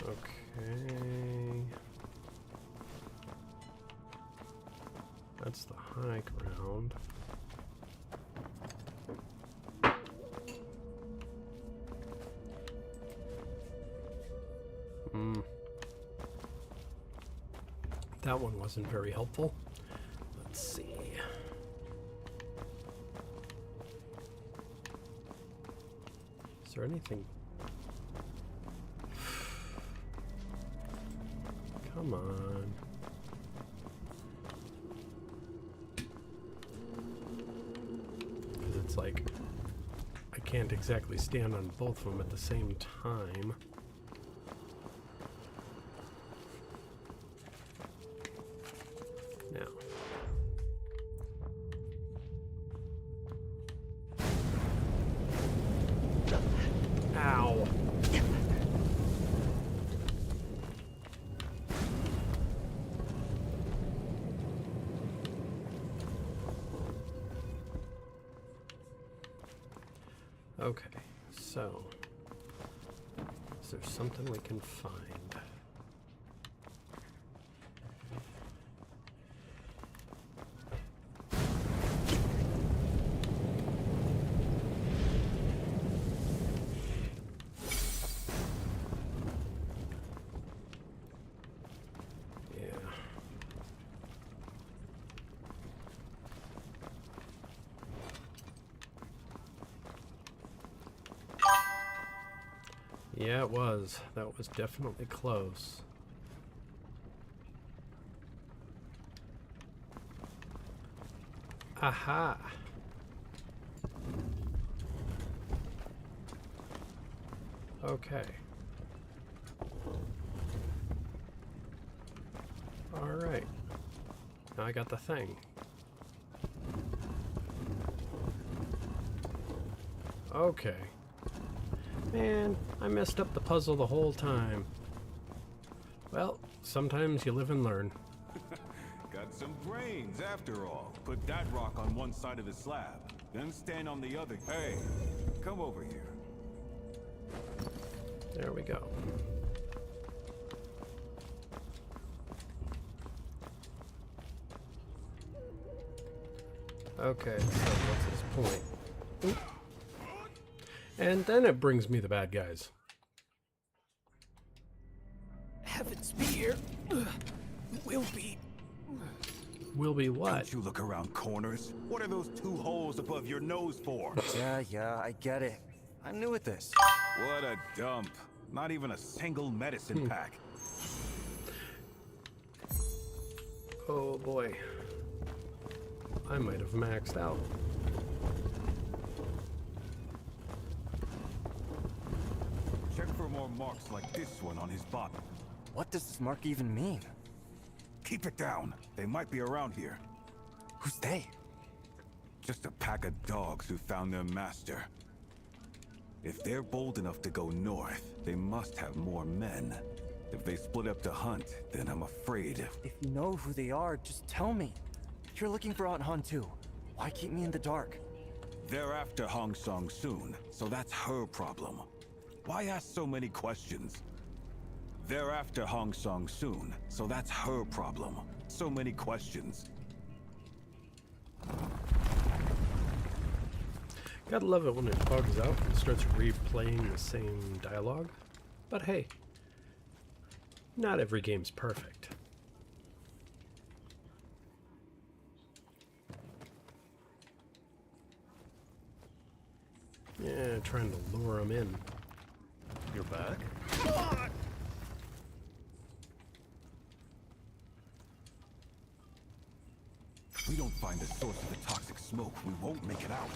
Speaker 1: Okay. That's the high ground. That one wasn't very helpful. Let's see. Is there anything? Come on. Because it's like, I can't exactly stand on both of them at the same time. Now. Ow. Okay, so is there something we can find? Yeah, it was. That was definitely close. Aha! Okay. Alright. Now I got the thing. Okay. Man, I messed up the puzzle the whole time. Well, sometimes you live and learn.
Speaker 6: Got some brains after all. Put that rock on one side of the slab, then stand on the other. Hey, come over here.
Speaker 1: There we go. Okay, so what's his point? Oop. And then it brings me the bad guys.
Speaker 11: Heaven spear will be.
Speaker 1: Will be what?
Speaker 6: Don't you look around corners? What are those two holes above your nose for?
Speaker 2: Yeah, I get it. I'm new at this.
Speaker 6: What a dump. Not even a single medicine pack.
Speaker 1: Oh boy. I might have maxed out.
Speaker 6: Check for more marks like this one on his body.
Speaker 2: What does this mark even mean?
Speaker 6: Keep it down. They might be around here.
Speaker 2: Who's they?
Speaker 6: Just a pack of dogs who found their master. If they're bold enough to go north, they must have more men. If they split up to hunt, then I'm afraid.
Speaker 2: If you know who they are, just tell me. If you're looking for Aunt Han too, why keep me in the dark?
Speaker 6: They're after Hong Song soon, so that's her problem. Why ask so many questions? They're after Hong Song soon, so that's her problem. So many questions.
Speaker 1: Gotta love it when it bugs out and starts replaying the same dialogue. But hey, not every game's perfect. Yeah, trying to lure them in.
Speaker 14: You're back?
Speaker 6: If we don't find the source of the toxic smoke, we won't make it out.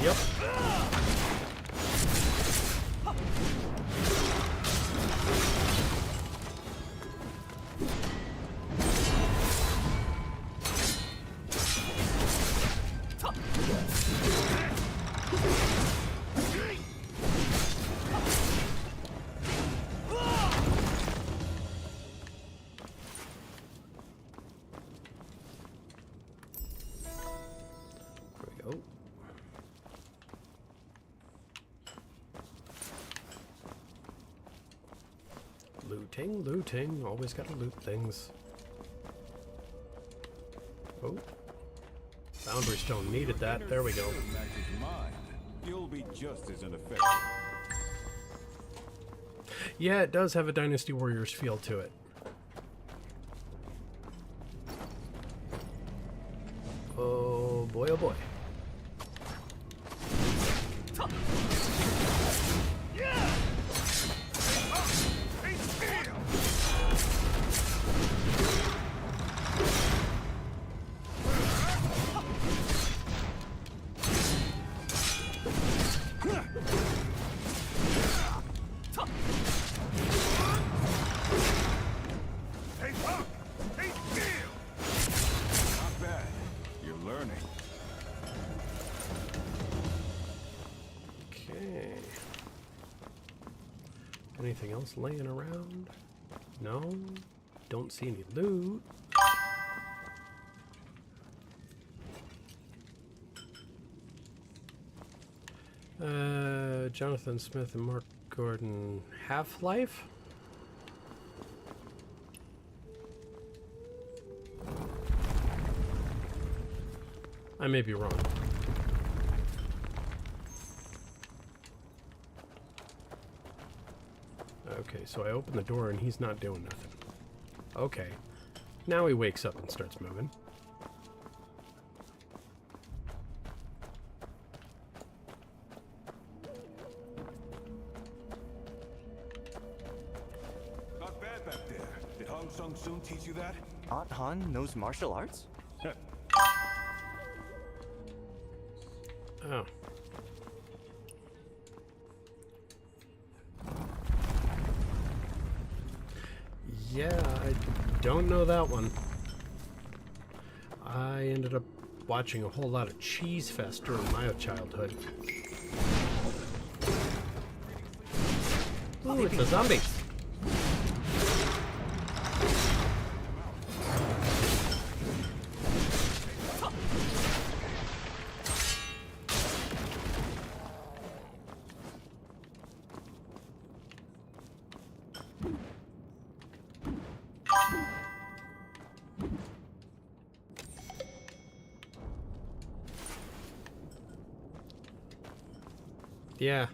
Speaker 1: Yep. Looting, looting. Always gotta loot things. Oh. Foundry stone needed that. There we go.
Speaker 6: You'll be just as ineffective.
Speaker 1: Yeah, it does have a Dynasty Warriors feel to it. Oh boy, oh boy.
Speaker 6: Not bad. You're learning.
Speaker 1: Okay. Anything else laying around? No. Don't see any loot. Jonathan Smith and Mark Gordon, Half-Life? I may be wrong. Okay, so I open the door and he's not doing nothing. Okay. Now he wakes up and starts moving.
Speaker 6: Not bad back there. Did Hong Sung Soon teach you that?
Speaker 2: Aunt Han knows martial arts?
Speaker 1: Oh. Yeah, I don't know that one. I ended up watching a whole lot of Cheese Fest during my childhood. Ooh, it's a zombie. Yeah.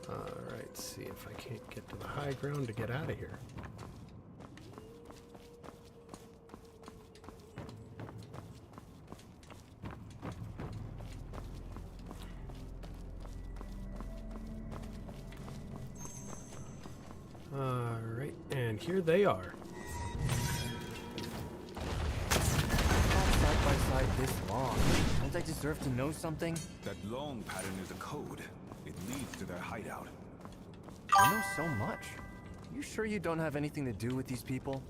Speaker 1: Alright, see if I can't get to the high ground to get out of here. Alright, and here they are.
Speaker 2: Side by side this long. Don't I deserve to know something?
Speaker 6: That long pattern is a code. It leads to their hideout.
Speaker 2: You know so much. You sure you don't have anything to do with these people?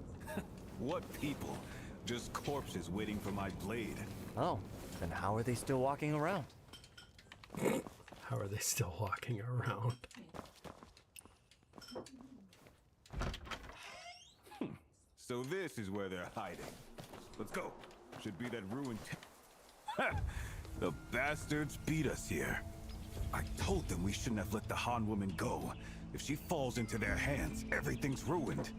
Speaker 6: What people? Just corpses waiting for my blade.
Speaker 2: Oh, then how are they still walking around?
Speaker 1: How are they still walking around?
Speaker 6: So this is where they're hiding. Let's go. Should be that ruined. The bastards beat us here. I told them we shouldn't have let the Han woman go. If she falls into their hands, everything's ruined.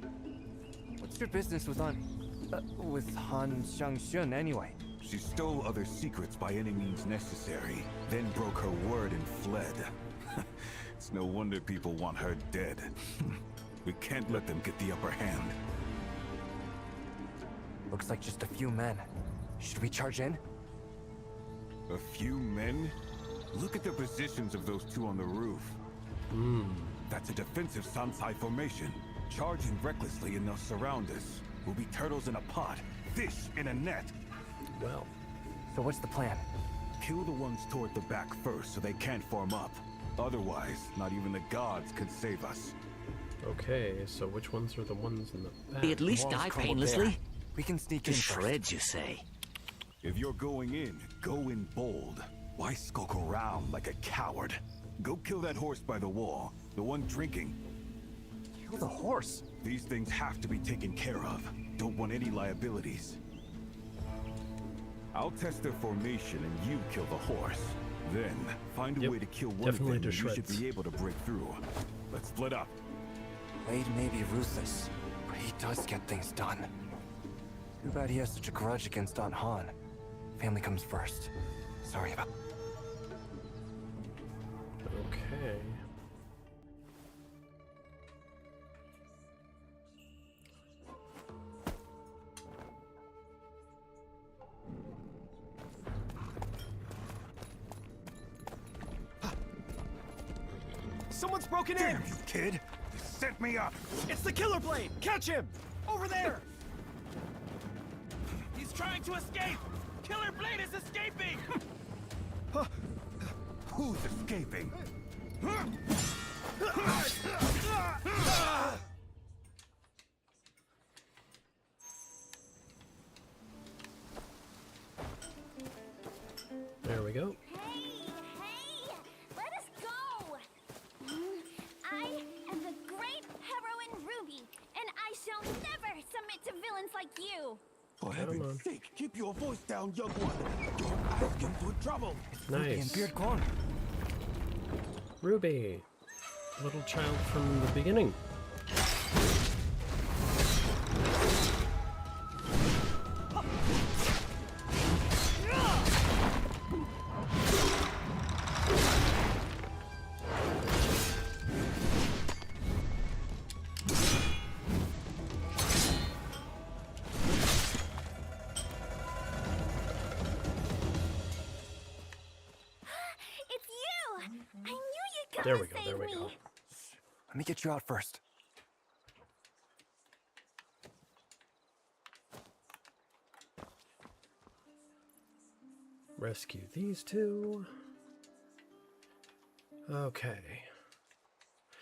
Speaker 2: What's your business with Han Shang-Shun anyway?
Speaker 6: She stole other secrets by any means necessary, then broke her word and fled. It's no wonder people want her dead. We can't let them get the upper hand.
Speaker 2: Looks like just a few men. Should we charge in?
Speaker 6: A few men? Look at the positions of those two on the roof. That's a defensive Sansai formation. Charging recklessly and they'll surround us. We'll be turtles in a pot, fish in a net.
Speaker 1: Well,
Speaker 2: so what's the plan?
Speaker 6: Kill the ones toward the back first so they can't form up. Otherwise, not even the gods could save us.
Speaker 1: Okay, so which ones are the ones in the back?
Speaker 19: At least die painlessly.
Speaker 2: We can sneak
Speaker 19: to
Speaker 2: in
Speaker 19: shreds, you say?
Speaker 6: If you're going in, go in bold. Why skulk around like a coward? Go kill that horse by the wall, the one drinking.
Speaker 2: Kill the horse?
Speaker 6: These things have to be taken care of. Don't want any liabilities. I'll test their formation and you kill the horse. Then, find a way to kill one of them
Speaker 1: definitely
Speaker 6: and
Speaker 1: to
Speaker 6: you should
Speaker 1: shreds.
Speaker 6: be able to break through. Let's split up.
Speaker 2: Blade may be ruthless, but he does get things done. Too bad he has such a grudge against Aunt Han. Family comes first. Sorry about...
Speaker 1: Okay.
Speaker 7: Someone's broken
Speaker 11: Damn
Speaker 7: in!
Speaker 11: you, kid! You set me up!
Speaker 7: It's the Killer Blade! Catch him! Over there!
Speaker 12: He's trying to escape! Killer Blade is escaping!
Speaker 11: Who's escaping?
Speaker 1: There we go.
Speaker 13: Hey, let us go! I am the great heroine Ruby, and I shall never submit to villains like you!
Speaker 11: For heaven's sake, keep your voice down, young one. You're asking for trouble.
Speaker 1: Nice.
Speaker 2: And Beard Guang.
Speaker 1: Ruby. Little child from the beginning.
Speaker 13: It's you! I knew you'd come
Speaker 1: There
Speaker 13: to
Speaker 1: we go,
Speaker 13: save
Speaker 1: there we
Speaker 13: me!
Speaker 1: go.
Speaker 2: Let me get you out first.
Speaker 1: Rescue these two. Okay.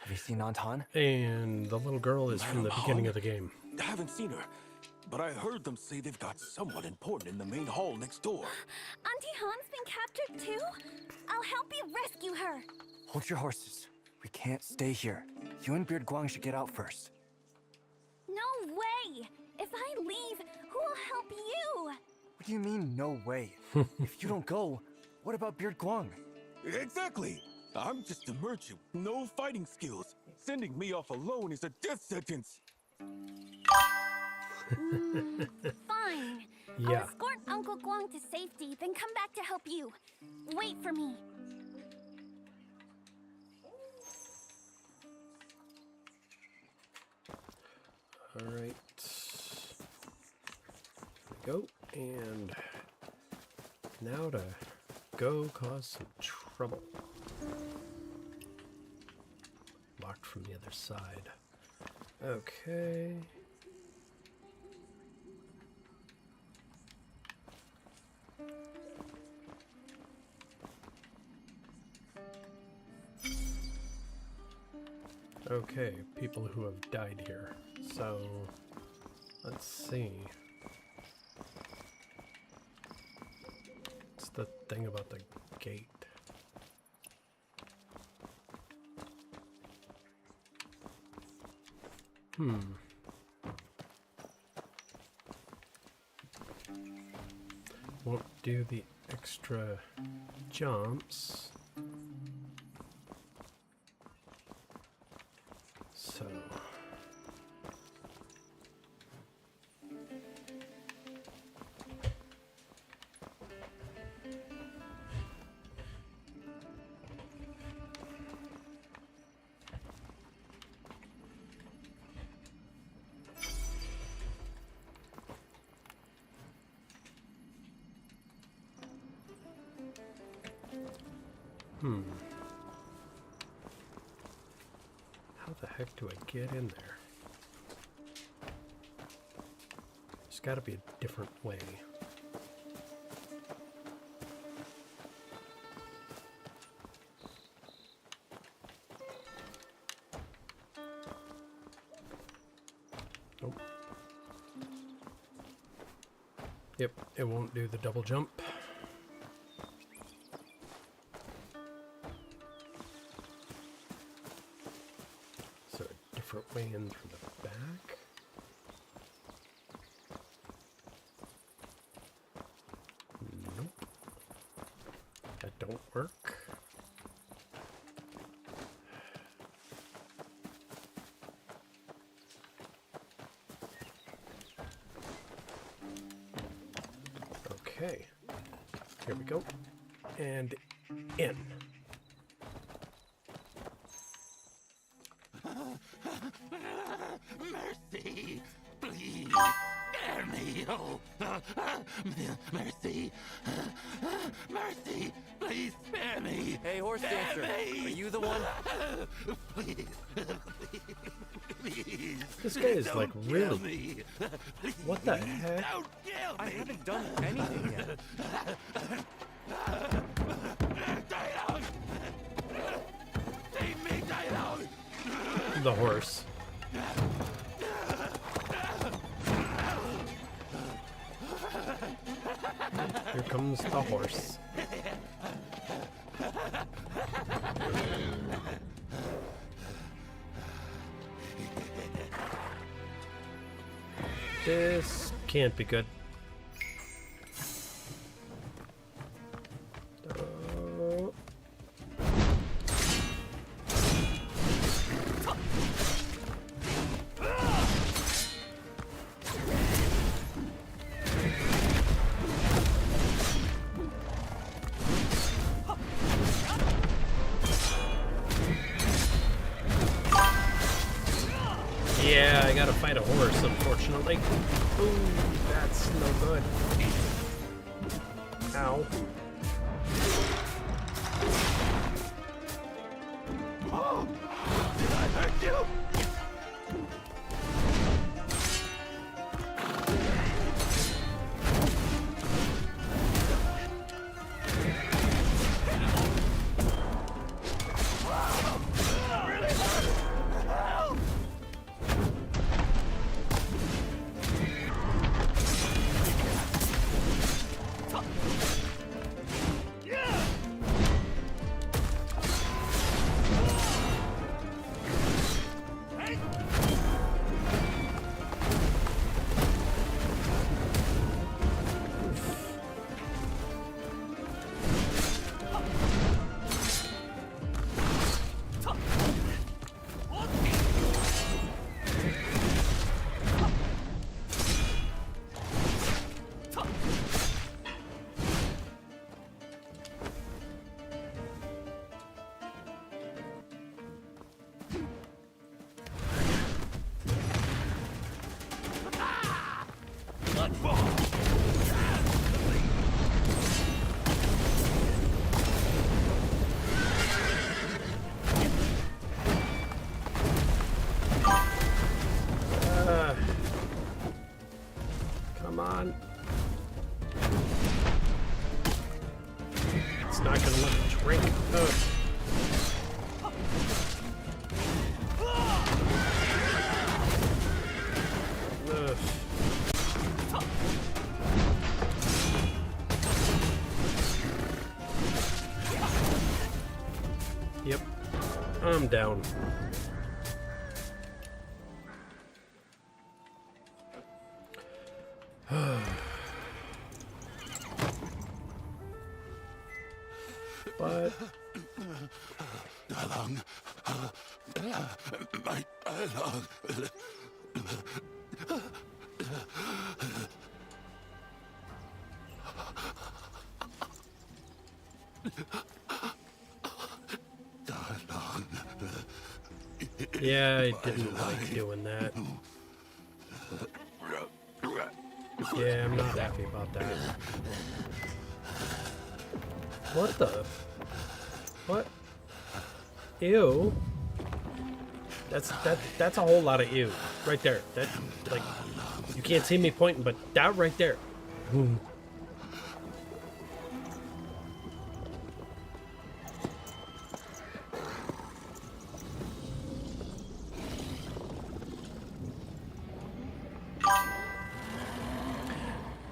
Speaker 2: Have you seen Aunt Han?
Speaker 1: And the little girl is from the beginning of the game.
Speaker 11: I haven't seen her, but I heard them say they've got someone important in the main hall next door.
Speaker 13: Auntie Han's been captured too? I'll help you rescue her!
Speaker 2: Hold your horses. We can't stay here. You and Beard Guang should get out first.
Speaker 13: No way! If I leave, who will help you?
Speaker 2: What do you mean, no way? If you don't go, what about Beard Guang?
Speaker 11: Exactly! I'm just a merchant with no fighting skills. Sending me off alone is a death sentence.
Speaker 13: Fine.
Speaker 1: Yeah.
Speaker 13: I'll escort Uncle Guang to safety, then come back to help you. Wait for me.
Speaker 1: All right. There we go. And now to go cause some trouble. Locked from the other side. Okay. Okay, people who have died here. So, let's see. What's the thing about the gate? Won't do the extra jumps. So how the heck do I get in there? There's got to be a different way. Nope. Yep, it won't do the double jump. So a different way in from the back. won't work. Okay. Here we go. And in.
Speaker 11: Mercy! Please! Spare me! Oh! Mercy! Mercy! Please spare me!
Speaker 2: Hey, horse dancer! Are you the one?
Speaker 11: Please! Please!
Speaker 1: This guy is like really.
Speaker 11: Kill me.
Speaker 1: What the heck?
Speaker 11: Don't kill me!
Speaker 2: I haven't done anything yet.
Speaker 11: Dialogue! Leave me, Dialogue!
Speaker 1: The horse. Here comes the horse. This can't be good. Yeah, I gotta fight a horse, unfortunately. Ooh, that's no good. Ow.
Speaker 11: Oh! Did I hurt you?
Speaker 1: Come on. It's not gonna let me drink. Ugh. Ugh. Yep, I'm down. But
Speaker 11: Dalong. My Dalong.
Speaker 1: yeah, I didn't like doing that. Yeah, I'm not happy about that. What the? What? Ew. That's a whole lot of ew. Right there. That, like, you can't see me pointing, but that right there. Boom.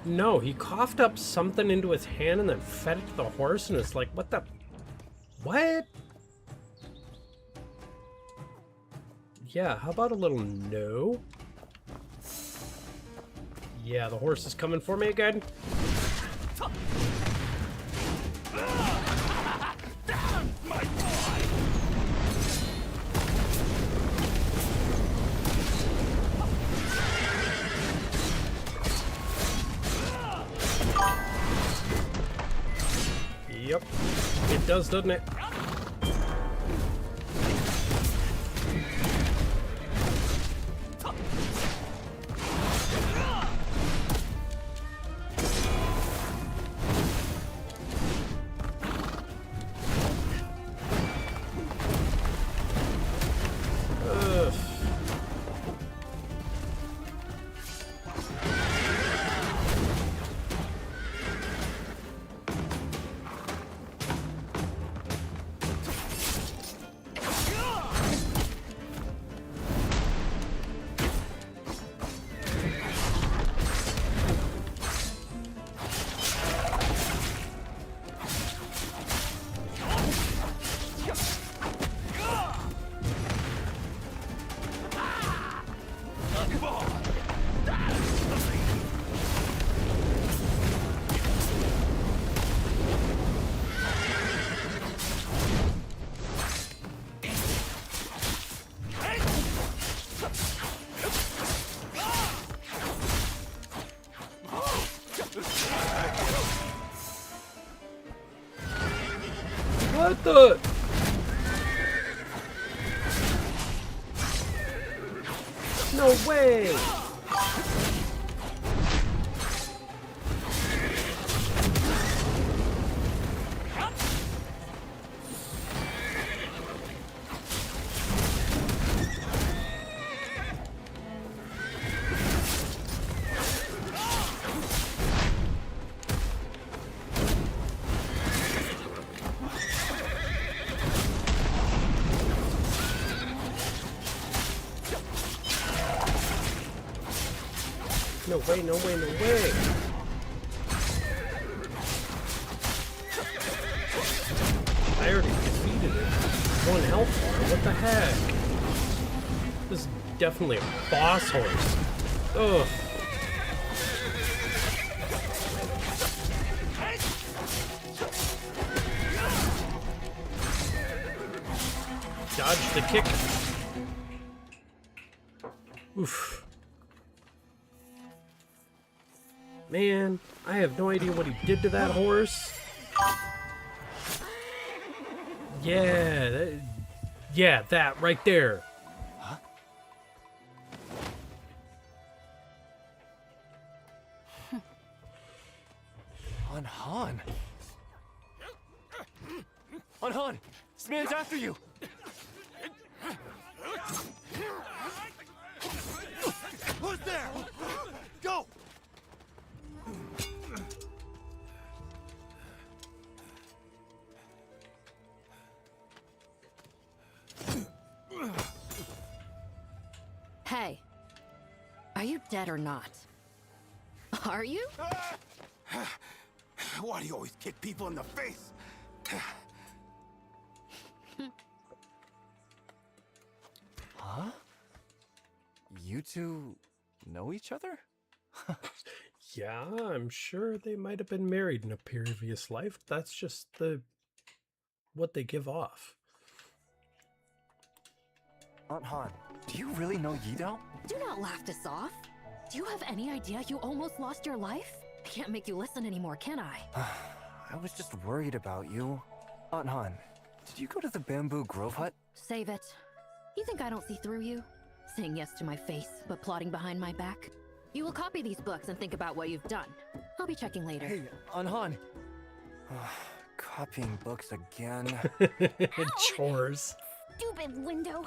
Speaker 1: No, he coughed up something into his hand and then fed it to the horse, and it's like, what the? What? Yeah, how about a little no? Yeah, the horse is coming for me again. Yep. It does, doesn't it? What the? No way! No way, no way, no way! I already defeated it. 1 health bar, what the heck? This is definitely a boss horse. Ugh. Dodge the kick. Oof. Man, I have no idea what he did to that horse. Yeah, that right there.
Speaker 2: Huh? Han. Han! This man's after you! Who's there? Go!
Speaker 9: Hey, are you dead or not? Are you?
Speaker 11: Why do you always kick people in the face?
Speaker 2: Huh? You two know each other?
Speaker 1: Yeah, I'm sure they might have been married in a previous life. That's just what they give off.
Speaker 2: Aunt Han, do you really know Yido?
Speaker 9: Do not laugh this off. Do you have any idea you almost lost your life? I can't make you listen anymore, can I?
Speaker 2: I was just worried about you. Aunt Han, did you go to the Bamboo Grove hut?
Speaker 9: Save it. You think I don't see through you? Saying yes to my face, but plotting behind my back? You will copy these books and think about what you've done. I'll be checking later.
Speaker 2: Hey, Aunt Han. Copying books again.
Speaker 1: Chores.
Speaker 13: Stupid window.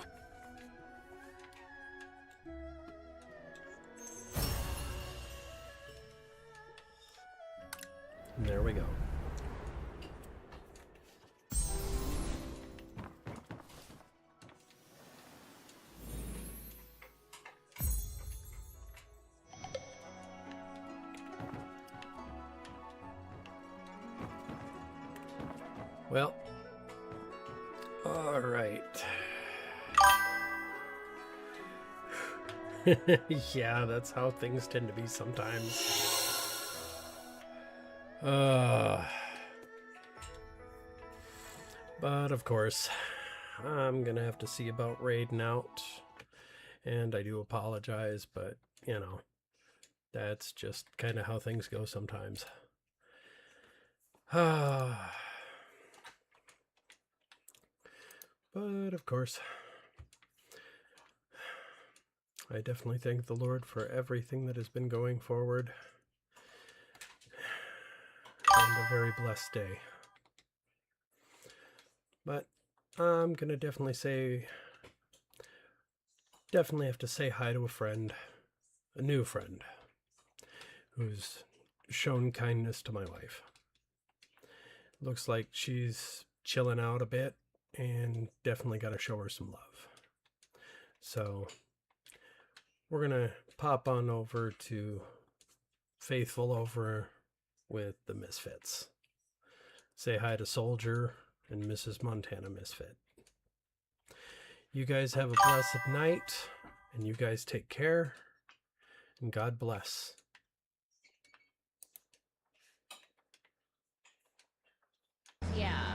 Speaker 1: And there we go. Well, all right. Yeah, that's how things tend to be sometimes. But of course, I'm gonna have to see about raiding out, and I do apologize, but you know, that's just kind of how things go sometimes. But of course, I definitely thank the Lord for everything that has been going forward. And a very blessed day. But I'm going to definitely have to say hi to a friend, a new friend, who's shown kindness to my wife. Looks like she's chilling out a bit, and definitely got to show her some love. So we're going to pop on over to Faithful over with the Misfits. Say hi to Soldier and Mrs. Montana Misfit. You guys have a blessed night, and you guys take care, and God bless.
Speaker 9: Yeah.